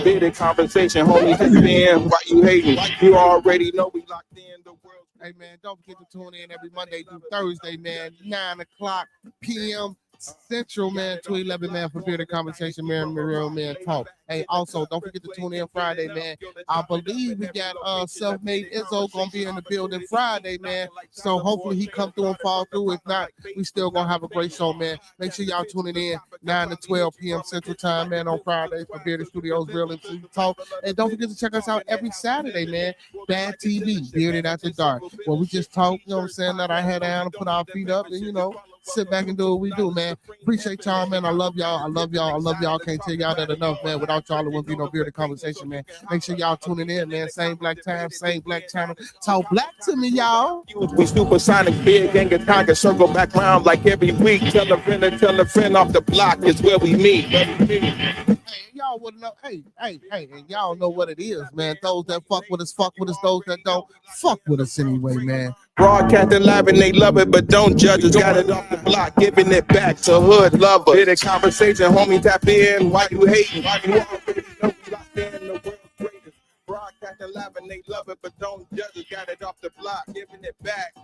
Bearded Conversation, homie, tap in. Why you hating? You already know we locked in the world's. Hey man, don't forget to tune in every Monday through Thursday, man. 9:00 p.m. Central, man, to 11, man, for Bearded Conversation, man, real man talk. Hey, also, don't forget to tune in Friday, man. I believe we got Self-Made Izzo gonna be in the building Friday, man. So hopefully he come through and fall through. If not, we still gonna have a great show, man. Make sure y'all tuning in 9 to 12 p.m. Central Time, man, on Friday for Bearded Studios, Real MC Talk. And don't forget to check us out every Saturday, man. Bad TV, Bearded After Dark, where we just talk, you know what I'm saying, let our head down and put our feet up and, you know, sit back and do what we do, man. Appreciate y'all, man. I love y'all. I love y'all. I love y'all. Can't tell y'all that enough, man. Without y'all, it wouldn't be no Bearded Conversation, man. Make sure y'all tuning in, man. Same black time, same black channel. Talk black to me, y'all. We supersonic, big gang of tiger, circle back round like every week. Tell a friend off the block is where we meet. Hey, y'all wanna know? Hey, and y'all know what it is, man. Those that fuck with us. Those that don't, fuck with us anyway, man. Broadcasting live and they love it, but don't judge us. Got it off the block, giving it back to hood lovers. Bearded Conversation, homie, tap in. Why you hating? Why you already know we locked in the world's greatest. Broadcasting live and they love it, but don't judge us. Got it off the block, giving it back.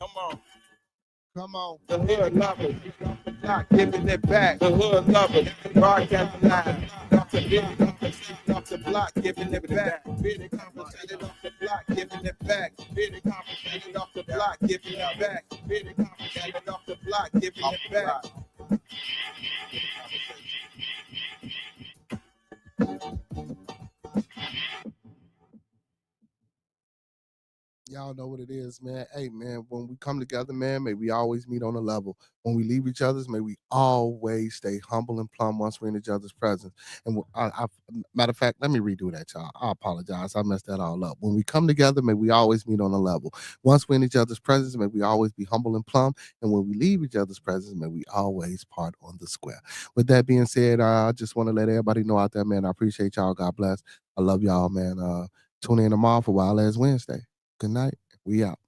Come on. The hood lovers, off the block, giving it back. The hood lovers, broadcasting live. Off the block, giving it back. Bearded Conversation off the block, giving it back. Bearded Conversation off the block, giving it back. Bearded Conversation off the block, giving it back. Y'all know what it is, man. Hey, man, when we come together, man, may we always meet on a level. When we leave each other's, may we always stay humble and plumb once we're in each other's presence. And matter of fact, let me redo that, y'all. I apologize. I messed that all up. When we come together, may we always meet on a level. Once we're in each other's presence, may we always be humble and plumb. And when we leave each other's presence, may we always part on the square. With that being said, I just want to let everybody know out there, man, I appreciate y'all. God bless. I love y'all, man. Tune in tomorrow for Wild Ass Wednesday. Good night. We out.